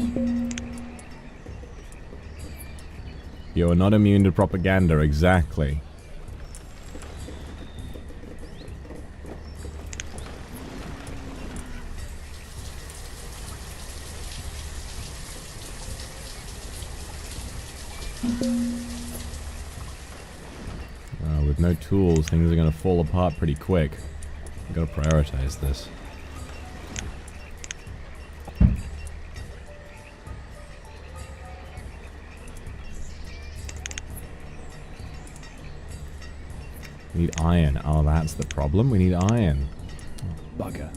You are not immune to propaganda, exactly. With no tools, things are going to fall apart pretty quick. I've got to prioritize this. We need iron. Oh, that's the problem. We need iron. Oh, bugger.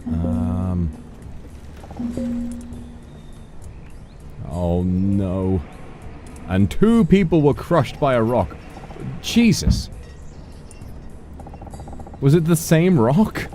Oh, no. And 2 people were crushed by a rock. Jesus. Was it the same rock?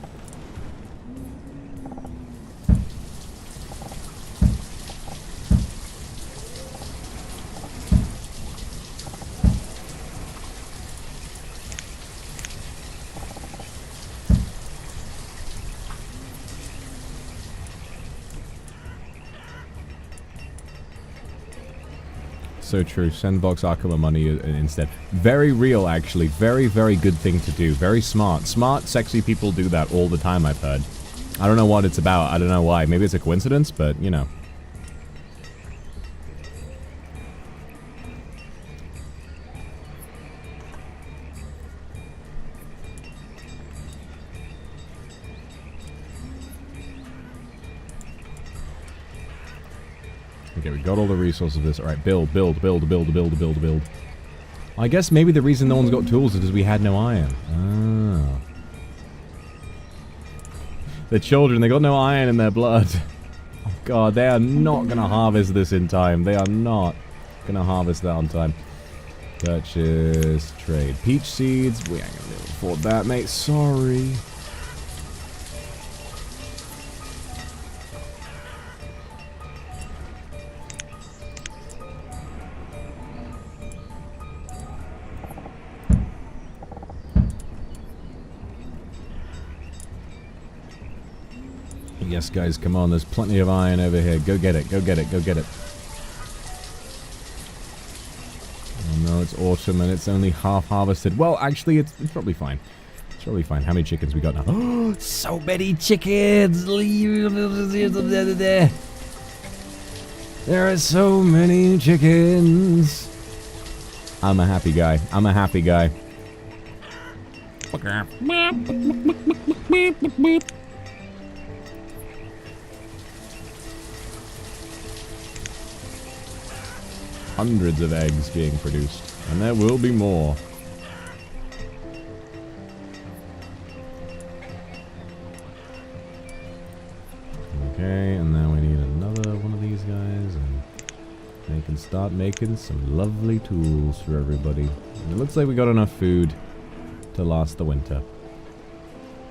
So true. Send Vox Akuma money instead. Very real, actually. Very, very good thing to do. Very smart. Smart, sexy people do that all the time, I've heard. I don't know what it's about. I don't know why. Maybe it's a coincidence, but, you know. Okay, we got all the resources of this. Alright, build. I guess maybe the reason no one's got tools is because we had no iron. Ah. The children, they got no iron in their blood. Oh god, they are not gonna harvest this in time. They are not gonna harvest that on time. Purchase, trade. Peach seeds. We ain't gonna be able to afford that, mate. Sorry. Yes, guys, come on. There's plenty of iron over here. Go get it. Go get it. Go get it. Oh, no, it's autumn and it's only half harvested. Well, actually, it's probably fine. It's probably fine. How many chickens we got now? Oh, so many chickens! There are so many chickens. I'm a happy guy. I'm a happy guy. Hundreds of eggs being produced, and there will be more. Okay, and now we need another one of these guys, and they can start making some lovely tools for everybody. And it looks like we got enough food to last the winter.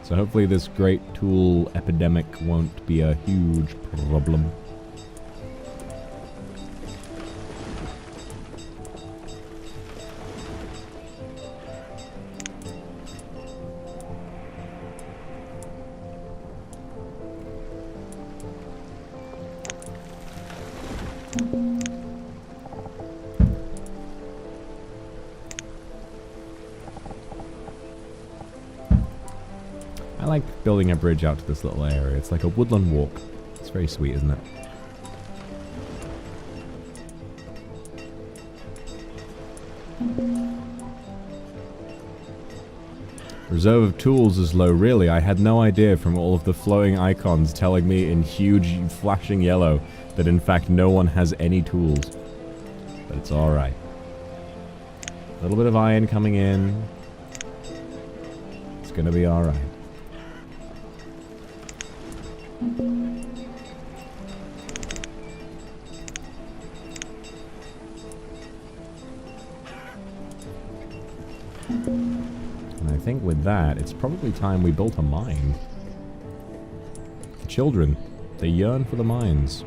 So hopefully this great tool epidemic won't be a huge problem. I like building a bridge out to this little area. It's like a woodland walk. It's very sweet, isn't it? Reserve of tools is low. Really, I had no idea from all of the flowing icons telling me in huge flashing yellow that in fact no one has any tools. But it's alright. A little bit of iron coming in. It's gonna be alright. And I think with that, it's probably time we built a mine. The children, they yearn for the mines.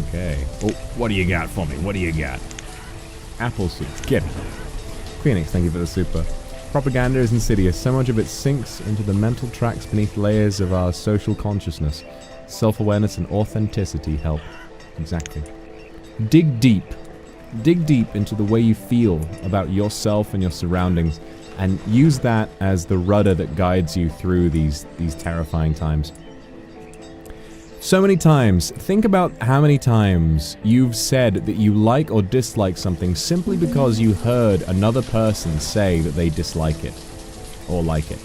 Okay. Oh, what do you got for me? What do you got? Apple soup. Get it. Phoenix, thank you for the super. Propaganda is insidious. So much of it sinks into the mental tracks beneath layers of our social consciousness. Self-awareness and authenticity help. Exactly. Dig deep. Dig deep into the way you feel about yourself and your surroundings, and use that as the rudder that guides you through these terrifying times. So many times, think about how many times you've said that you like or dislike something simply because you heard another person say that they dislike it or like it.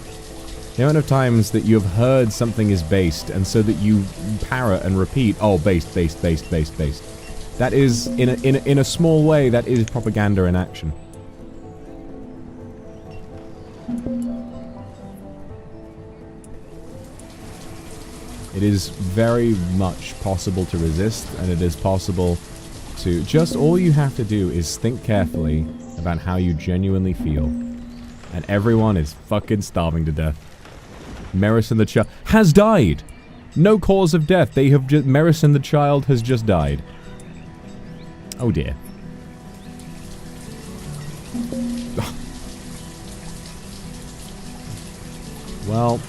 The amount of times that you have heard something is based, and so that you parrot and repeat, oh, based. That is, in a small way, that is propaganda in action. It is very much possible to resist, and it is possible to... Just all you have to do is think carefully about how you genuinely feel. And everyone is fucking starving to death. Merison the child has died! No cause of death. They have just... Merison the child has just died. Oh dear. Well,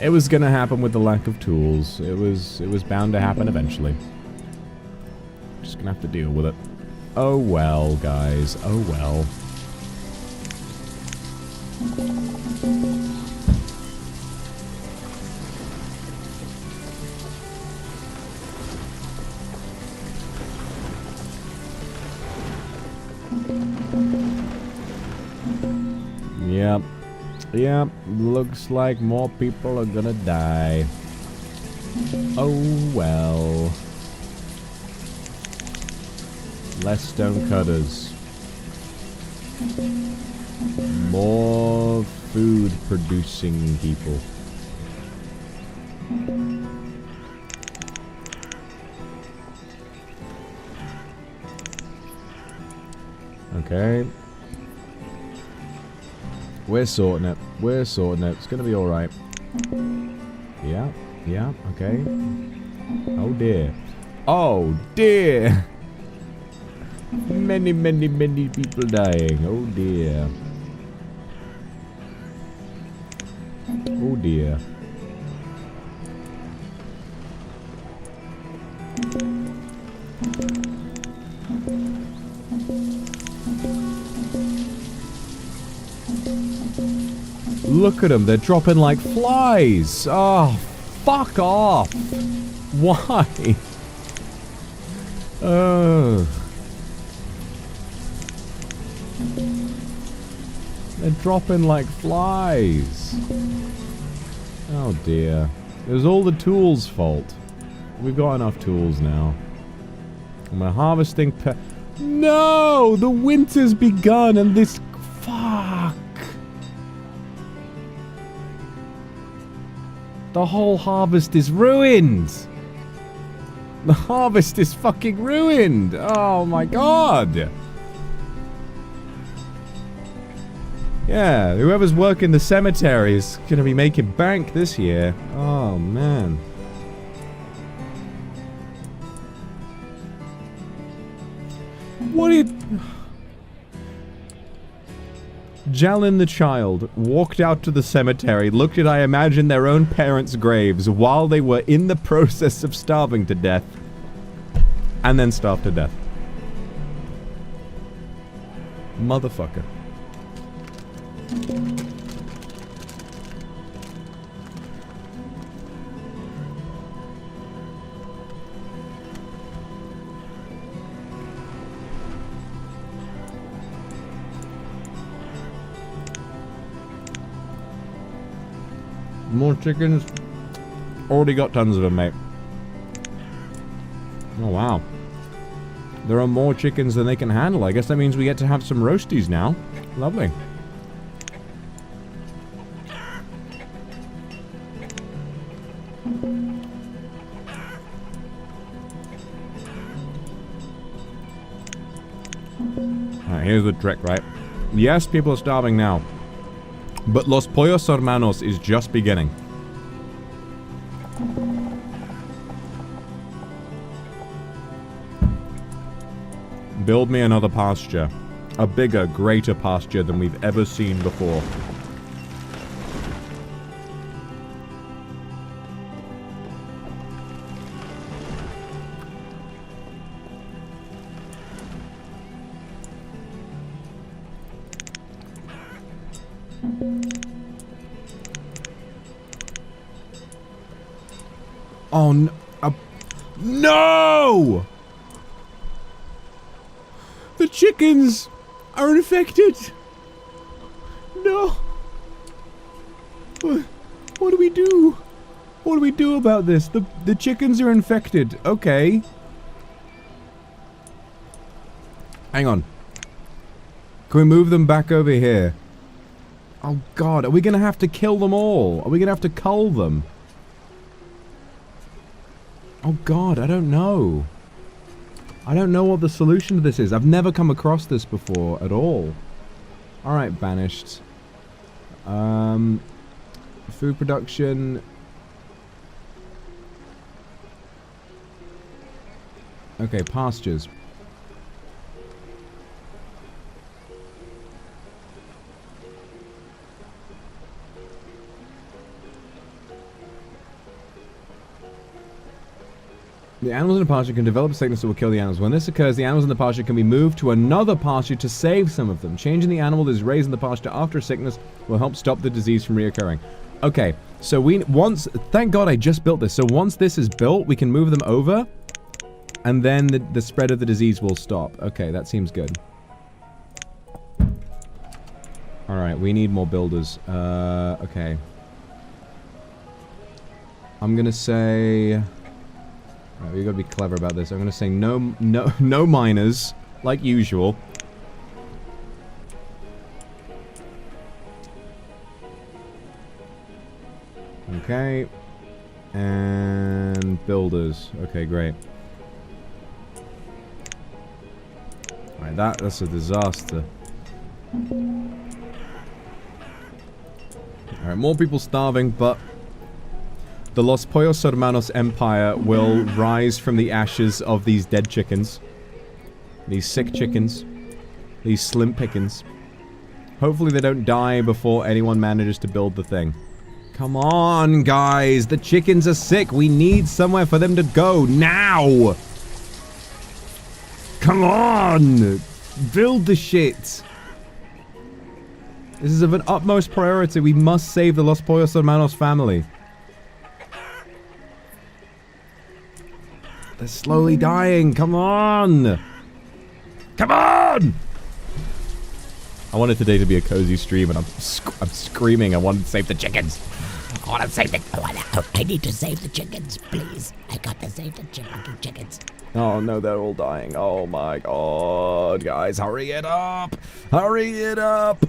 it was gonna happen with the lack of tools. It was bound to happen eventually. Just gonna have to deal with it. Oh well, guys. Oh well. Yep. Yep. Looks like more people are gonna die. Oh well. Less stone cutters. More food producing people. Okay. We're sorting it. We're sorting it. It's gonna be alright. Yeah. Yeah. Okay. Oh dear. Oh dear. Many, many, many people dying. Oh dear. Oh dear. Look at them, they're dropping like flies. Oh, fuck off. Why? Oh. They're dropping like flies. Oh dear. It was all the tools' fault. We've got enough tools now. My harvesting No! The winter's begun and this... Fuck! The whole harvest is ruined! The harvest is fucking ruined! Oh my god! Yeah, whoever's working the cemetery is gonna be making bank this year. Oh man. What did... Jalin the child walked out to the cemetery, looked at, I imagine, their own parents' graves while they were in the process of starving to death, and then starved to death. Motherfucker. More chickens? Already got tons of them, mate. Oh, wow. There are more chickens than they can handle. I guess that means we get to have some roasties now. Lovely. Alright, here's the trick, right? Yes, people are starving now. But Los Pollos Hermanos is just beginning. Build me another pasture. A bigger, greater pasture than we've ever seen before. Oh no! No! The chickens are infected. No. What do we do? What do we do about this? The chickens are infected. Okay. Hang on. Can we move them back over here? Oh god, are we gonna have to kill them all? Are we gonna have to cull them? Oh god, I don't know. I don't know what the solution to this is. I've never come across this before at all. Alright, banished. Food production. Okay, pastures. The animals in the pasture can develop a sickness that will kill the animals. When this occurs, the animals in the pasture can be moved to another pasture to save some of them. Changing the animal that is raised in the pasture after a sickness will help stop the disease from reoccurring. Okay, so thank God I just built this. So once this is built, we can move them over, and then the spread of the disease will stop. Okay, that seems good. Alright, we need more builders. Okay. I'm gonna say... Right, we gotta be clever about this. I'm gonna say no miners, like usual. Okay. And builders. Okay, great. Alright, that's a disaster. Alright, more people starving, but the Los Pollos Hermanos Empire will rise from the ashes of these dead chickens. These sick chickens. These slim pickings. Hopefully they don't die before anyone manages to build the thing. Come on, guys! The chickens are sick! We need somewhere for them to go, now! Come on! Build the shit! This is of an utmost priority. We must save the Los Pollos Hermanos family. They're slowly dying. Come on! Come on! I wanted today to be a cozy stream, and I'm screaming. I wanted to save the chickens. I want to save the... I need to save the chickens, please. I got to save the chickens. Oh no, they're all dying. Oh my god, guys, hurry it up! Hurry it up!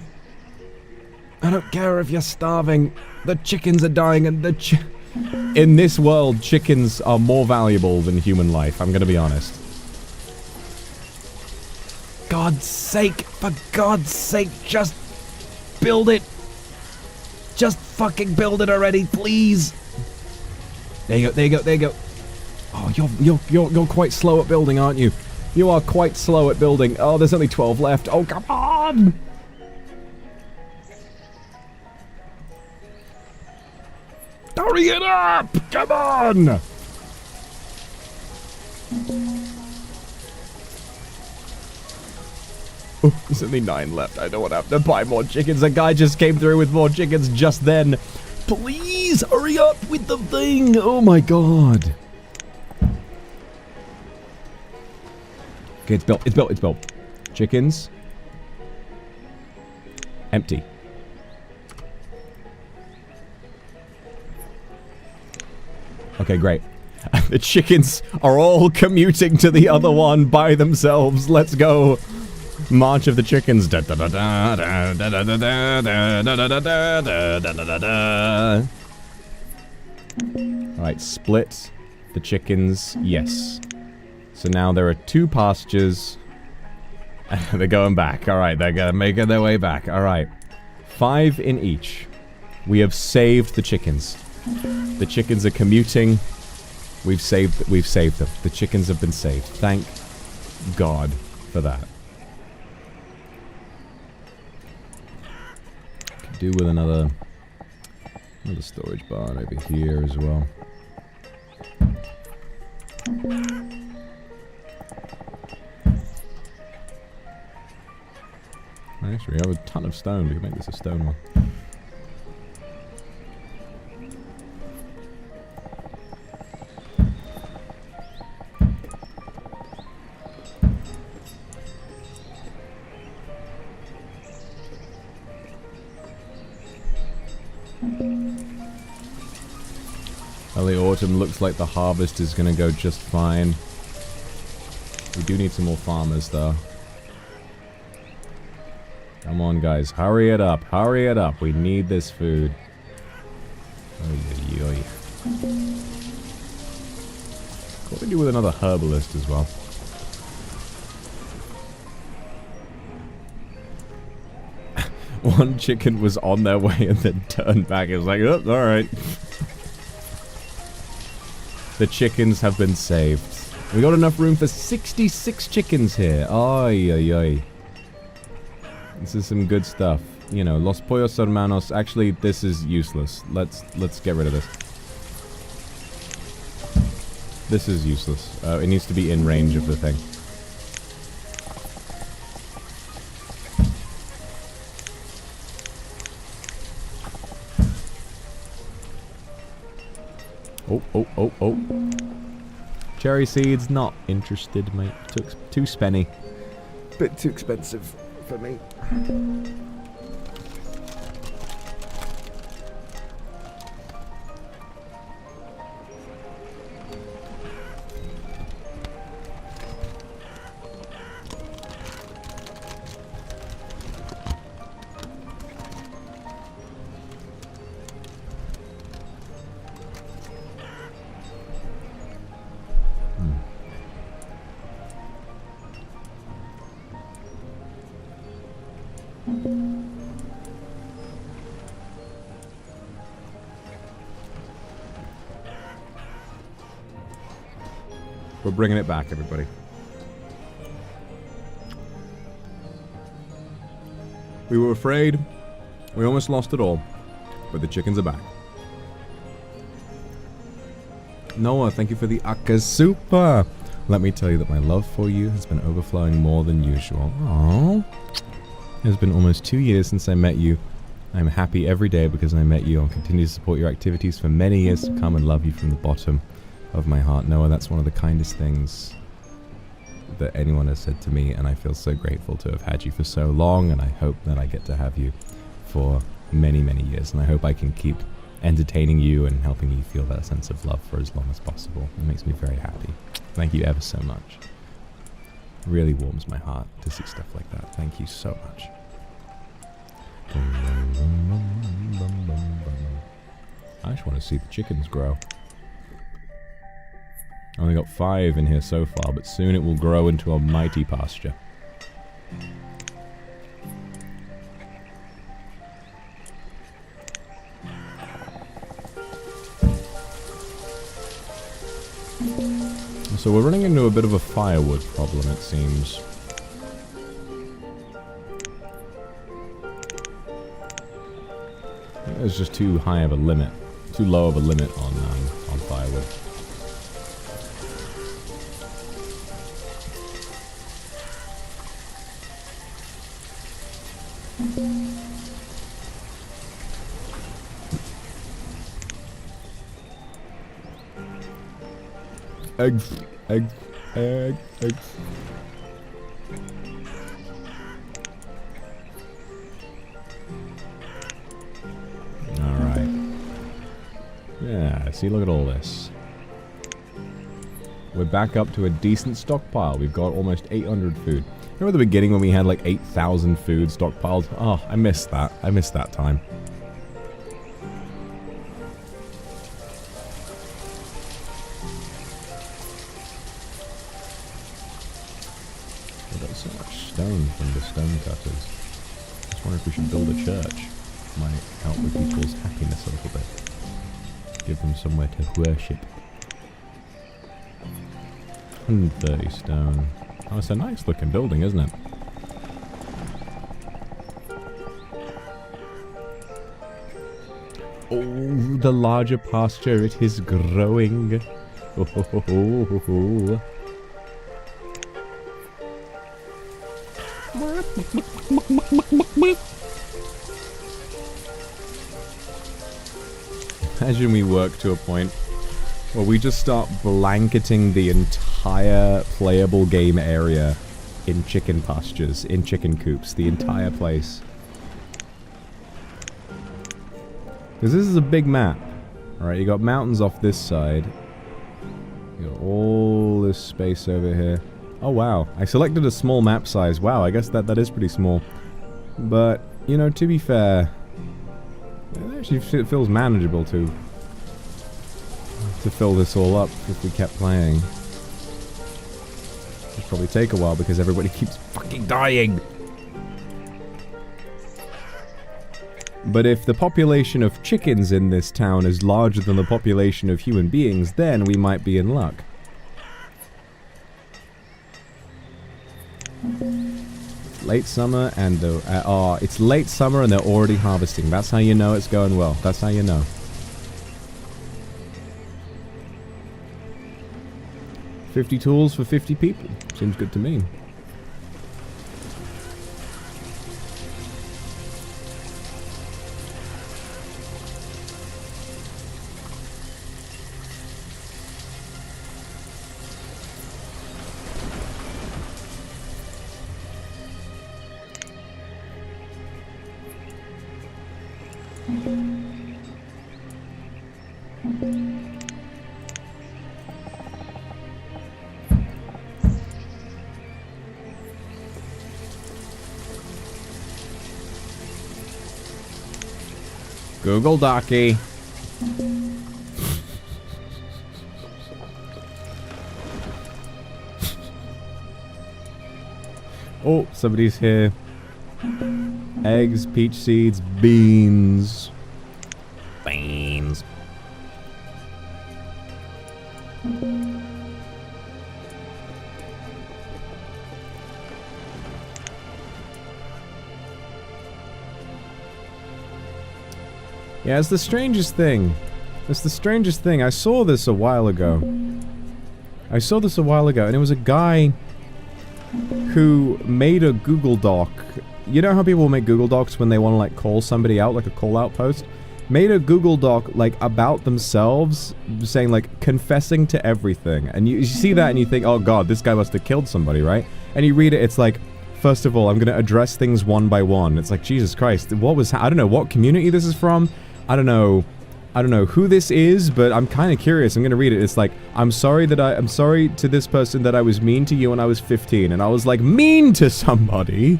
I don't care if you're starving. The chickens are dying, and in this world, chickens are more valuable than human life, I'm gonna be honest. God's sake, for God's sake, just build it. Just fucking build it already, please. There you go, there you go, there you go. Oh, you're quite slow at building, aren't you? You are quite slow at building. Oh, there's only 12 left. Oh, come on! Hurry it up! Come on! Oh, there's only 9 left. I don't want to have to buy more chickens. A guy just came through with more chickens just then. Please, hurry up with the thing! Oh my god. Okay, it's built. It's built. It's built. Chickens. Empty. Okay, great. The chickens are all commuting to the other one by themselves. Let's go. March of the chickens. Alright, split the chickens. Yes. So now there are 2 pastures. They're going back. Alright, they're gonna make their way back. Alright. 5 in each. We have saved the chickens. The chickens are commuting. We've saved them. The chickens have been saved. Thank God for that. Could do with another storage barn over here as well. Actually, we have a ton of stone. We can make this a stone one. Early autumn looks like the harvest is gonna go just fine. We do need some more farmers though. Come on guys, hurry it up, hurry it up. We need this food. Oy, oy, oy. What do we do with another herbalist as well? One chicken was on their way and then turned back. It was like, oh, alright. The chickens have been saved. We got enough room for 66 chickens here. Ay, ay, ay. This is some good stuff. You know, los pollos hermanos. Actually, this is useless. Let's get rid of this. This is useless. It needs to be in range of the thing. Oh. Cherry seeds, not interested, mate. Too spenny. Bit too expensive for me. We're bringing it back, everybody. We were afraid. We almost lost it all. But the chickens are back. Noah, thank you for the Akasupa. Let me tell you that my love for you has been overflowing more than usual. Aww. It has been almost 2 years since I met you. I'm happy every day because I met you. I'll continue to support your activities for many years to come and love you from the bottom of my heart. Noah, that's one of the kindest things that anyone has said to me, and I feel so grateful to have had you for so long, and I hope that I get to have you for many, many years, and I hope I can keep entertaining you and helping you feel that sense of love for as long as possible. It makes me very happy. Thank you ever so much. It really warms my heart to see stuff like that. Thank you so much. I just want to see the chickens grow. I only got 5 in here so far, but soon it will grow into a mighty pasture. So we're running into a bit of a firewood problem, it seems. I think there's just too high of a limit, too low of a limit on firewood. Eggs. Alright. Yeah, see, look at all this. We're back up to a decent stockpile. We've got almost 800 food. Remember at the beginning when we had like 8,000 food stockpiled? Oh, I missed that. I missed that time. We got so much stone from the stone cutters. Just wonder if we should build a church. Might help with people's happiness a little bit. Give them somewhere to worship. 130 stone. Oh, it's a nice looking building, isn't it? Oh, the larger pasture, it is growing. Oh, ho, ho, ho, ho, ho. Imagine we work to a point where we just start blanketing the entire playable game area in chicken pastures, in chicken coops, the entire place. Because this is a big map. Alright, you got mountains off this side. You got all this space over here. Oh wow, I selected a small map size. Wow, I guess that is pretty small. But, you know, to be fair, it actually feels manageable to fill this all up if we kept playing. probably take a while because everybody keeps fucking dying. But if the population of chickens in this town is larger than the population of human beings, then we might be in luck. Late summer and it's late summer and they're already harvesting. That's how you know it's going well. That's how you know. 50 tools for 50 people. Seems good to me. Google Docky. Oh, somebody's here. Eggs, peach seeds, beans. Beans. Yeah, it's the strangest thing. It's the strangest thing. I saw this a while ago. And it was a guy who made a Google Doc. You know how people make Google Docs when they want to, like, call somebody out, like a call-out post? Made a Google Doc, like, about themselves, saying, like, confessing to everything. And you see that and you think, oh god, this guy must have killed somebody, right? And you read it, it's like, first of all, I'm gonna address things one by one. It's like, Jesus Christ, what was... I don't know what community this is from. I don't know who this is, but I'm kind of curious. I'm gonna read it. It's like, I'm sorry to this person that I was mean to you when I was 15. And I was like, mean to somebody?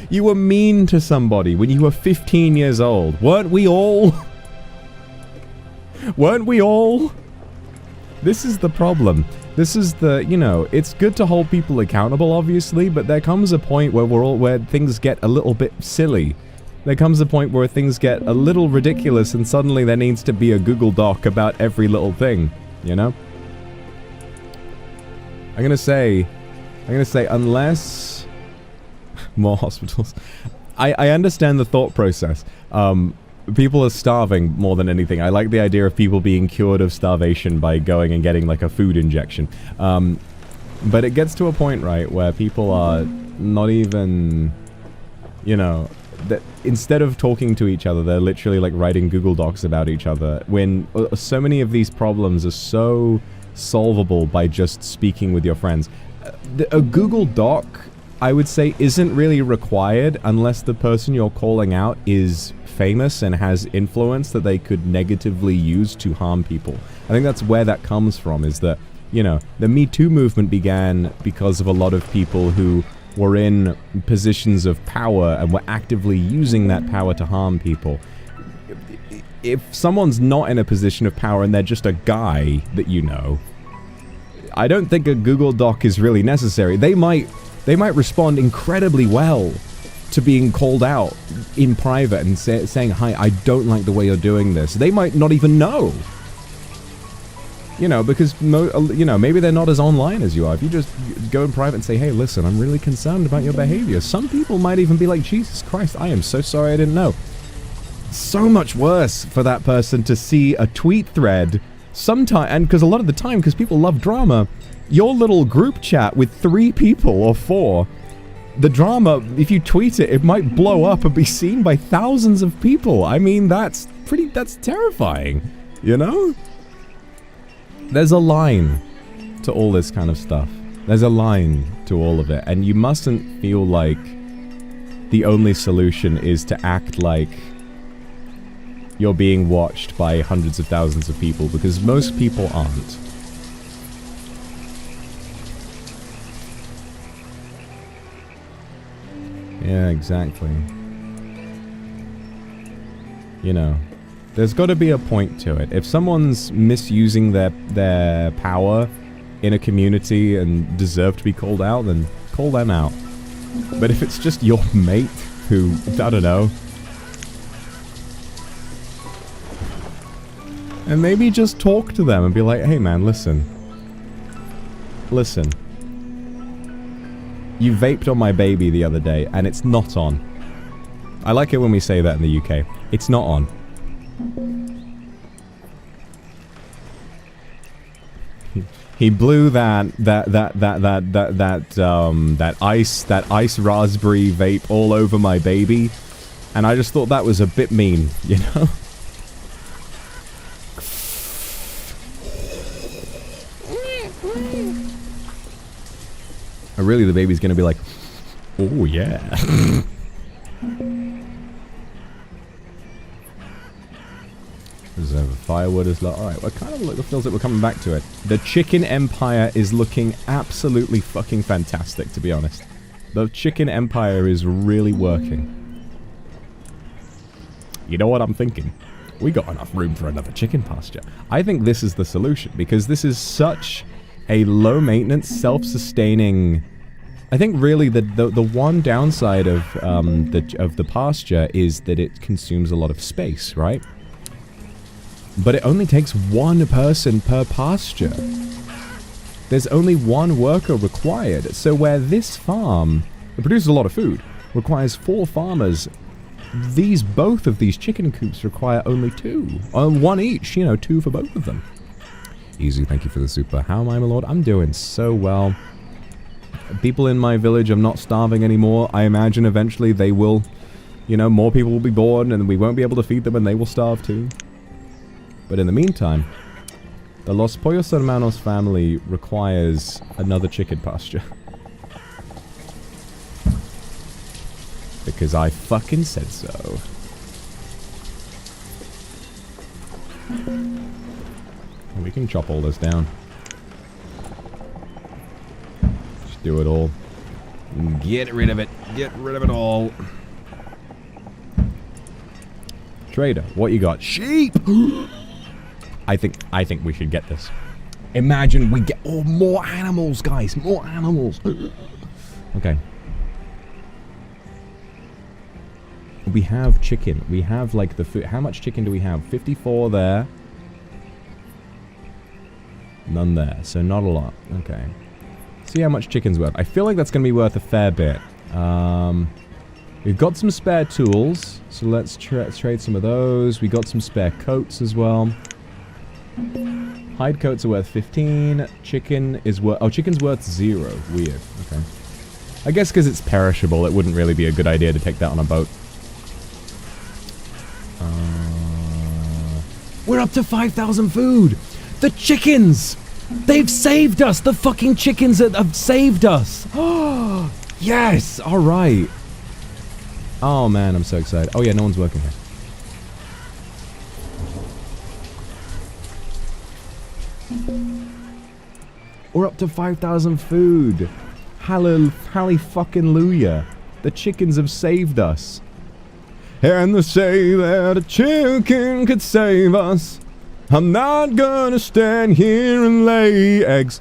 You were mean to somebody when you were 15 years old. Weren't we all? Weren't we all? This is the problem. This is the, you know, it's good to hold people accountable, obviously, but there comes a point where things get a little bit silly. There comes a point where things get a little ridiculous and suddenly there needs to be a Google Doc about every little thing, you know? I'm gonna say, unless... more hospitals. I understand the thought process. People are starving more than anything. I like the idea of people being cured of starvation by going and getting, like, a food injection. But it gets to a point, right, where people are not even, you know... that instead of talking to each other, they're literally like writing Google Docs about each other, when so many of these problems are so solvable by just speaking with your friends. A Google Doc, I would say, isn't really required unless the person you're calling out is famous and has influence that they could negatively use to harm people. I think that's where that comes from, is that, you know, the Me Too movement began because of a lot of people who were in positions of power and were actively using that power to harm people. If someone's not in a position of power and they're just a guy that you know, I don't think a Google Doc is really necessary. They might respond incredibly well to being called out in private and saying, hi, I don't like the way you're doing this. They might not even know. You know, because, you know, maybe they're not as online as you are. If you just go in private and say, hey, listen, I'm really concerned about your behavior. Some people might even be like, Jesus Christ, I am so sorry I didn't know. So much worse for that person to see a tweet thread sometime, and because a lot of the time, because people love drama, your little group chat with 3 people or 4, the drama, if you tweet it, it might blow up and be seen by thousands of people. I mean, that's terrifying, you know? There's a line to all this kind of stuff. There's a line to all of it, and you mustn't feel like the only solution is to act like you're being watched by hundreds of thousands of people, because most people aren't. Yeah, exactly. You know, there's got to be a point to it. If someone's misusing their power in a community and deserve to be called out, then call them out. But if it's just your mate who, I don't know, and maybe just talk to them and be like, hey man, listen. Listen. You vaped on my baby the other day and it's not on. I like it when we say that in the UK. It's not on. He blew that ice raspberry vape all over my baby, and I just thought that was a bit mean, you know? And really, the baby's gonna be like, oh yeah. Reserve firewood is like, alright, well, kind of feels like we're coming back to it. The chicken empire is looking absolutely fucking fantastic, to be honest. The chicken empire is really working. You know what I'm thinking? We got enough room for another chicken pasture. I think this is the solution, because this is such a low maintenance, self-sustaining... I think really the one downside of the pasture is that it consumes a lot of space, right? But it only takes one person per pasture. There's only one worker required. So where this farm, it produces a lot of food, requires 4 farmers, both of these chicken coops require only 2. One each, you know, 2 for both of them. Easy, thank you for the super. How am I, my lord? I'm doing so well. People in my village are not starving anymore. I imagine eventually they will, you know, more people will be born and we won't be able to feed them and they will starve too. But in the meantime, the Los Pollos Hermanos family requires another chicken pasture. Because I fucking said so. We can chop all this down. Just do it all. Get rid of it. Get rid of it all. Trader, what you got? Sheep! I think we should get this. Imagine we get... Oh, more animals, guys. More animals. Okay. We have chicken. We have, like, the food. How much chicken do we have? 54 there. None there. So not a lot. Okay. See how much chicken's worth. I feel like that's going to be worth a fair bit. We've got some spare tools. So let's trade some of those. We got some spare coats as well. Hide coats are worth 15. Chicken is worth... Oh, chicken's worth 0. Weird. Okay. I guess because it's perishable, it wouldn't really be a good idea to take that on a boat. We're up to 5,000 food! The chickens! They've saved us! The fucking chickens have saved us! Oh, yes! Alright. Oh man, I'm so excited. Oh yeah, no one's working here. We're up to 5,000 food. Hallelujah. The chickens have saved us. And they say that a chicken could save us. I'm not gonna stand here and lay eggs.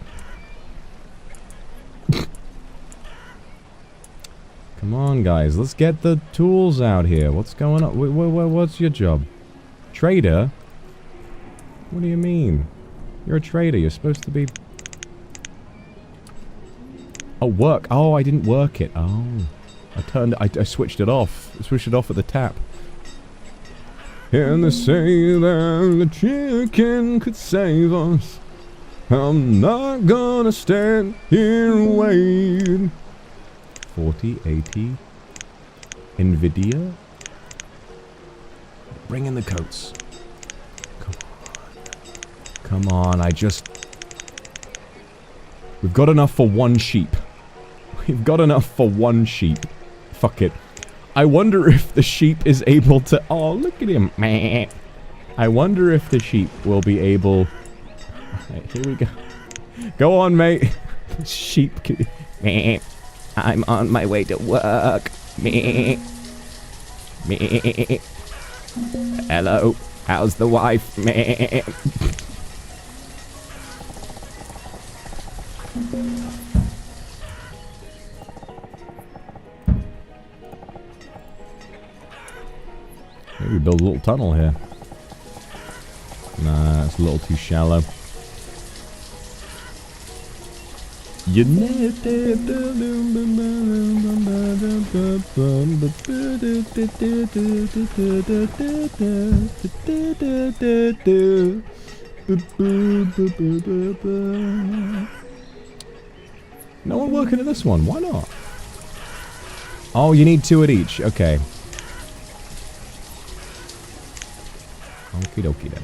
Come on, guys. Let's get the tools out here. What's going on? What's your job? Trader? What do you mean? You're a trader. You're supposed to be... Oh, work. Oh, I didn't work it. Oh. I switched it off. I switched it off at the tap. And they say that the chicken could save us. I'm not gonna stand here and wait. 40, 80. Nvidia. Bring in the coats. Come on. Come on, We've got enough for 1 sheep. We've got enough for 1 sheep. Fuck it. I wonder if the sheep is able to... Oh, look at him. I wonder if the sheep will be able... Right, here we go. Go on, mate. Sheep... I'm on my way to work. Hello. How's the wife? Maybe build a little tunnel here. Nah, it's a little too shallow. You No one working at this one. Why not? Oh, you need 2 at each. Okay. Okie dokie then.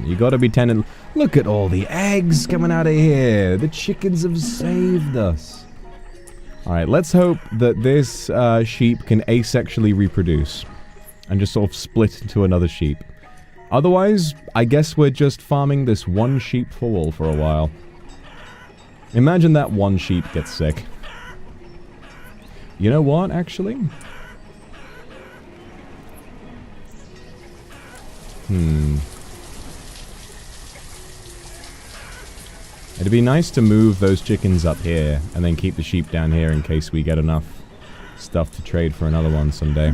You gotta be tending. Look at all the eggs coming out of here. The chickens have saved us. Alright, let's hope that this sheep can asexually reproduce. And just sort of split into another sheep. Otherwise, I guess we're just farming this one sheep foal for a while. Imagine that one sheep gets sick. You know what, actually? It'd be nice to move those chickens up here, and then keep the sheep down here in case we get enough stuff to trade for another one someday.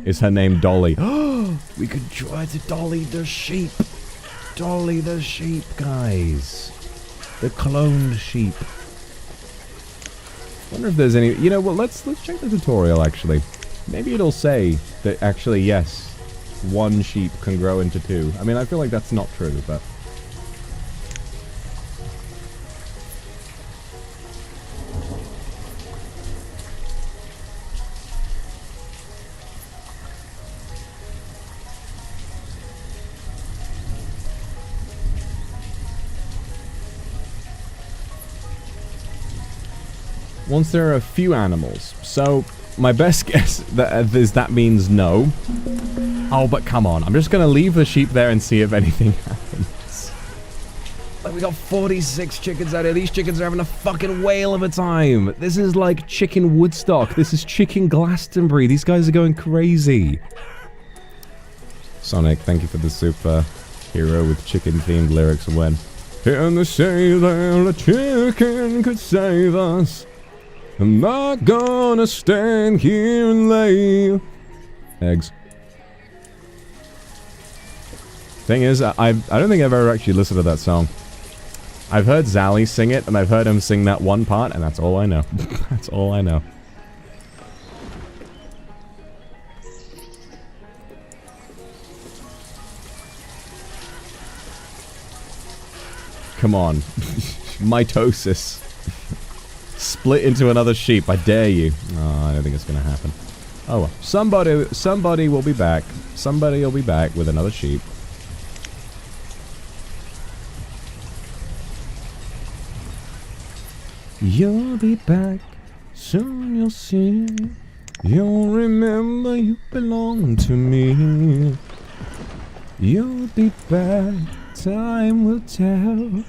Is her name Dolly? Oh, we could try to dolly the sheep. Dolly the sheep, guys. The cloned sheep. Wonder if there's any... You know what, let's check the tutorial, actually. Maybe it'll say that, actually, yes, one sheep can grow into 2. I mean, I feel like that's not true, but... Once there are a few animals. So, my best guess is that means no. Oh, but come on. I'm just gonna leave the sheep there and see if anything happens. Like, we got 46 chickens out here. These chickens are having a fucking whale of a time. This is like chicken Woodstock. This is chicken Glastonbury. These guys are going crazy. Sonic, thank you for the super hero with chicken-themed lyrics and when. And they say that a chicken could save us. I'm not gonna stand here and lay eggs. Thing is, I don't think I've ever actually listened to that song. I've heard Zally sing it, and I've heard him sing that one part, and that's all I know. That's all I know. Come on. Mitosis. Split into another sheep, I dare you. Oh, I don't think it's gonna happen. Oh well. Somebody will be back. Somebody will be back with another sheep. You'll be back, soon you'll see. You'll remember you belong to me. You'll be back, time will tell.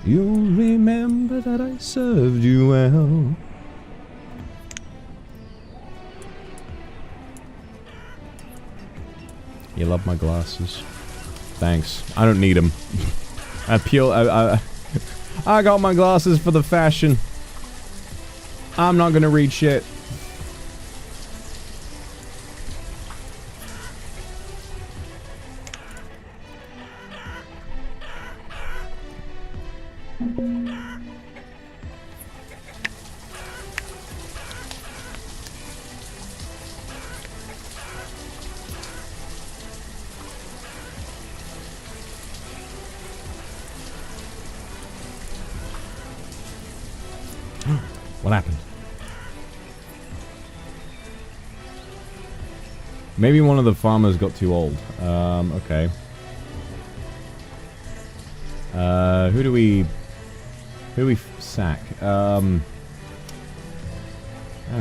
You'll remember that I served you well. You love my glasses. Thanks. I don't need them. I got my glasses for the fashion. I'm not gonna read shit. What happened? Maybe one of the farmers got too old. Okay. Who do we sack? I don't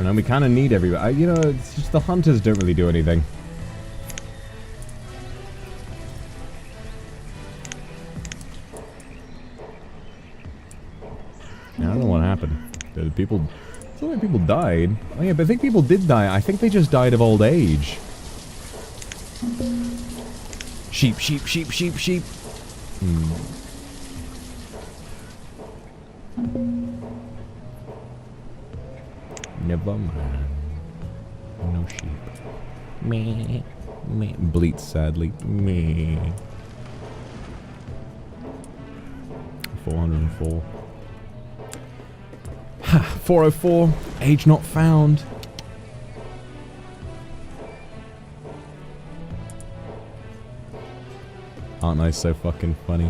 know, we kind of need everybody. You know, it's just the hunters don't really do anything. I don't know what happened. Did people... It's not like people died. Oh yeah, but I think people did die. I think they just died of old age. Sheep, sheep, sheep, sheep, sheep. Never mind. No sheep. Meh. Meh. Bleats sadly. Meh. 404. Ha! 404. Age not found. Aren't I so fucking funny?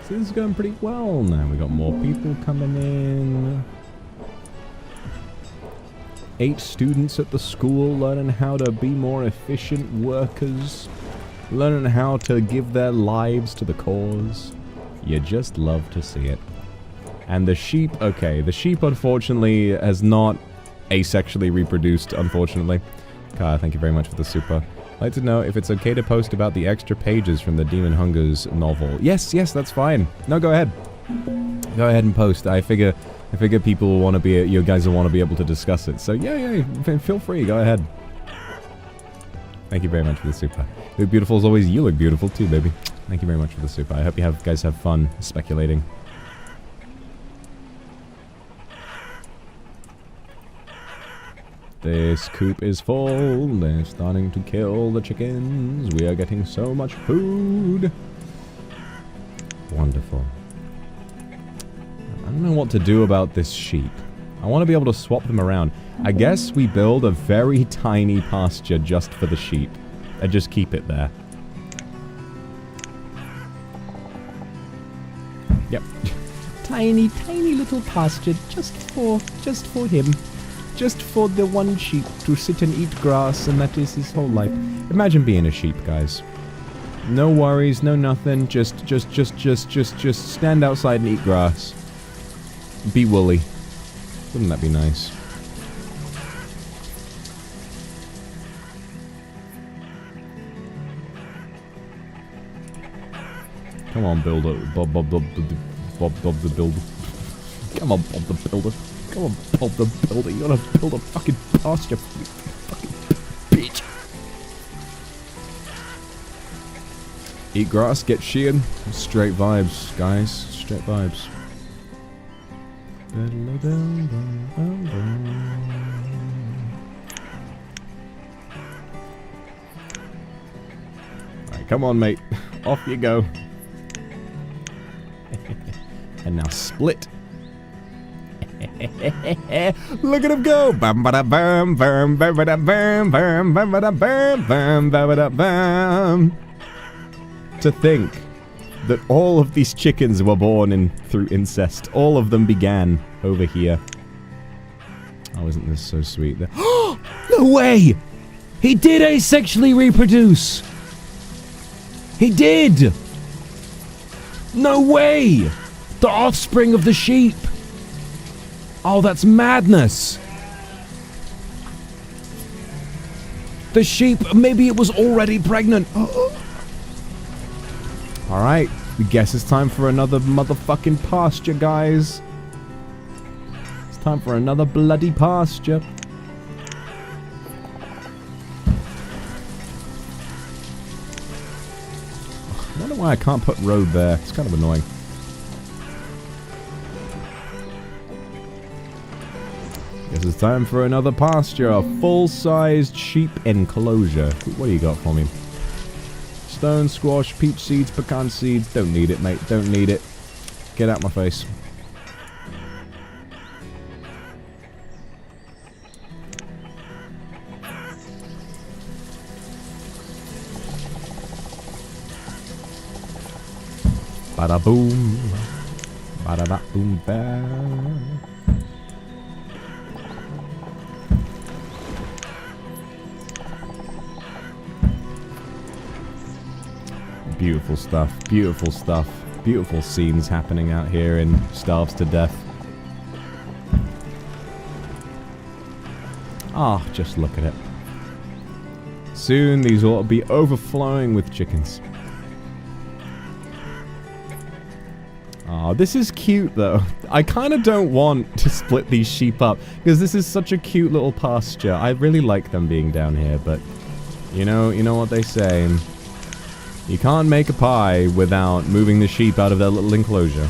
So this is going pretty well now. We got more people coming in. 8 students at the school learning how to be more efficient workers. Learning how to give their lives to the cause. You just love to see it. And the sheep, okay, the sheep unfortunately has not asexually reproduced, unfortunately. Kaya, thank you very much for the super. I'd like to know if it's okay to post about the extra pages from the Demon Hungers novel. Yes, yes, that's fine. No, go ahead. Go ahead and post. I figure people will want to be, you guys will want to be able to discuss it. So yeah, feel free, go ahead. Thank you very much for the super. You look beautiful as always. You look beautiful too, baby. Thank you very much for the super. I hope you guys have fun speculating. This coop is full. They're starting to kill the chickens. We are getting so much food. Wonderful. I don't know what to do about this sheep. I want to be able to swap them around. I guess we build a very tiny pasture just for the sheep. And just keep it there. Yep. Tiny little pasture just for him. Just for the one sheep to sit and eat grass, and that is his whole life. Imagine being a sheep, guys. No worries, no nothing. Just stand outside and eat grass. Be woolly. Wouldn't that be nice? Come on, builder. Bob the builder. Come on, Bob the builder. Come on, Bob the builder. You gotta build a fucking pasture, you fucking bitch. Eat grass, get sheared. Straight vibes, guys. Straight vibes. Alright, come on, mate. Off you go. And now split. Look at him go! Bam ba da bam bam bam ba da bam bam bam ba da bam bam bam ba da bam. To think that all of these chickens were born through incest. All of them began over here. Oh, isn't this so sweet? No way! He did asexually reproduce! He did! No way! The offspring of the sheep! Oh, that's madness! The sheep, maybe it was already pregnant. Alright, I guess it's time for another motherfucking pasture, guys. It's time for another bloody pasture. I wonder why I can't put road there. It's kind of annoying. Guess it's time for another pasture. A full-sized sheep enclosure. What do you got for me? Stone, squash, peach seeds, pecan seeds. Don't need it, mate. Don't need it. Get out my face. Bada boom. Bada ba boom ba. Beautiful stuff, beautiful stuff. Beautiful scenes happening out here in Starves to Death. Ah, just look at it. Soon these ought to be overflowing with chickens. Aw, this is cute though. I kind of don't want to split these sheep up because this is such a cute little pasture. I really like them being down here, but you know what they say. You can't make a pie without moving the sheep out of their little enclosure.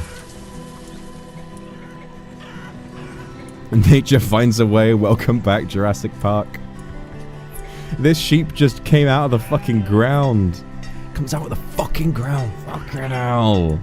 Nature finds a way. Welcome back, Jurassic Park. This sheep just came out of the fucking ground. Comes out of the fucking ground. Fucking hell.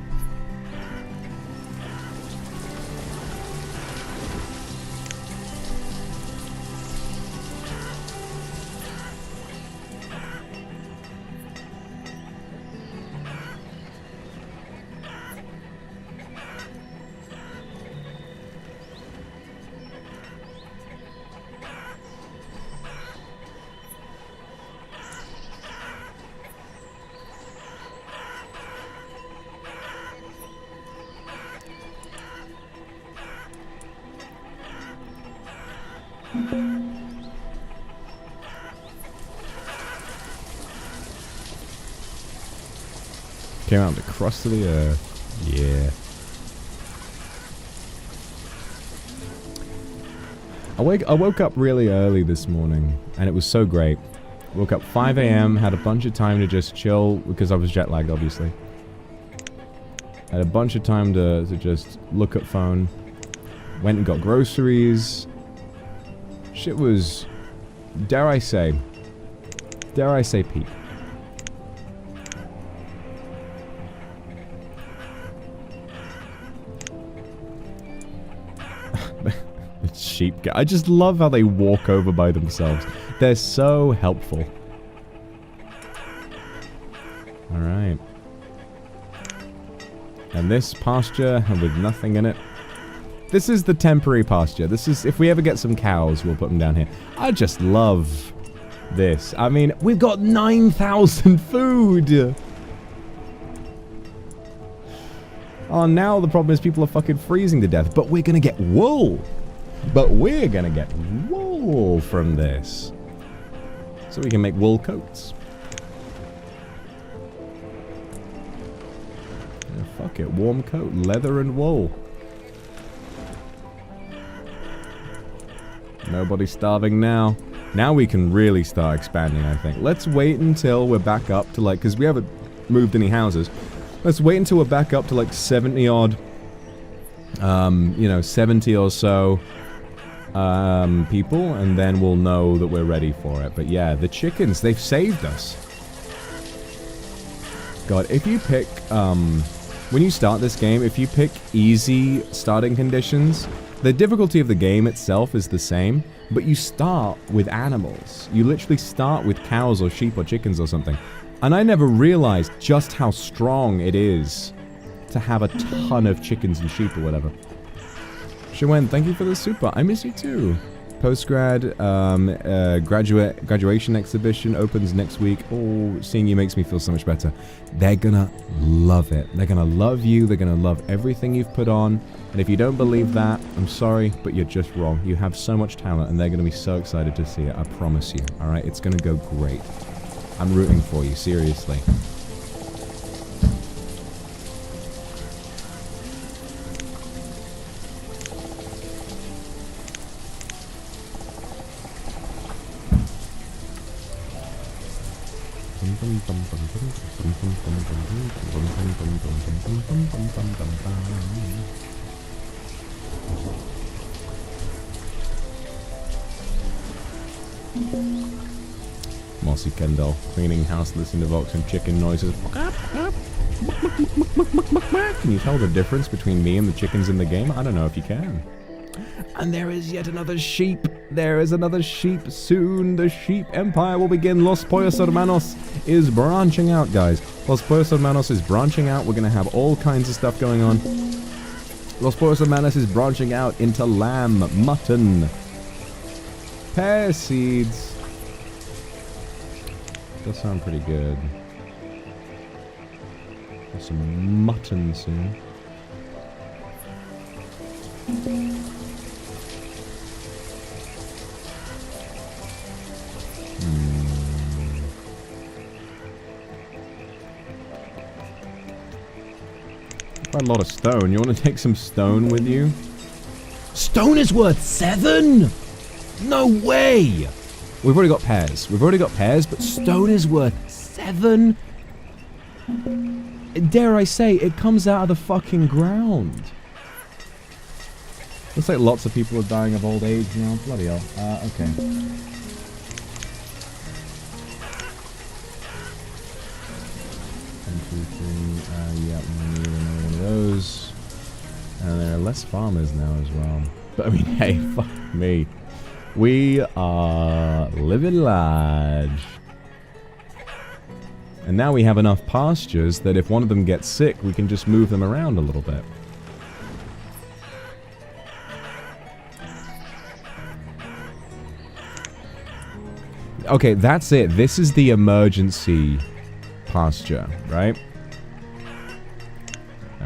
Came out the crust of the earth. Yeah. I woke up really early this morning, and it was so great. Woke up 5 a.m., had a bunch of time to just chill, because I was jet lagged, obviously. Had a bunch of time to just look at phone. Went and got groceries. Shit was, dare I say peak. Sheep. I just love how they walk over by themselves. They're so helpful. Alright. And this pasture with nothing in it. This is the temporary pasture. This is, if we ever get some cows, we'll put them down here. I just love this. I mean, we've got 9,000 food! Oh, now the problem is people are fucking freezing to death. But we're gonna get wool! But we're gonna get wool from this. So we can make wool coats. Yeah, fuck it, warm coat, leather and wool. Nobody's starving now. Now we can really start expanding, I think. Let's wait until we're back up to like, because we haven't moved any houses. Let's wait until we're back up to like 70 odd, 70 or so people, and then we'll know that we're ready for it. But yeah, the chickens, they've saved us. God, if you pick, when you start this game, if you pick easy starting conditions, the difficulty of the game itself is the same, but you start with animals. You literally start with cows or sheep or chickens or something. And I never realized just how strong it is to have a ton of chickens and sheep or whatever. Shawen, thank you for the super. I miss you too. Postgrad, graduation exhibition opens next week. Oh, seeing you makes me feel so much better. They're gonna love it. They're gonna love you. They're gonna love everything you've put on. And if you don't believe that, I'm sorry, but you're just wrong. You have so much talent, and they're gonna be so excited to see it. I promise you. All right, it's gonna go great. I'm rooting for you, seriously. Mossy Kendall, cleaning house, listening to Vox and chicken noises. Can you tell the difference between me and the chickens in the game? I don't know if you can. And there is yet another sheep. There is another sheep. Soon the sheep empire will begin. Los Pollos Hermanos is branching out, guys. Los Pollos Hermanos is branching out. We're going to have all kinds of stuff going on. Los Pollos Hermanos is branching out into lamb, mutton, pear seeds. Does sound pretty good. There's some mutton soon. Quite a lot of stone. You want to take some stone with you? Stone is worth 7? No way! We've already got pears. But stone is worth 7? Dare I say, it comes out of the fucking ground. Looks like lots of people are dying of old age now. Bloody hell. Okay. 1, 2, 3. Yeah, we need another one of those. And there are less farmers now as well. But I mean, hey, fuck me. We are living large. And now we have enough pastures that if one of them gets sick, we can just move them around a little bit. Okay, that's it. This is the emergency pasture, right?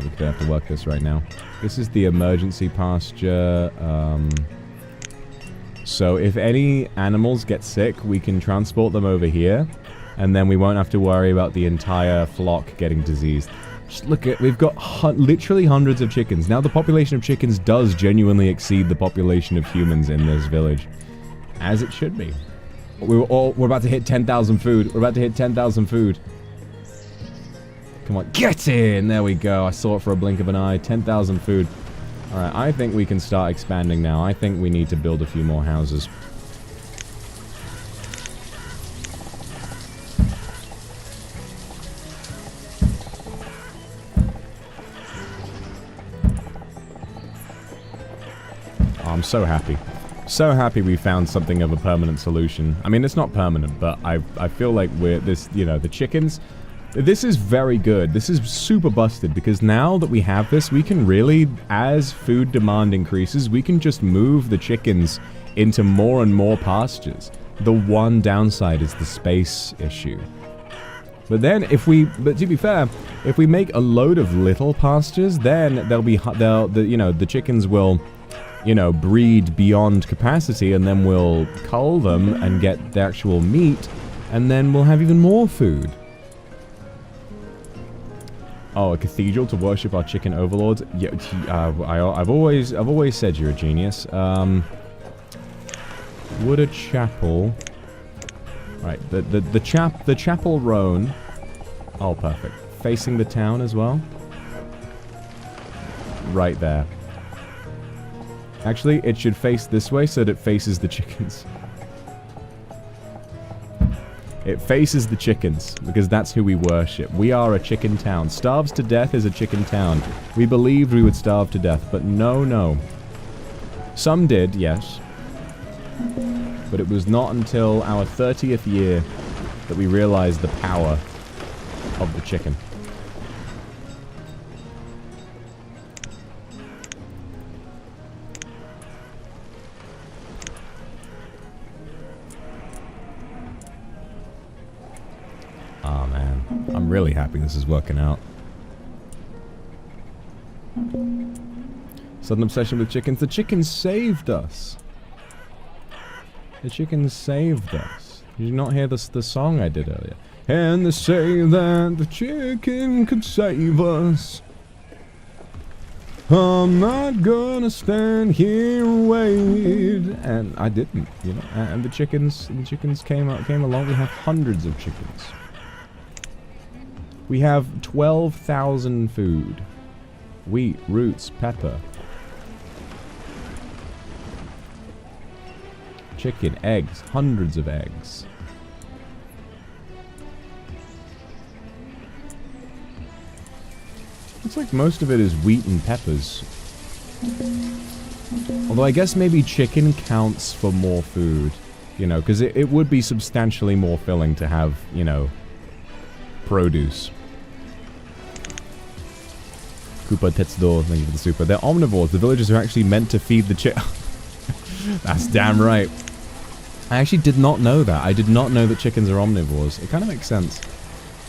We could have to work this right now. This is the emergency pasture. So if any animals get sick, we can transport them over here. And then we won't have to worry about the entire flock getting diseased. Just look at, we've got literally hundreds of chickens. Now the population of chickens does genuinely exceed the population of humans in this village. As it should be. We're about to hit 10,000 food. We're about to hit 10,000 food. Come on, get in! There we go. I saw it for a blink of an eye. 10,000 food. Alright, I think we can start expanding now. I think we need to build a few more houses. Oh, I'm so happy. So happy we found something of a permanent solution. I mean, it's not permanent, but I feel like we're this, you know, the chickens. This is very good. This is super busted because now that we have this, we can really, as food demand increases, we can just move the chickens into more and more pastures. The one downside is the space issue. But then but to be fair, if we make a load of little pastures, then the chickens will, you know, breed beyond capacity, and then we'll cull them and get the actual meat, and then we'll have even more food. Oh, a cathedral to worship our chicken overlords? Yeah, I've always said you're a genius. Would a chapel? Right, the chapel roan. Oh, perfect. Facing the town as well. Right there. Actually, it should face this way so that it faces the chickens. It faces the chickens, because that's who we worship. We are a chicken town. Starves to death is a chicken town. We believed we would starve to death, but no. Some did, yes. But it was not until our 30th year that we realized the power of the chicken. Oh man, I'm really happy this is working out. Sudden obsession with chickens. The chickens saved us. The chickens saved us. Did you not hear the song I did earlier? And they say that the chicken could save us. I'm not gonna stand here and wait. And I didn't, you know. And the chickens came along. We have hundreds of chickens. We have 12,000 food. Wheat, roots, pepper. Chicken, eggs, hundreds of eggs. Looks like most of it is wheat and peppers. Although I guess maybe chicken counts for more food. You know, because it would be substantially more filling to have, you know, produce. Koopa Tetsudo, thank you for the super. They're omnivores. The villagers are actually meant to feed the That's damn right. I actually did not know that. I did not know that chickens are omnivores. It kind of makes sense.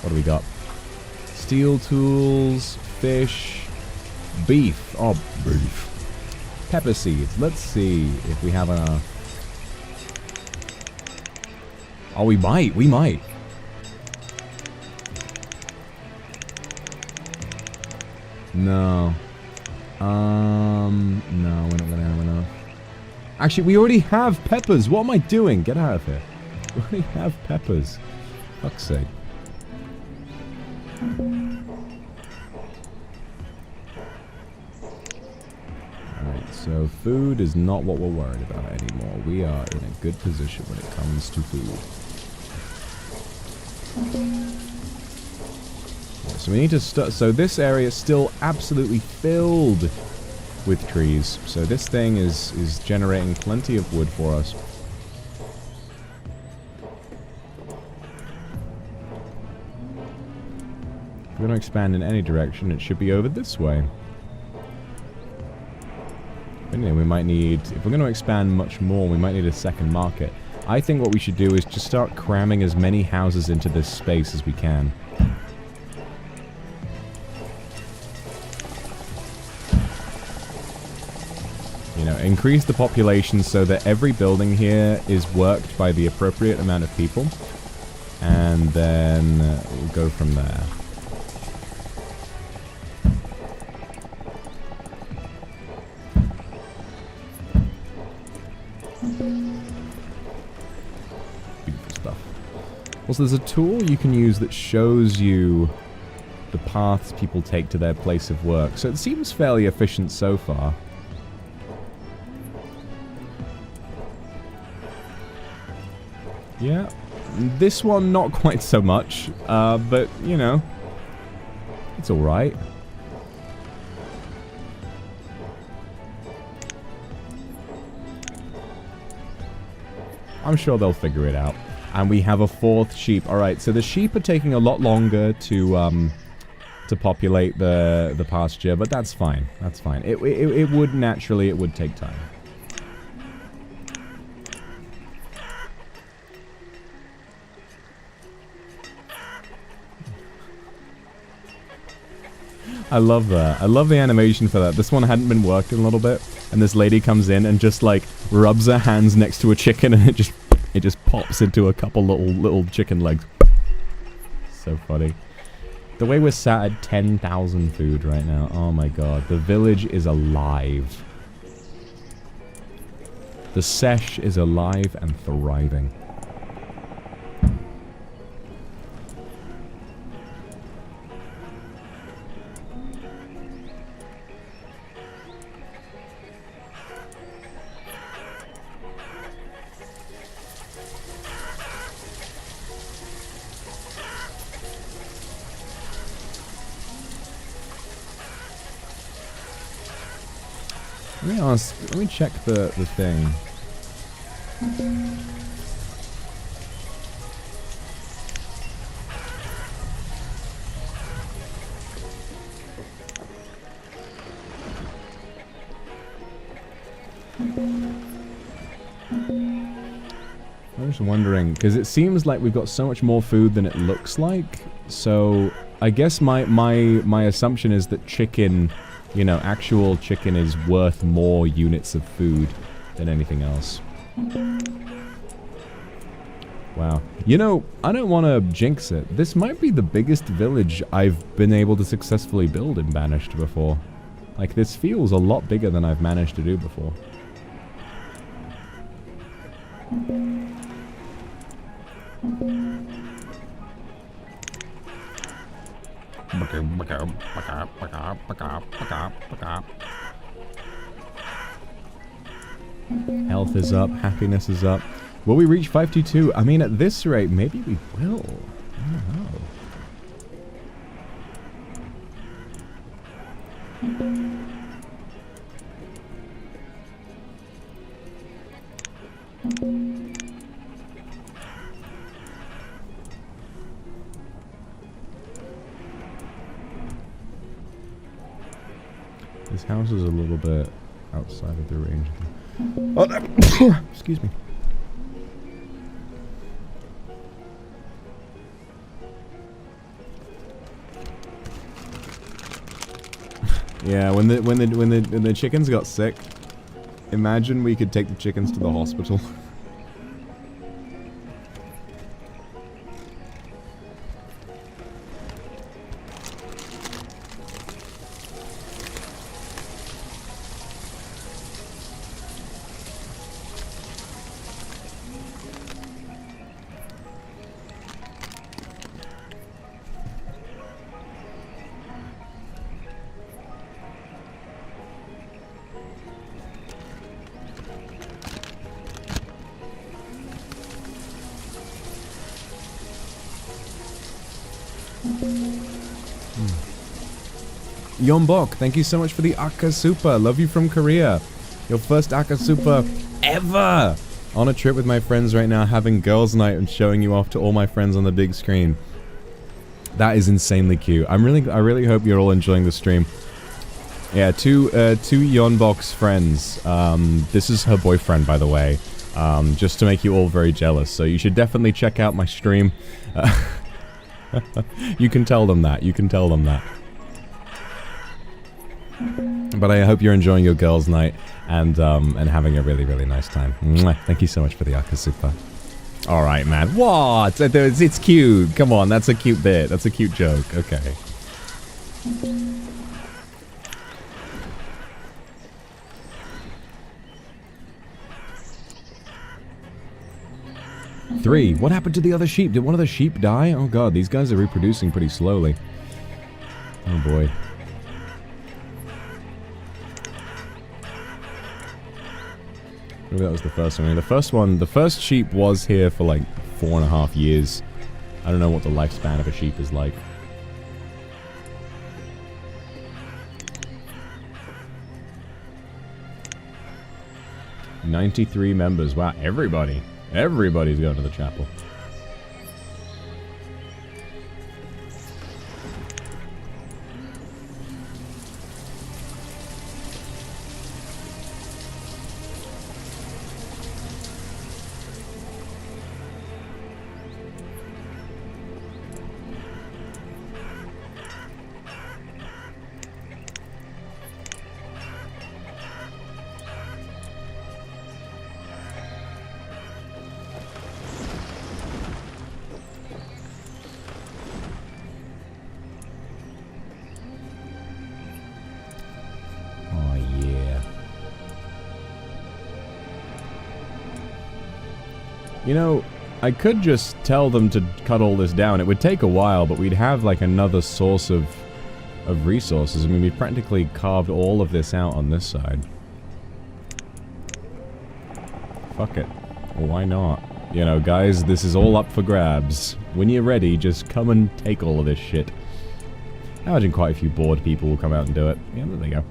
What do we got? Steel tools, fish, beef. Oh, beef. Pepper seeds. Let's see if we have enough. Oh, we might. We might. No. No, we're not gonna have enough. Actually, we already have peppers. What am I doing? Get out of here. We already have peppers. Fuck's sake. Alright, so food is not what we're worried about anymore. We are in a good position when it comes to food. Yeah, so we need to start. So this area is still absolutely filled with trees. So this thing is generating plenty of wood for us. If we're going to expand in any direction, it should be over this way. But anyway, we might need, if we're going to expand much more, we might need a second market. I think what we should do is just start cramming as many houses into this space as we can. You know, increase the population so that every building here is worked by the appropriate amount of people. And then we'll go from there. Beautiful stuff. Also, there's a tool you can use that shows you the paths people take to their place of work. So it seems fairly efficient so far. Yeah, this one not quite so much, but, you know, it's alright. I'm sure they'll figure it out. And we have a fourth sheep. Alright, so the sheep are taking a lot longer to populate the pasture, but that's fine. That's fine. It would naturally, it would take time. I love that. I love the animation for that. This one hadn't been worked in a little bit, and this lady comes in and just like rubs her hands next to a chicken, and it just pops into a couple little chicken legs. So funny. The way we're sat at 10,000 food right now. Oh my god, the village is alive. The sesh is alive and thriving. Let me check the thing. I'm just wondering, because it seems like we've got so much more food than it looks like. So I guess my assumption is that chicken, you know, actual chicken is worth more units of food than anything else. Wow. You know, I don't want to jinx it. This might be the biggest village I've been able to successfully build in Banished before. Like, this feels a lot bigger than I've managed to do before. Health is up, happiness is up. Will we reach 522? I mean, at this rate, maybe we will. I don't know. This house is a little bit outside of the range. Oh, no. Excuse me. Yeah, when the chickens got sick, imagine we could take the chickens to the hospital. Yombok, thank you so much for the Akasupa. Love you from Korea. Your first Akasupa ever! On a trip with my friends right now, having girls' night and showing you off to all my friends on the big screen. That is insanely cute. I really hope you're all enjoying the stream. Yeah, two Yonbok's friends. This is her boyfriend, by the way. Just to make you all very jealous. So you should definitely check out my stream. You can tell them that. You can tell them that. But I hope you're enjoying your girls' night and having a really, really nice time. Mwah. Thank you so much for the Akasupa. Alright, man. What? It's cute. Come on, that's a cute bit. That's a cute joke. Okay. Three. What happened to the other sheep? Did one of the sheep die? Oh god, these guys are reproducing pretty slowly. Oh boy. Maybe that was the first one. I mean, the first sheep was here for like 4.5 years. I don't know what the lifespan of a sheep is like. "93 members. Wow, everybody. Everybody's going to the chapel. You know, I could just tell them to cut all this down. It would take a while, but we'd have like another source of resources. I mean, we practically carved all of this out on this side. Fuck it. Why not? You know, guys, this is all up for grabs. When you're ready, just come and take all of this shit. I imagine quite a few bored people will come out and do it. Yeah, there they go.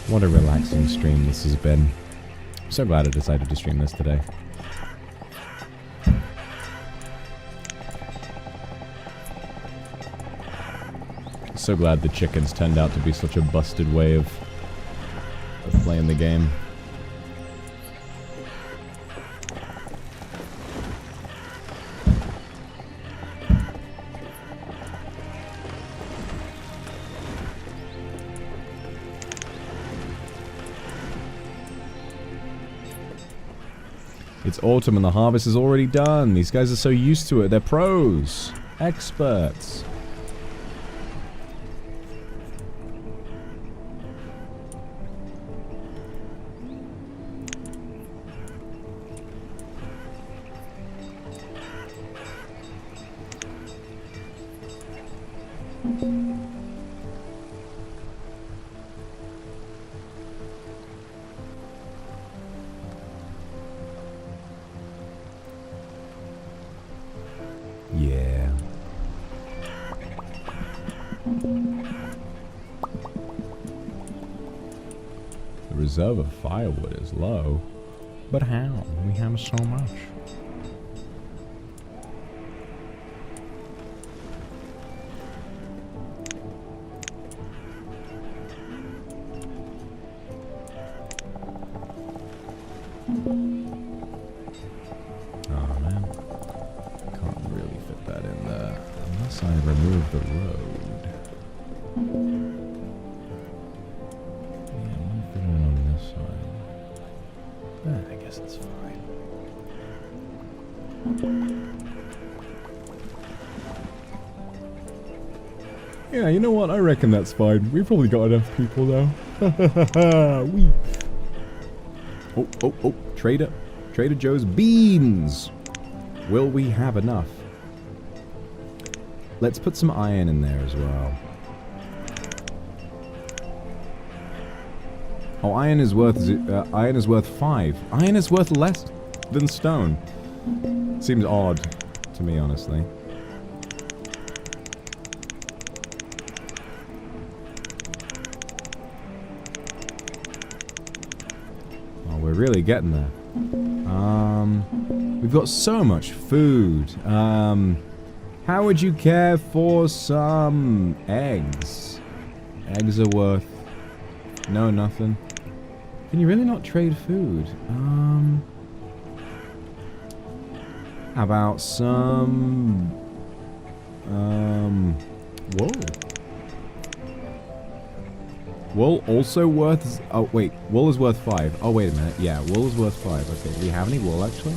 What a relaxing stream this has been. I'm so glad I decided to stream this today. So glad the chickens turned out to be such a busted way of playing the game. It's autumn and the harvest is already done. These guys are so used to it. They're pros. Experts. Yeah. The reserve of firewood is low. But how? We have so much. Oh man. Can't really fit that in there. Unless I remove the road. Yeah, I want to fit it on this side. I guess that's fine. Yeah, you know what? I reckon that's fine. We've probably got enough people now. Oh, Trader Joe's beans. Will we have enough? Let's put some iron in there as well. Oh, iron is worth 5. Iron is worth less than stone. Seems odd to me, honestly. Oh, we're really getting there. We've got so much food. How would you care for some eggs? Eggs are worth... No, nothing. Can you really not trade food? How about some... wool? Wool also worth... Oh, wait. Wool is worth 5. Oh, wait a minute. Yeah, wool is worth 5. Okay, do we have any wool, actually?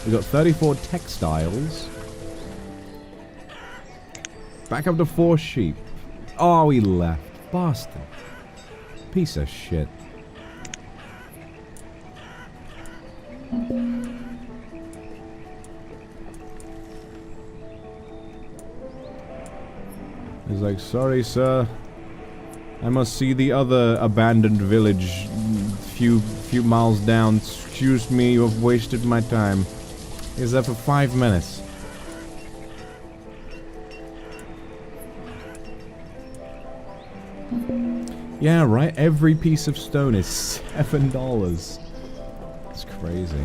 We've got 34 textiles. Back up to 4 sheep. Oh, he left. Bastard. Piece of shit. He's like, sorry, sir. I must see the other abandoned village few miles down. Excuse me, you have wasted my time. He's there for 5 minutes. Yeah, right? Every piece of stone is $7. It's crazy.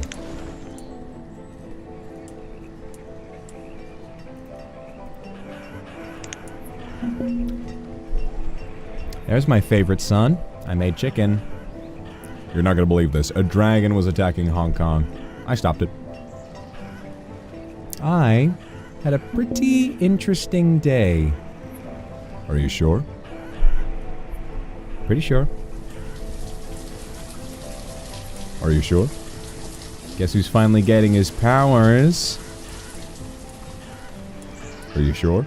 There's my favorite son. I made chicken. You're not gonna believe this. A dragon was attacking Hong Kong. I stopped it. I had a pretty interesting day. Are you sure? Pretty sure. Are you sure? Guess who's finally getting his powers? Are you sure?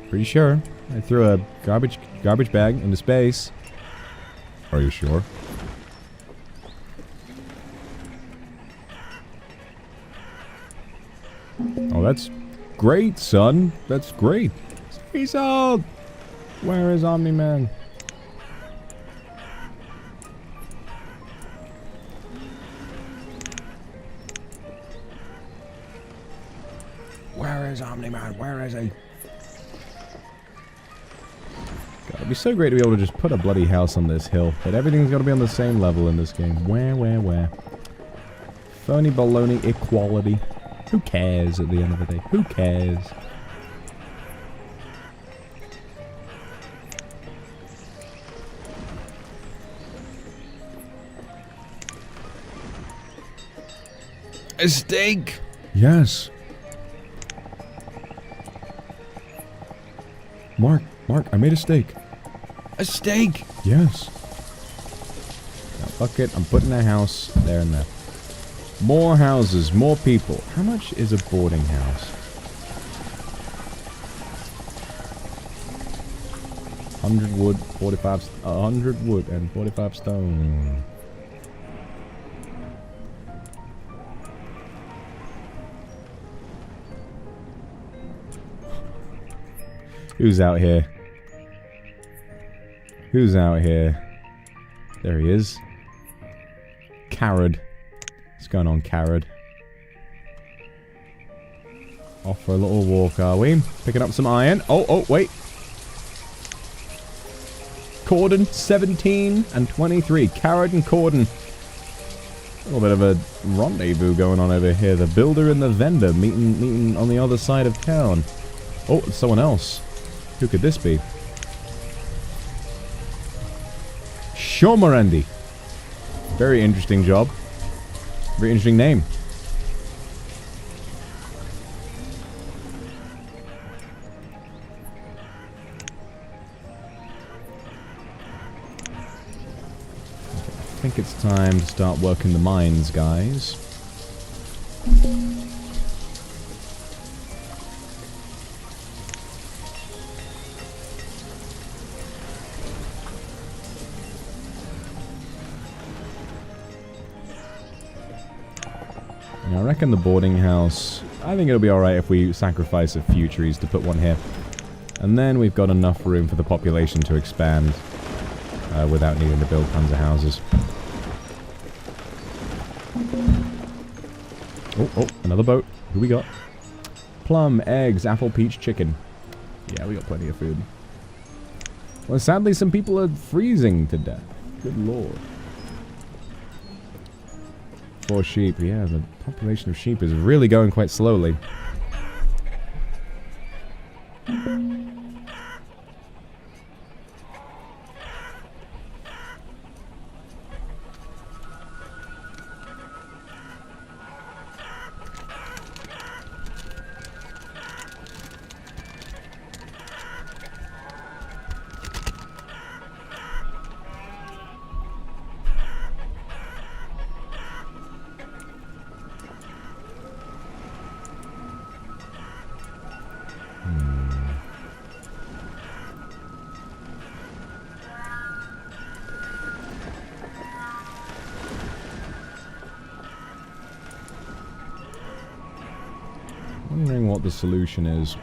Pretty sure. I threw a garbage bag into space. Are you sure? Oh, that's great, son. That's great. Peace out. Where is Omni-Man? Where is Omni-Man? Where is he? God, it'd be so great to be able to just put a bloody house on this hill, but everything's got to be on the same level in this game. Where? Phony baloney equality. Who cares at the end of the day? Who cares? A steak! Yes. Mark, I made a steak. A steak! Yes. Now, fuck it, I'm putting a house there and there. More houses, more people. How much is a boarding house? 100 wood, 100 wood and 45 stone. Who's out here? Who's out here? There he is. Carrod. What's going on, Carrod? Off for a little walk, are we? Picking up some iron. Oh, wait. Corden, 17 and 23. Carrod and Corden. A little bit of a rendezvous going on over here. The builder and the vendor meeting on the other side of town. Oh, it's someone else. Who could this be? Shomarendi. Very interesting job. Very interesting name. I think it's time to start working the mines, guys. I reckon the boarding house, I think it'll be alright if we sacrifice a few trees to put one here. And then we've got enough room for the population to expand without needing to build tons of houses. Oh, another boat. Who we got? Plum, eggs, apple, peach, chicken. Yeah, we got plenty of food. Well, sadly, some people are freezing to death. Good lord. 4 sheep. Yeah, the population of sheep is really going quite slowly. Wondering what the solution is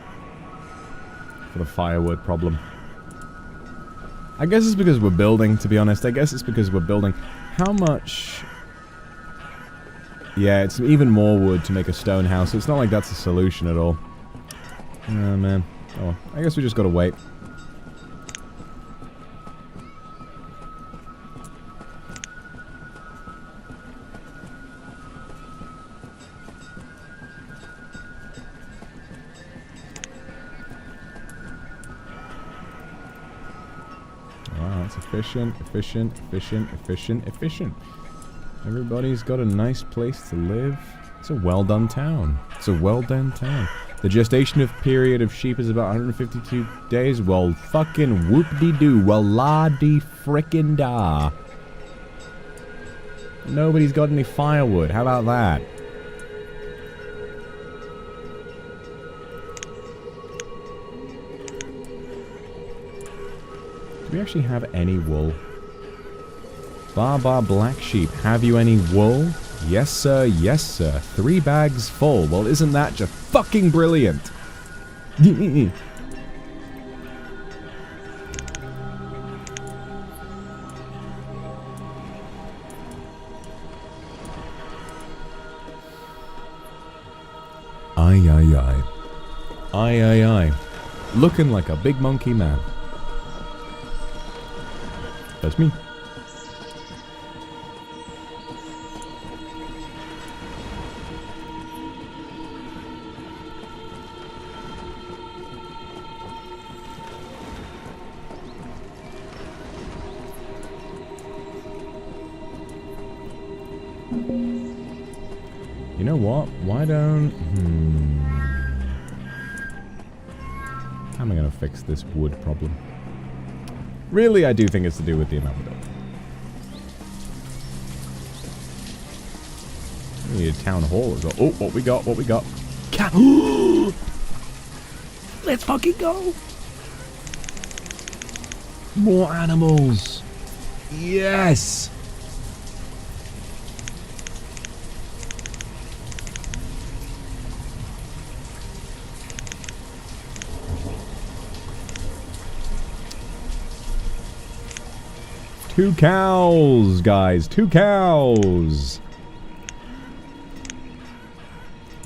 for the firewood problem. I guess it's because we're building, to be honest. I guess it's because we're building. How much... Yeah, it's even more wood to make a stone house. It's not like that's a solution at all. Oh, man. Oh, I guess we just gotta wait. Efficient. Everybody's got a nice place to live. It's a well-done town. The gestation period of sheep is about 152 days. Well, fucking whoop-de-doo. Well, la-de-frickin-da. Nobody's got any firewood. How about that? Do we actually have any wool? Bar black sheep, have you any wool? Yes sir, 3 bags full. Well, isn't that just fucking brilliant? Aye. Looking like a big monkey man. That's me. You know what? Why don't... How am I going to fix this wood problem? Really, I do think it's to do with the amount of building. We need a town hall as well. Oh, what we got? Let's fucking go. More animals. Yes. Two cows, guys. 2 cows.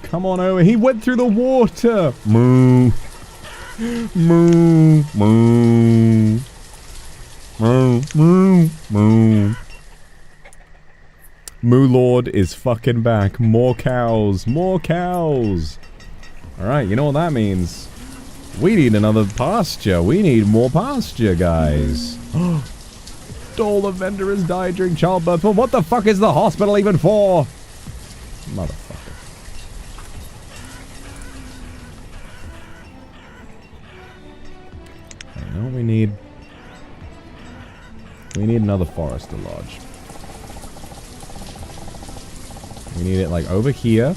Come on over. He went through the water. Moo. Moo. Moo. Moo. Moo. Moo. Moo Lord is fucking back. More cows. More cows. Alright, you know what that means. We need another pasture. We need more pasture, guys. All the vendor has died during childbirth. Well, what the fuck is the hospital even for? Motherfucker. You know what we need? We need another forester lodge. We need it like over here.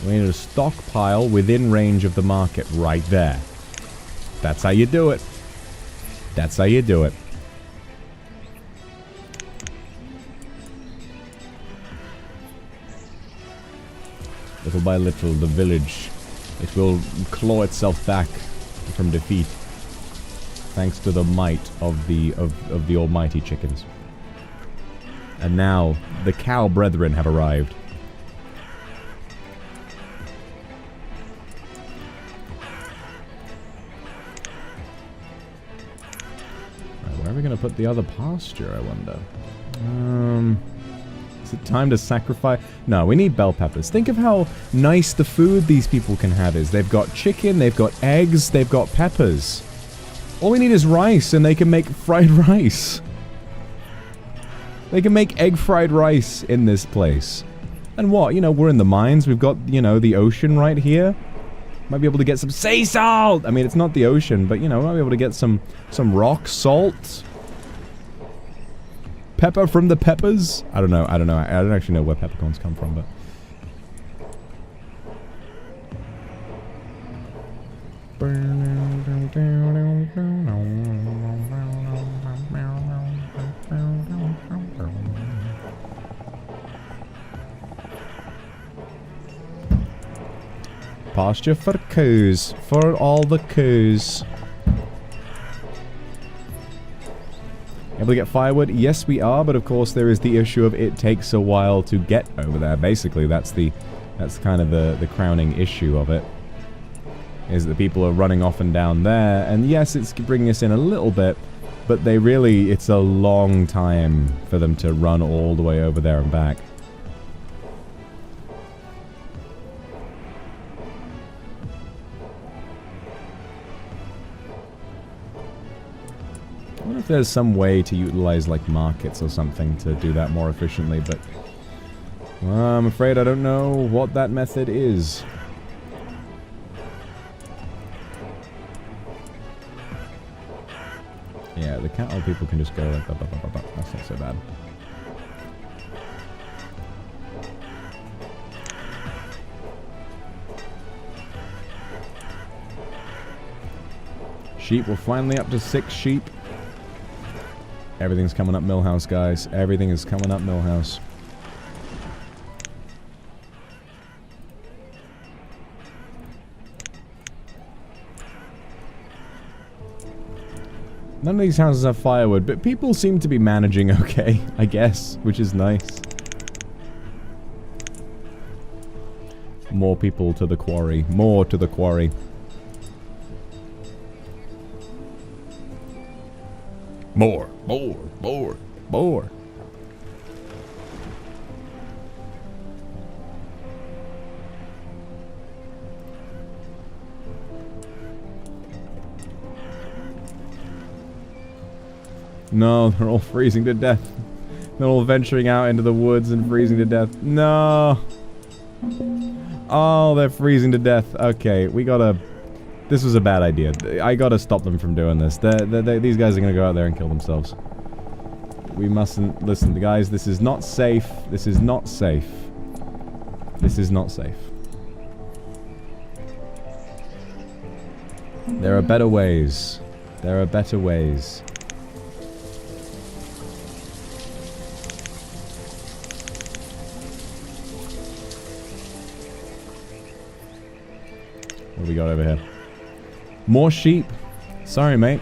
We need a stockpile within range of the market right there. That's how you do it. That's how you do it. Little by little, the village, it will claw itself back from defeat, thanks to the might of the almighty chickens. And now, the cow brethren have arrived. Right, where are we going to put the other pasture, I wonder? Is it time to sacrifice? No, we need bell peppers. Think of how nice the food these people can have is. They've got chicken, they've got eggs, they've got peppers. All we need is rice, and they can make fried rice. They can make egg fried rice in this place. And what? You know, we're in the mines. We've got, you know, the ocean right here. Might be able to get some sea salt! I mean, it's not the ocean, but, you know, might be able to get some rock salt. Pepper from the peppers? I don't know. I don't actually know where peppercorns come from, but... Pasture for cows. For all the cows. Able to get firewood? Yes, we are, but of course there is the issue of it takes a while to get over there. Basically, that's kind of the crowning issue of it. Is that people are running off and down there, and yes, it's bringing us in a little bit, but it's a long time for them to run all the way over there and back. I wonder if there's some way to utilize, like, markets or something to do that more efficiently, but... well, I'm afraid I don't know what that method is. Yeah, the cattle people can just go like... that's not so bad. Sheep, we're finally up to 6 sheep. Everything's coming up Millhouse, guys. Everything is coming up Millhouse. None of these houses have firewood, but people seem to be managing okay, I guess, which is nice. More people to the quarry. More to the quarry. More. No, they're all freezing to death. They're all venturing out into the woods and freezing to death. No! Oh, they're freezing to death. Okay, we gotta... this was a bad idea. I gotta stop them from doing this. These guys are gonna go out there and kill themselves. We mustn't... listen, guys, this is not safe. This is not safe. This is not safe. There are better ways. There are better ways. What do we got over here? More sheep. Sorry, mate.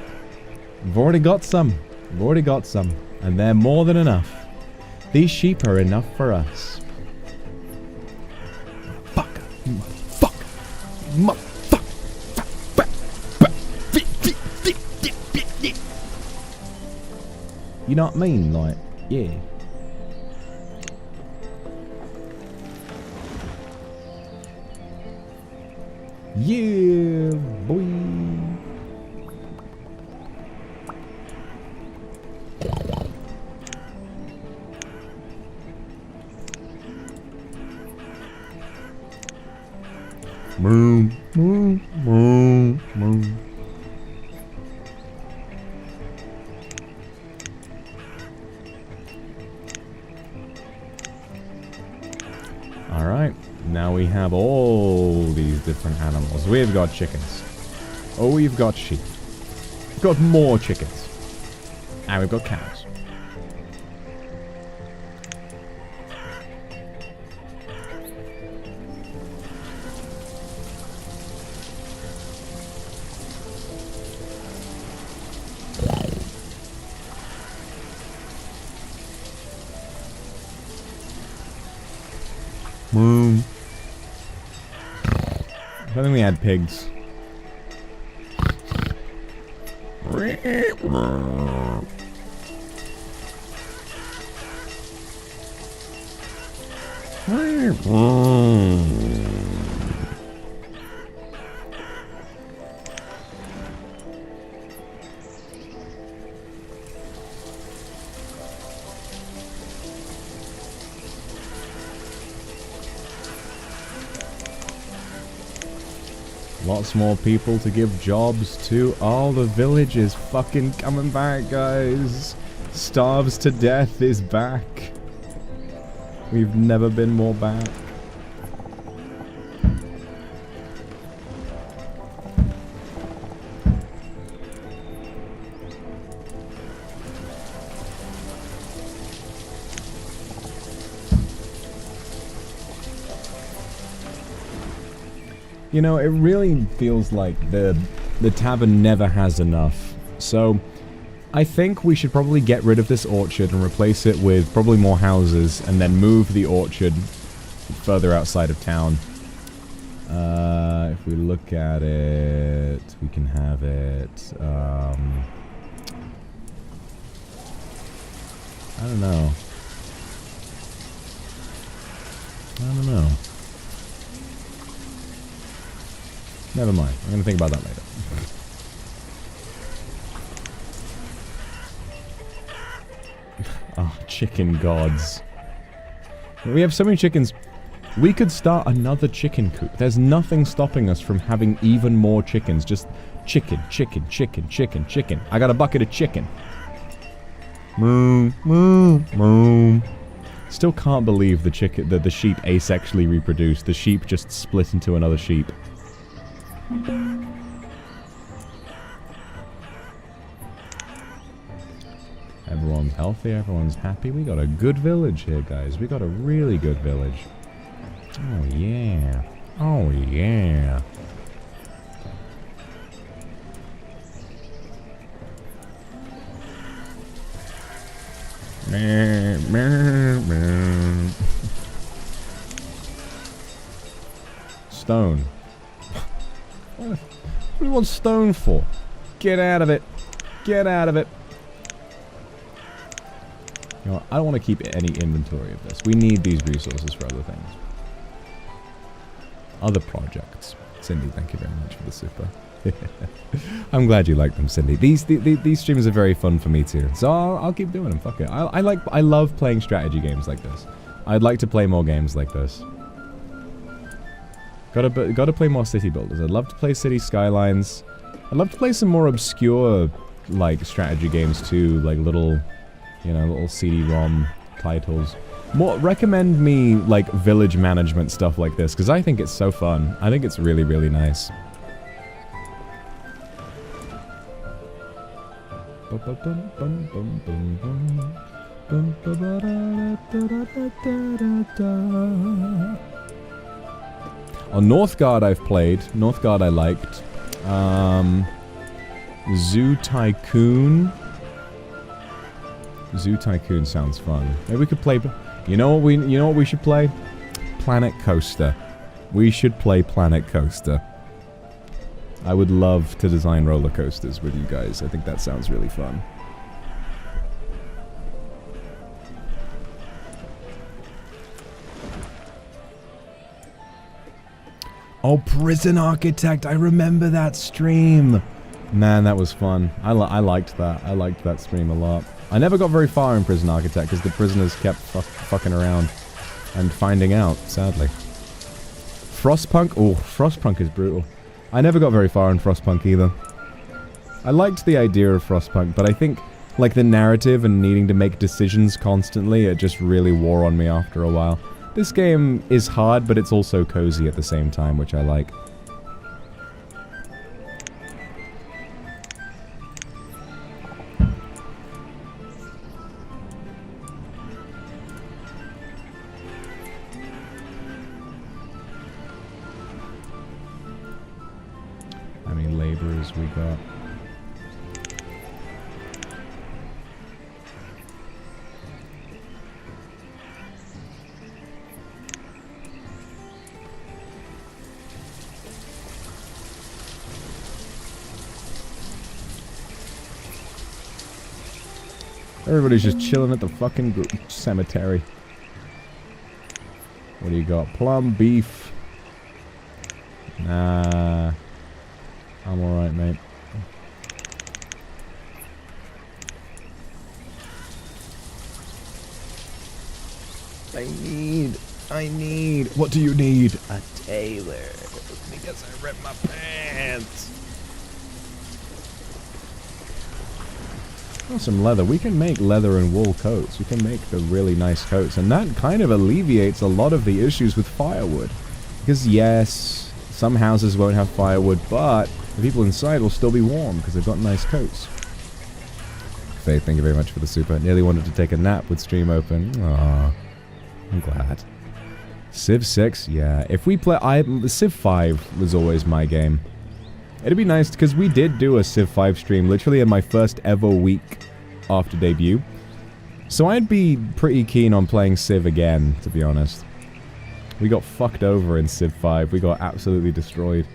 We've already got some. We've already got some. And they're more than enough. These sheep are enough for us. Fuck. Fuck. Fuck. You know what I mean? Like, yeah. Yeah, boy. Moo, moo, moo, moo. All right. Now we have all these different animals. We've got chickens. Oh, we've got sheep. We've got more chickens. And we've got cows. I think we had pigs. Lots more people to give jobs to. Oh, the village is fucking coming back, guys. Starves to Death is back. We've never been more back. You know, it really feels like the tavern never has enough. So, I think we should probably get rid of this orchard and replace it with probably more houses, and then move the orchard further outside of town. If we look at it, we can have it, I don't know. Never mind. I'm gonna think about that later. Oh, chicken gods. We have so many chickens. We could start another chicken coop. There's nothing stopping us from having even more chickens. Just chicken, chicken, chicken, chicken, chicken. I got a bucket of chicken. Moo, moo, moo. Still can't believe the sheep asexually reproduced. The sheep just split into another sheep. Everyone's healthy, everyone's happy. We got a good village here, guys. We got a really good village. Oh, yeah. Oh, yeah. Stone. What do you want stone for? Get out of it. Get out of it. You know what? I don't want to keep any inventory of this. We need these resources for other things. Other projects. Cindy, thank you very much for the super. I'm glad you like them, Cindy. These streams are very fun for me too. So I'll keep doing them. Fuck it. I love playing strategy games like this. I'd like to play more games like this. Gotta play more city builders. I'd love to play City Skylines. I'd love to play some more obscure, like, strategy games too, like little, you know, little CD-ROM titles. Recommend me, like, village management stuff like this, because I think it's so fun. I think it's really, really nice. On Northgard I've played. Northgard I liked. Zoo Tycoon. Zoo Tycoon sounds fun. Maybe we could play... You know what we should play? Planet Coaster. We should play Planet Coaster. I would love to design roller coasters with you guys. I think that sounds really fun. Oh, Prison Architect! I remember that stream! Man, that was fun. I liked that. I liked that stream a lot. I never got very far in Prison Architect because the prisoners kept fucking around and finding out, sadly. Frostpunk? Oh, Frostpunk is brutal. I never got very far in Frostpunk either. I liked the idea of Frostpunk, but I think, like, the narrative and needing to make decisions constantly, it just really wore on me after a while. This game is hard, but it's also cozy at the same time, which I like. How many laborers we got? Everybody's just chilling at the fucking cemetery. What do you got? Plum beef. Nah. I'm alright, mate. I need. What do you need? A tailor. Because I ripped my pants. Oh, some leather. We can make leather and wool coats. We can make the really nice coats. And that kind of alleviates a lot of the issues with firewood. Because yes, some houses won't have firewood, but the people inside will still be warm because they've got nice coats. Faith, thank you very much for the super. Nearly wanted to take a nap with stream open. Aww. I'm glad. Civ 6? Yeah. If we play... Civ 5 was always my game. It'd be nice, because we did do a Civ 5 stream literally in my first ever week after debut. So I'd be pretty keen on playing Civ again, to be honest. We got fucked over in Civ 5. We got absolutely destroyed.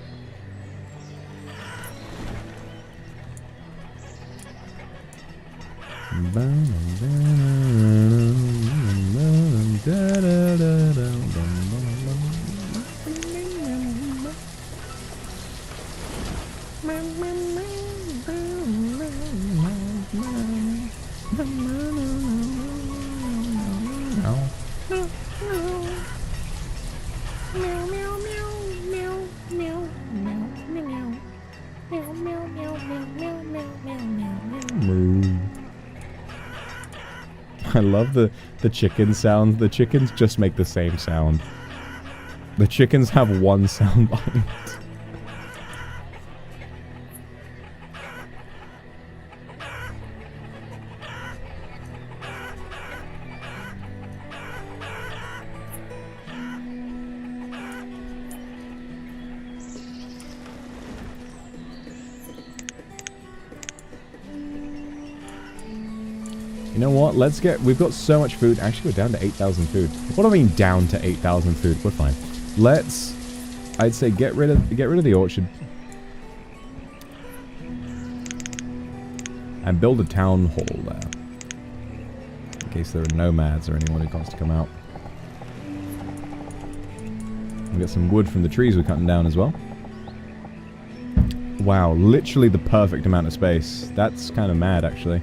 I love the chicken sound. The chickens just make the same sound. The chickens have one sound bite. You know what? Let's get... We've got so much food. Actually, we're down to 8,000 food. What do I mean down to 8,000 food? We're fine. Let's... I'd say get rid of the orchard. And build a town hall there. In case there are nomads or anyone who wants to come out. We got some wood from the trees we're cutting down as well. Wow, literally the perfect amount of space. That's kind of mad, actually.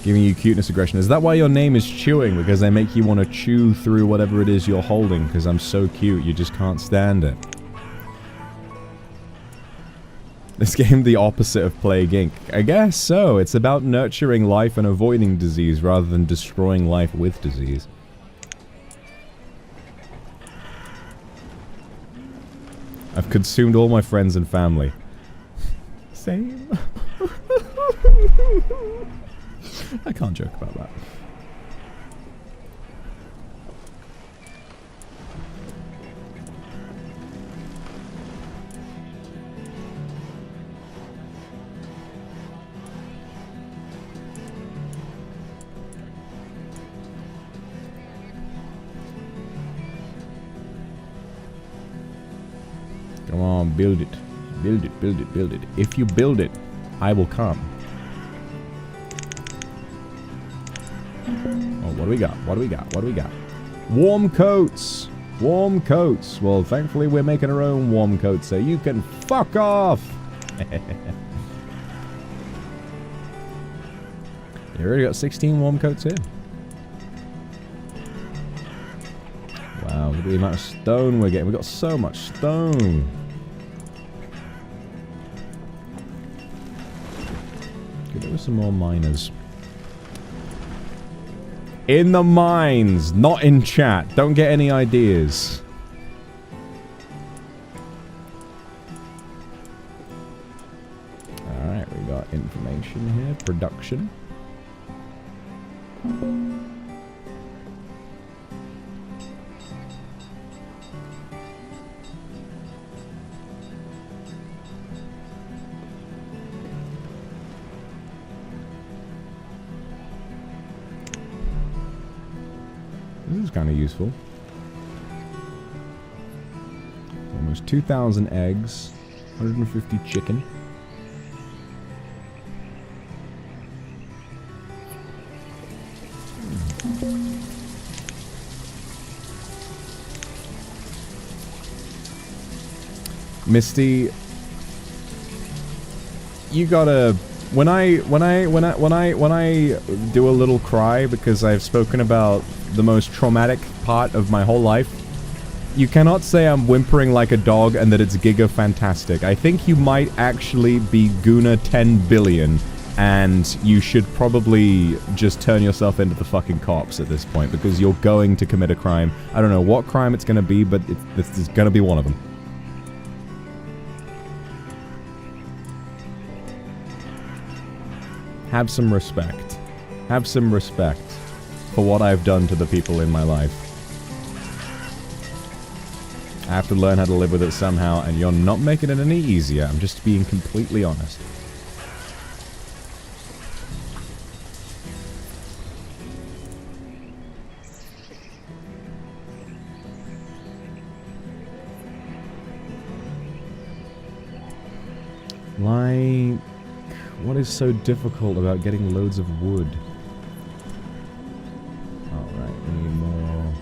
Giving you cuteness aggression. Is that why your name is Chewing? Because they make you want to chew through whatever it is you're holding? Because I'm so cute, you just can't stand it. This game the opposite of Plague Inc. I guess so. It's about nurturing life and avoiding disease rather than destroying life with disease. I've consumed all my friends and family. Same. I can't joke about that. Come on, build it. Build it, build it, build it. If you build it, I will come. Oh, what do we got? What do we got? What do we got? Warm coats! Warm coats! Well, thankfully we're making our own warm coats, so you can fuck off! You already got 16 warm coats here. Wow, look at the amount of stone we're getting. We got so much stone. Okay, there were some more miners. In the mines, not in chat. Don't get any ideas. Alright, we got information here. Production. This is kind of useful. Almost 2,000 eggs, 150 chicken. Misty, you gotta, when I do a little cry because I've spoken about the most traumatic part of my whole life, you cannot say I'm whimpering like a dog and that it's giga fantastic. I think you might actually be Guna 10 billion, and you should probably just turn yourself into the fucking cops at this point, because you're going to commit a crime. I don't know what crime it's gonna be, but this is gonna be one of them. Have some respect. Have some respect for what I've done to the people in my life. I have to learn how to live with it somehow, and you're not making it any easier. I'm just being completely honest. Like, what is so difficult about getting loads of wood? Alright, we need more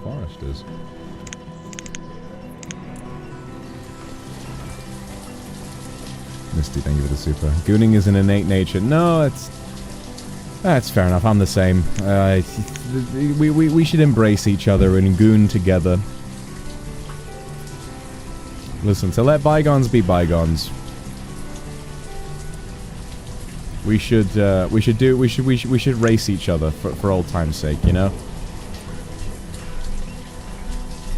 foresters. Misty, thank you for the super. Gooning is an innate nature. No, that's fair enough. I'm the same. We should embrace each other and goon together. Listen, to let bygones be bygones. We should race each other for old time's sake, you know?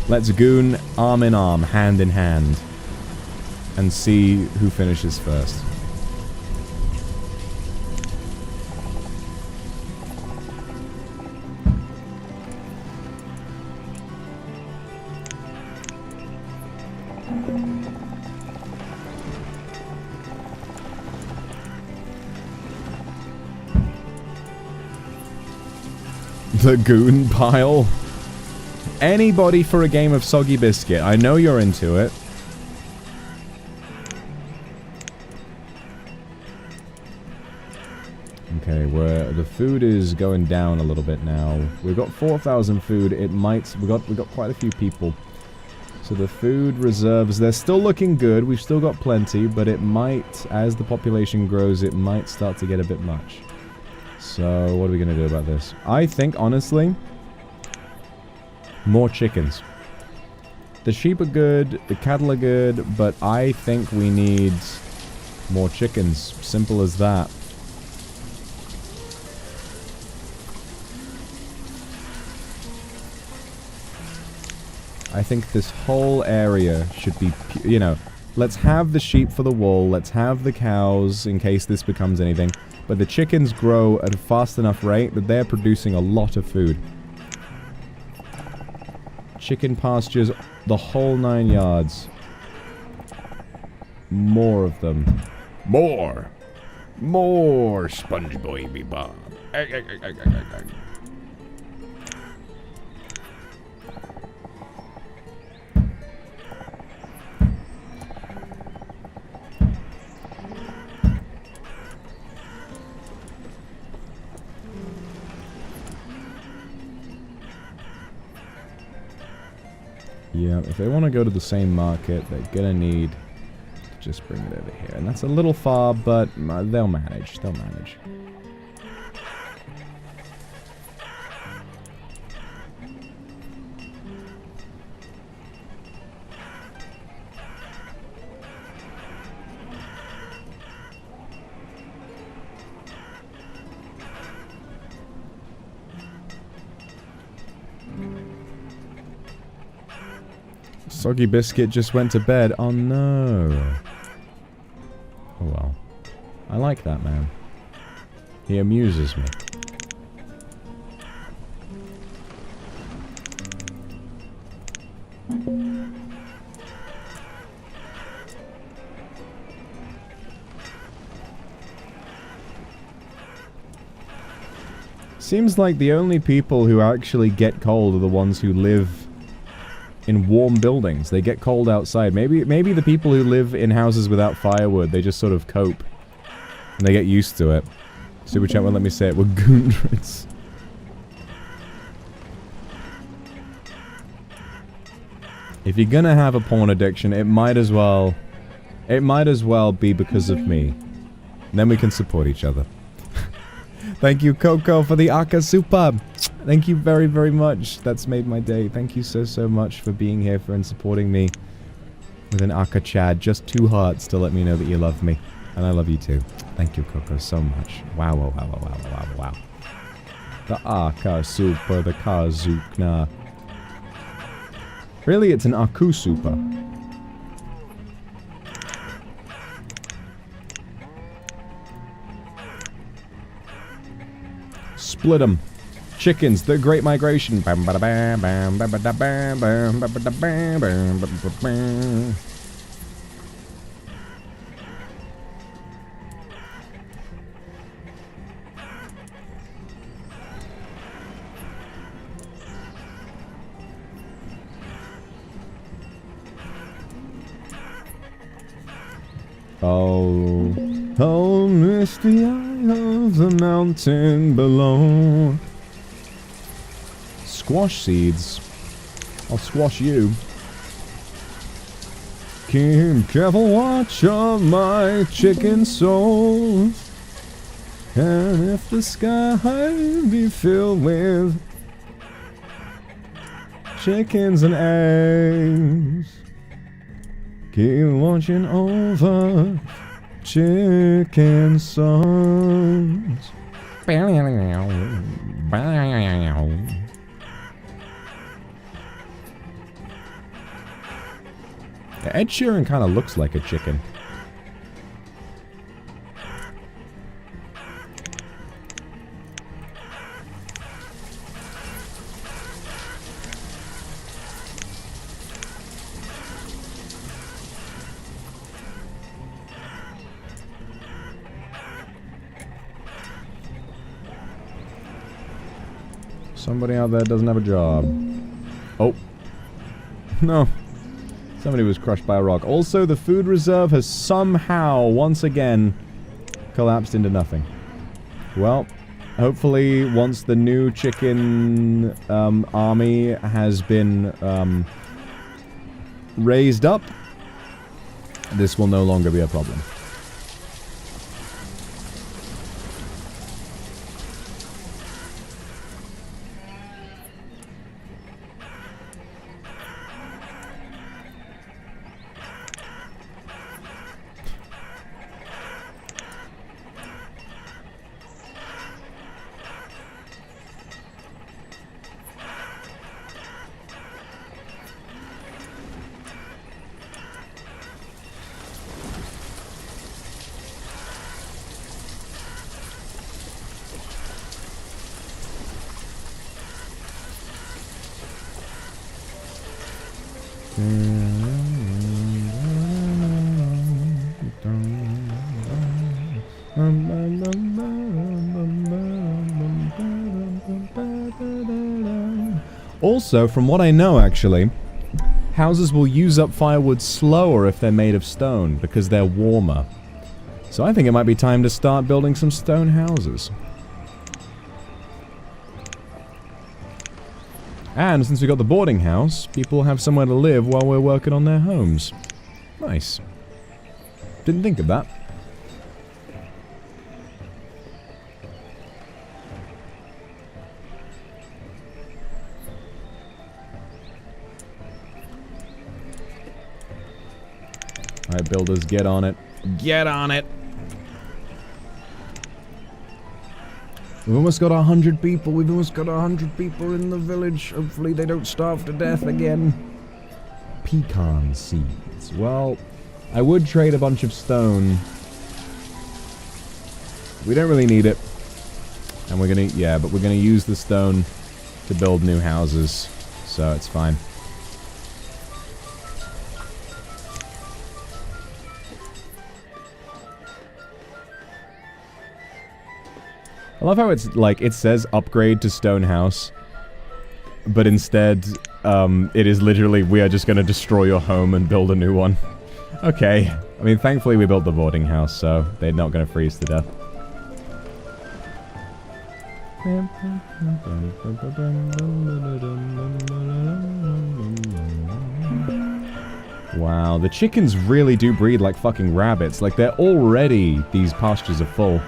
Let's goon arm in arm, hand in hand, and see who finishes first. The goon pile. Anybody for a game of Soggy Biscuit. I know you're into it. Okay, where the food is going down a little bit now. We've got 4,000 food. It might, we got quite a few people. So the food reserves, they're still looking good. We've still got plenty, but it might, as the population grows, it might start to get a bit much. So, what are we going to do about this? I think, honestly, more chickens. The sheep are good, the cattle are good, but I think we need more chickens. Simple as that. I think this whole area should be, you know, let's have the sheep for the wool, let's have the cows in case this becomes anything. But the chickens grow at a fast enough rate that they're producing a lot of food. Chicken pastures, the whole 9 yards. More of them. More! More, Sponge Baby Bob. Yeah, if they want to go to the same market, they're gonna need to just bring it over here. And that's a little far, but they'll manage. They'll manage. Soggy Biscuit just went to bed. Oh no. Oh well. I like that man. He amuses me. Seems like the only people who actually get cold are the ones who live in warm buildings. They get cold outside. Maybe the people who live in houses without firewood, they just sort of cope. And they get used to it. Super chat won't let me say it. We're goondrits. If you're gonna have a porn addiction, it might as well be because of me. And then we can support each other. Thank you, Coco, for the Aka Super. Thank you very, very much. That's made my day. Thank you so much for being here and supporting me with an Aka Chad. Just 2 hearts to let me know that you love me. And I love you too. Thank you, Coco, so much. Wow, wow, wow, wow, wow, wow. The Aka Super, the Kazukna. Really, it's an Aku Super. Split 'em. Chickens, the Great Migration. Oh, oh, misty eye of the mountain below. Squash seeds. I'll squash you. Keep careful watch of my chicken souls. And if the sky be filled with chickens and eggs, keep watching over chicken songs. Ed Sheeran kind of looks like a chicken. Somebody out there doesn't have a job. Oh. No. Somebody was crushed by a rock. Also, the food reserve has somehow, once again, collapsed into nothing. Well, hopefully, once the new chicken army has been raised up, this will no longer be a problem. Also, from what I know, actually, houses will use up firewood slower if they're made of stone, because they're warmer. So I think it might be time to start building some stone houses. And since we got the boarding house, people have somewhere to live while we're working on their homes. Nice. Didn't think of that. Alright, builders, get on it. Get on it! We've almost got 100 people. We've almost got 100 people in the village. Hopefully they don't starve to death again. Pecan seeds. Well, I would trade a bunch of stone. We don't really need it. And we're gonna, yeah, but we're gonna use the stone to build new houses. So it's fine. I love how it's like, it says upgrade to stone house, but instead, it is literally, we are just gonna destroy your home and build a new one. Okay. I mean, thankfully we built the boarding house, so they're not gonna freeze to death. Wow, the chickens really do breed like fucking rabbits. Like, they're already, these pastures are full.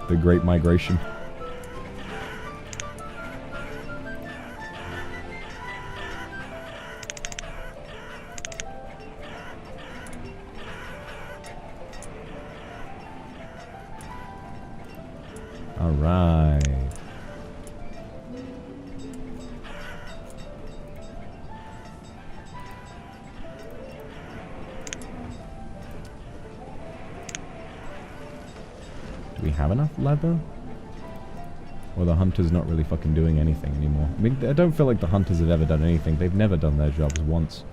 The Great Migration. All right. Do we have enough leather? Or the hunter's not really fucking doing anything anymore? I mean, I don't feel like the hunters have ever done anything. They've never done their jobs once.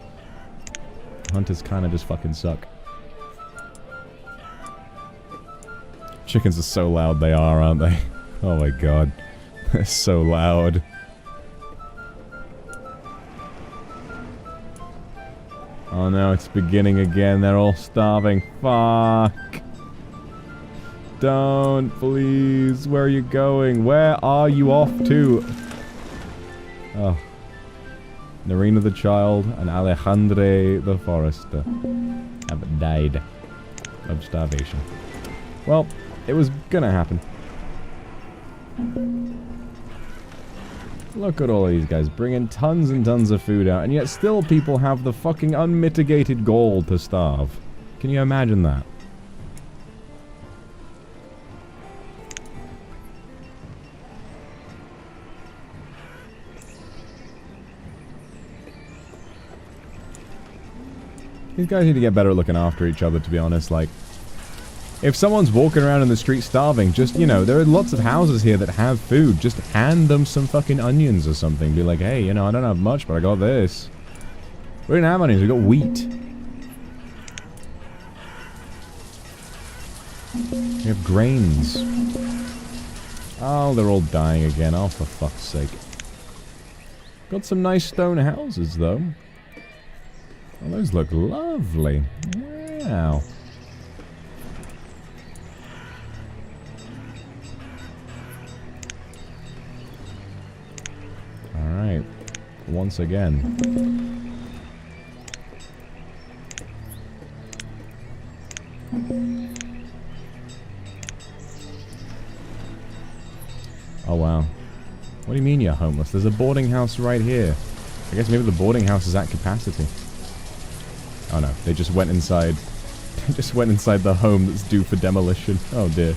Hunters kind of just fucking suck. Chickens are so loud they are, aren't they? Oh my god. They're so loud. Oh no, it's beginning again. They're all starving. Fuck. Don't, please. Where are you going? Where are you off to? Oh. Narina the child and Alejandre the forester have died of starvation. Well, it was gonna happen. Look at all of these guys bringing tons and tons of food out, and yet still people have the fucking unmitigated gall to starve. Can you imagine that? These guys need to get better at looking after each other, to be honest. Like, if someone's walking around in the street starving, just, you know, there are lots of houses here that have food. Just hand them some fucking onions or something. Be like, hey, you know, I don't have much, but I got this. We didn't have onions, we got wheat. We have grains. Oh, they're all dying again. Oh, for fuck's sake. Got some nice stone houses, though. Oh, those look lovely. Wow. Alright. Once again. Oh, wow. What do you mean you're homeless? There's a boarding house right here. I guess maybe the boarding house is at capacity. Oh no, they just went inside. They just went inside the home that's due for demolition. Oh dear.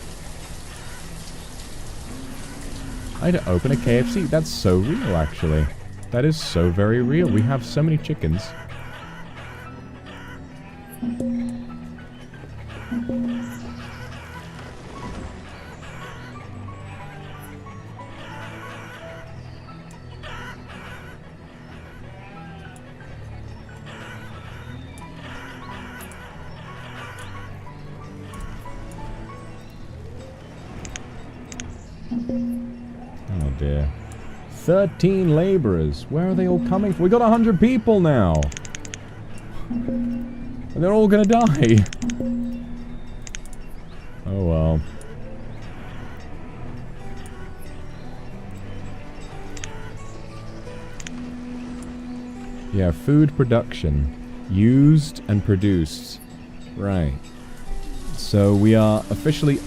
I had to open a KFC. That's so real, actually. That is so very real. We have so many chickens. Oh dear. 13 laborers. Where are they all coming from? We got 100 people now. And they're all gonna die. Oh well. Yeah, food production. Used and produced. Right. So we are officially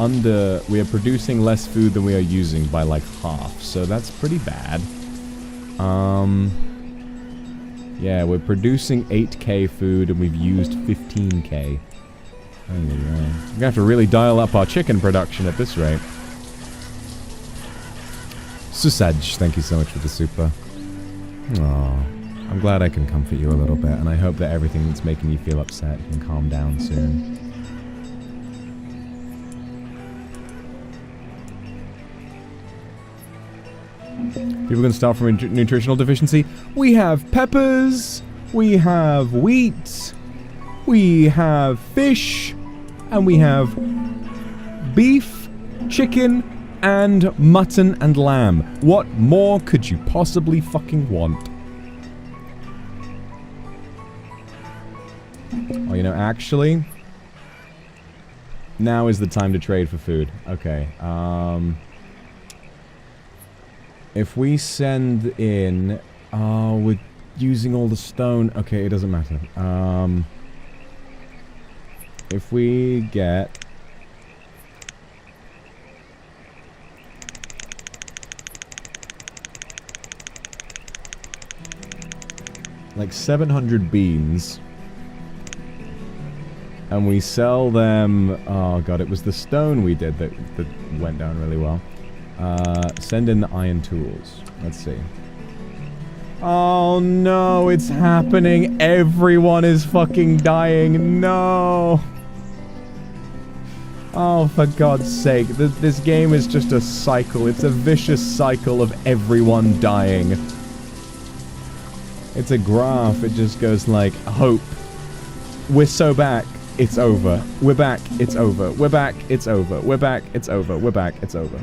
we are producing less food than we are using by like half. So that's pretty bad. Yeah, we're producing 8k food and we've used 15k. We're gonna have to really dial up our chicken production at this rate. Susaj, thank you so much for the super. Aww. I'm glad I can comfort you a little bit, and I hope that everything that's making you feel upset can calm down soon. People can start from a nutritional deficiency. We have peppers. We have wheat. we have fish, and we have beef, chicken, and mutton and lamb. What more could you possibly fucking want? Oh, you know, actually, now is the time to trade for food. Okay, if we send in... Oh, we're using all the stone. Okay, it doesn't matter. If we get... like 700 beans, and we sell them... Oh god, it was the stone we did that went down really well. Send in the iron tools. Let's see. Oh no, it's happening. Everyone is fucking dying. No. Oh, for God's sake. This game is just a cycle. It's a vicious cycle of everyone dying. It's a graph. It just goes like, hope. We're so back. It's over. We're back. It's over. We're back. It's over. We're back. It's over. We're back. It's over.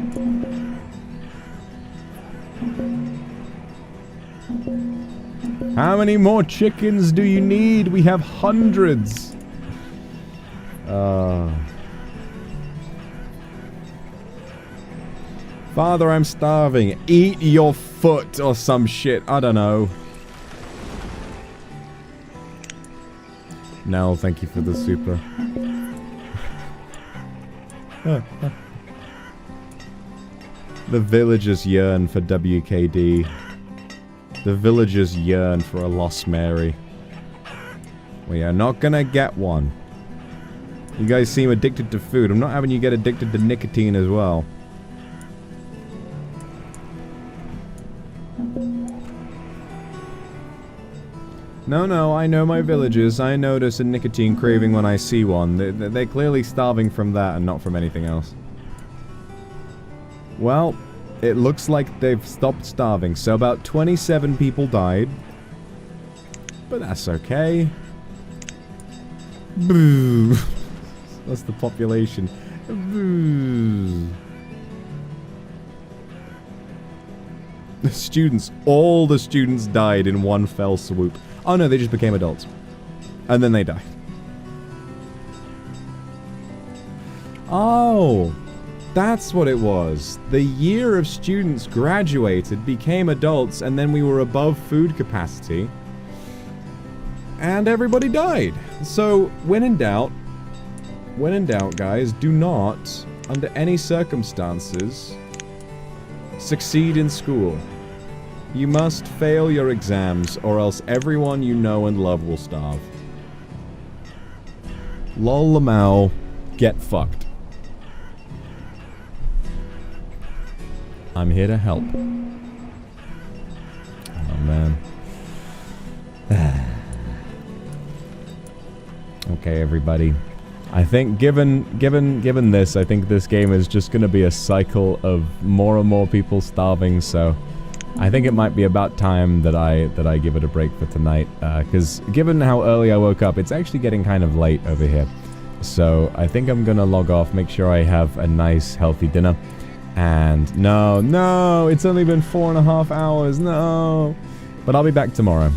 How many more chickens do you need? We have hundreds. Father, I'm starving. Eat your foot or some shit. I don't know. Nell, thank you for the super. The villagers yearn for WKD. The villagers yearn for a lost Mary. We are not gonna get one. You guys seem addicted to food. I'm not having you get addicted to nicotine as well. No, I know my villagers. I notice a nicotine craving when I see one. They're clearly starving from that and not from anything else. Well, it looks like they've stopped starving. So about 27 people died. But that's okay. Boo. That's the population. Boo. The students, all the students died in one fell swoop. Oh no, they just became adults. And then they died. Oh, that's what it was. The year of students graduated, became adults, and then we were above food capacity. And everybody died. So, when in doubt, guys, do not, under any circumstances, succeed in school. You must fail your exams, or else everyone you know and love will starve. Lol Lamau, get fucked. I'm here to help. Oh man. Okay, everybody. I think given this, I think this game is just gonna be a cycle of more and more people starving, so I think it might be about time that I give it a break for tonight, because given how early I woke up, it's actually getting kind of late over here. So I think I'm gonna log off, make sure I have a nice healthy dinner, and no, it's only been 4.5 hours, no. But I'll be back tomorrow.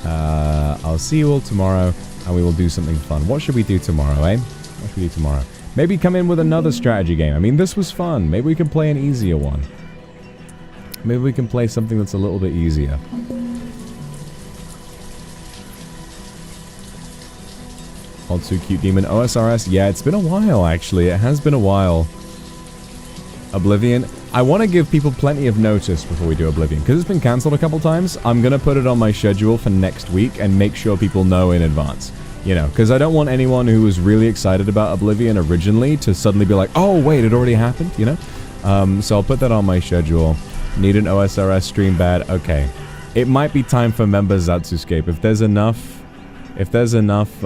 I'll see you all tomorrow, and we will do something fun. What should we do tomorrow, eh? What should we do tomorrow? Maybe come in with another strategy game. I mean, this was fun. Maybe we can play an easier one. Maybe we can play something that's a little bit easier. All too cute demon. OSRS? Yeah, it's been a while, actually. It has been a while. Oblivion. I want to give people plenty of notice before we do Oblivion, because it's been cancelled a couple times. I'm going to put it on my schedule for next week and make sure people know in advance. You know, because I don't want anyone who was really excited about Oblivion originally to suddenly be like, oh, wait, it already happened, you know? So I'll put that on my schedule. Need an OSRS stream bad? Okay. It might be time for members Zatsuscape. If there's enough, if there's enough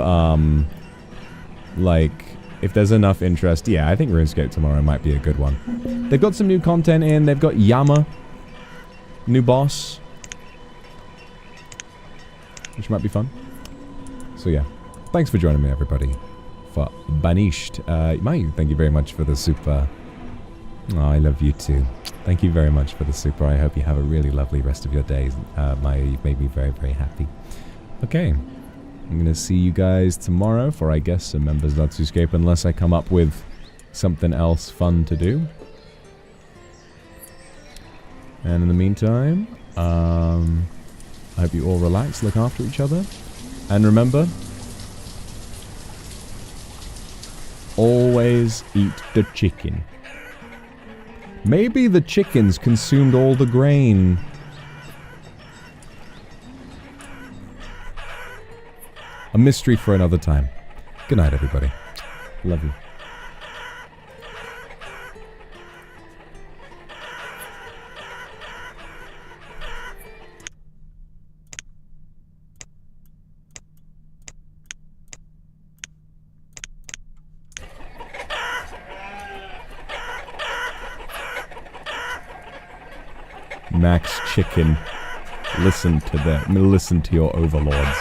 interest, yeah, I think RuneScape tomorrow might be a good one. They've got some new content in. They've got Yama, new boss, which might be fun. So yeah. thanks for joining me, everybody, for Banished. Mai, thank you very much for the super. Oh, I love you too. Thank you very much for the super. I hope you have a really lovely rest of your day. Maya, you've made me very, very happy. Okay. I'm going to see you guys tomorrow for, I guess, a Members Natsuscape, unless I come up with something else fun to do. And in the meantime, I hope you all relax, look after each other. And remember, always eat the chicken. Maybe the chickens consumed all the grain. A mystery for another time. Good night, everybody. Love you. Max Chicken, listen to them. Listen to your overlords.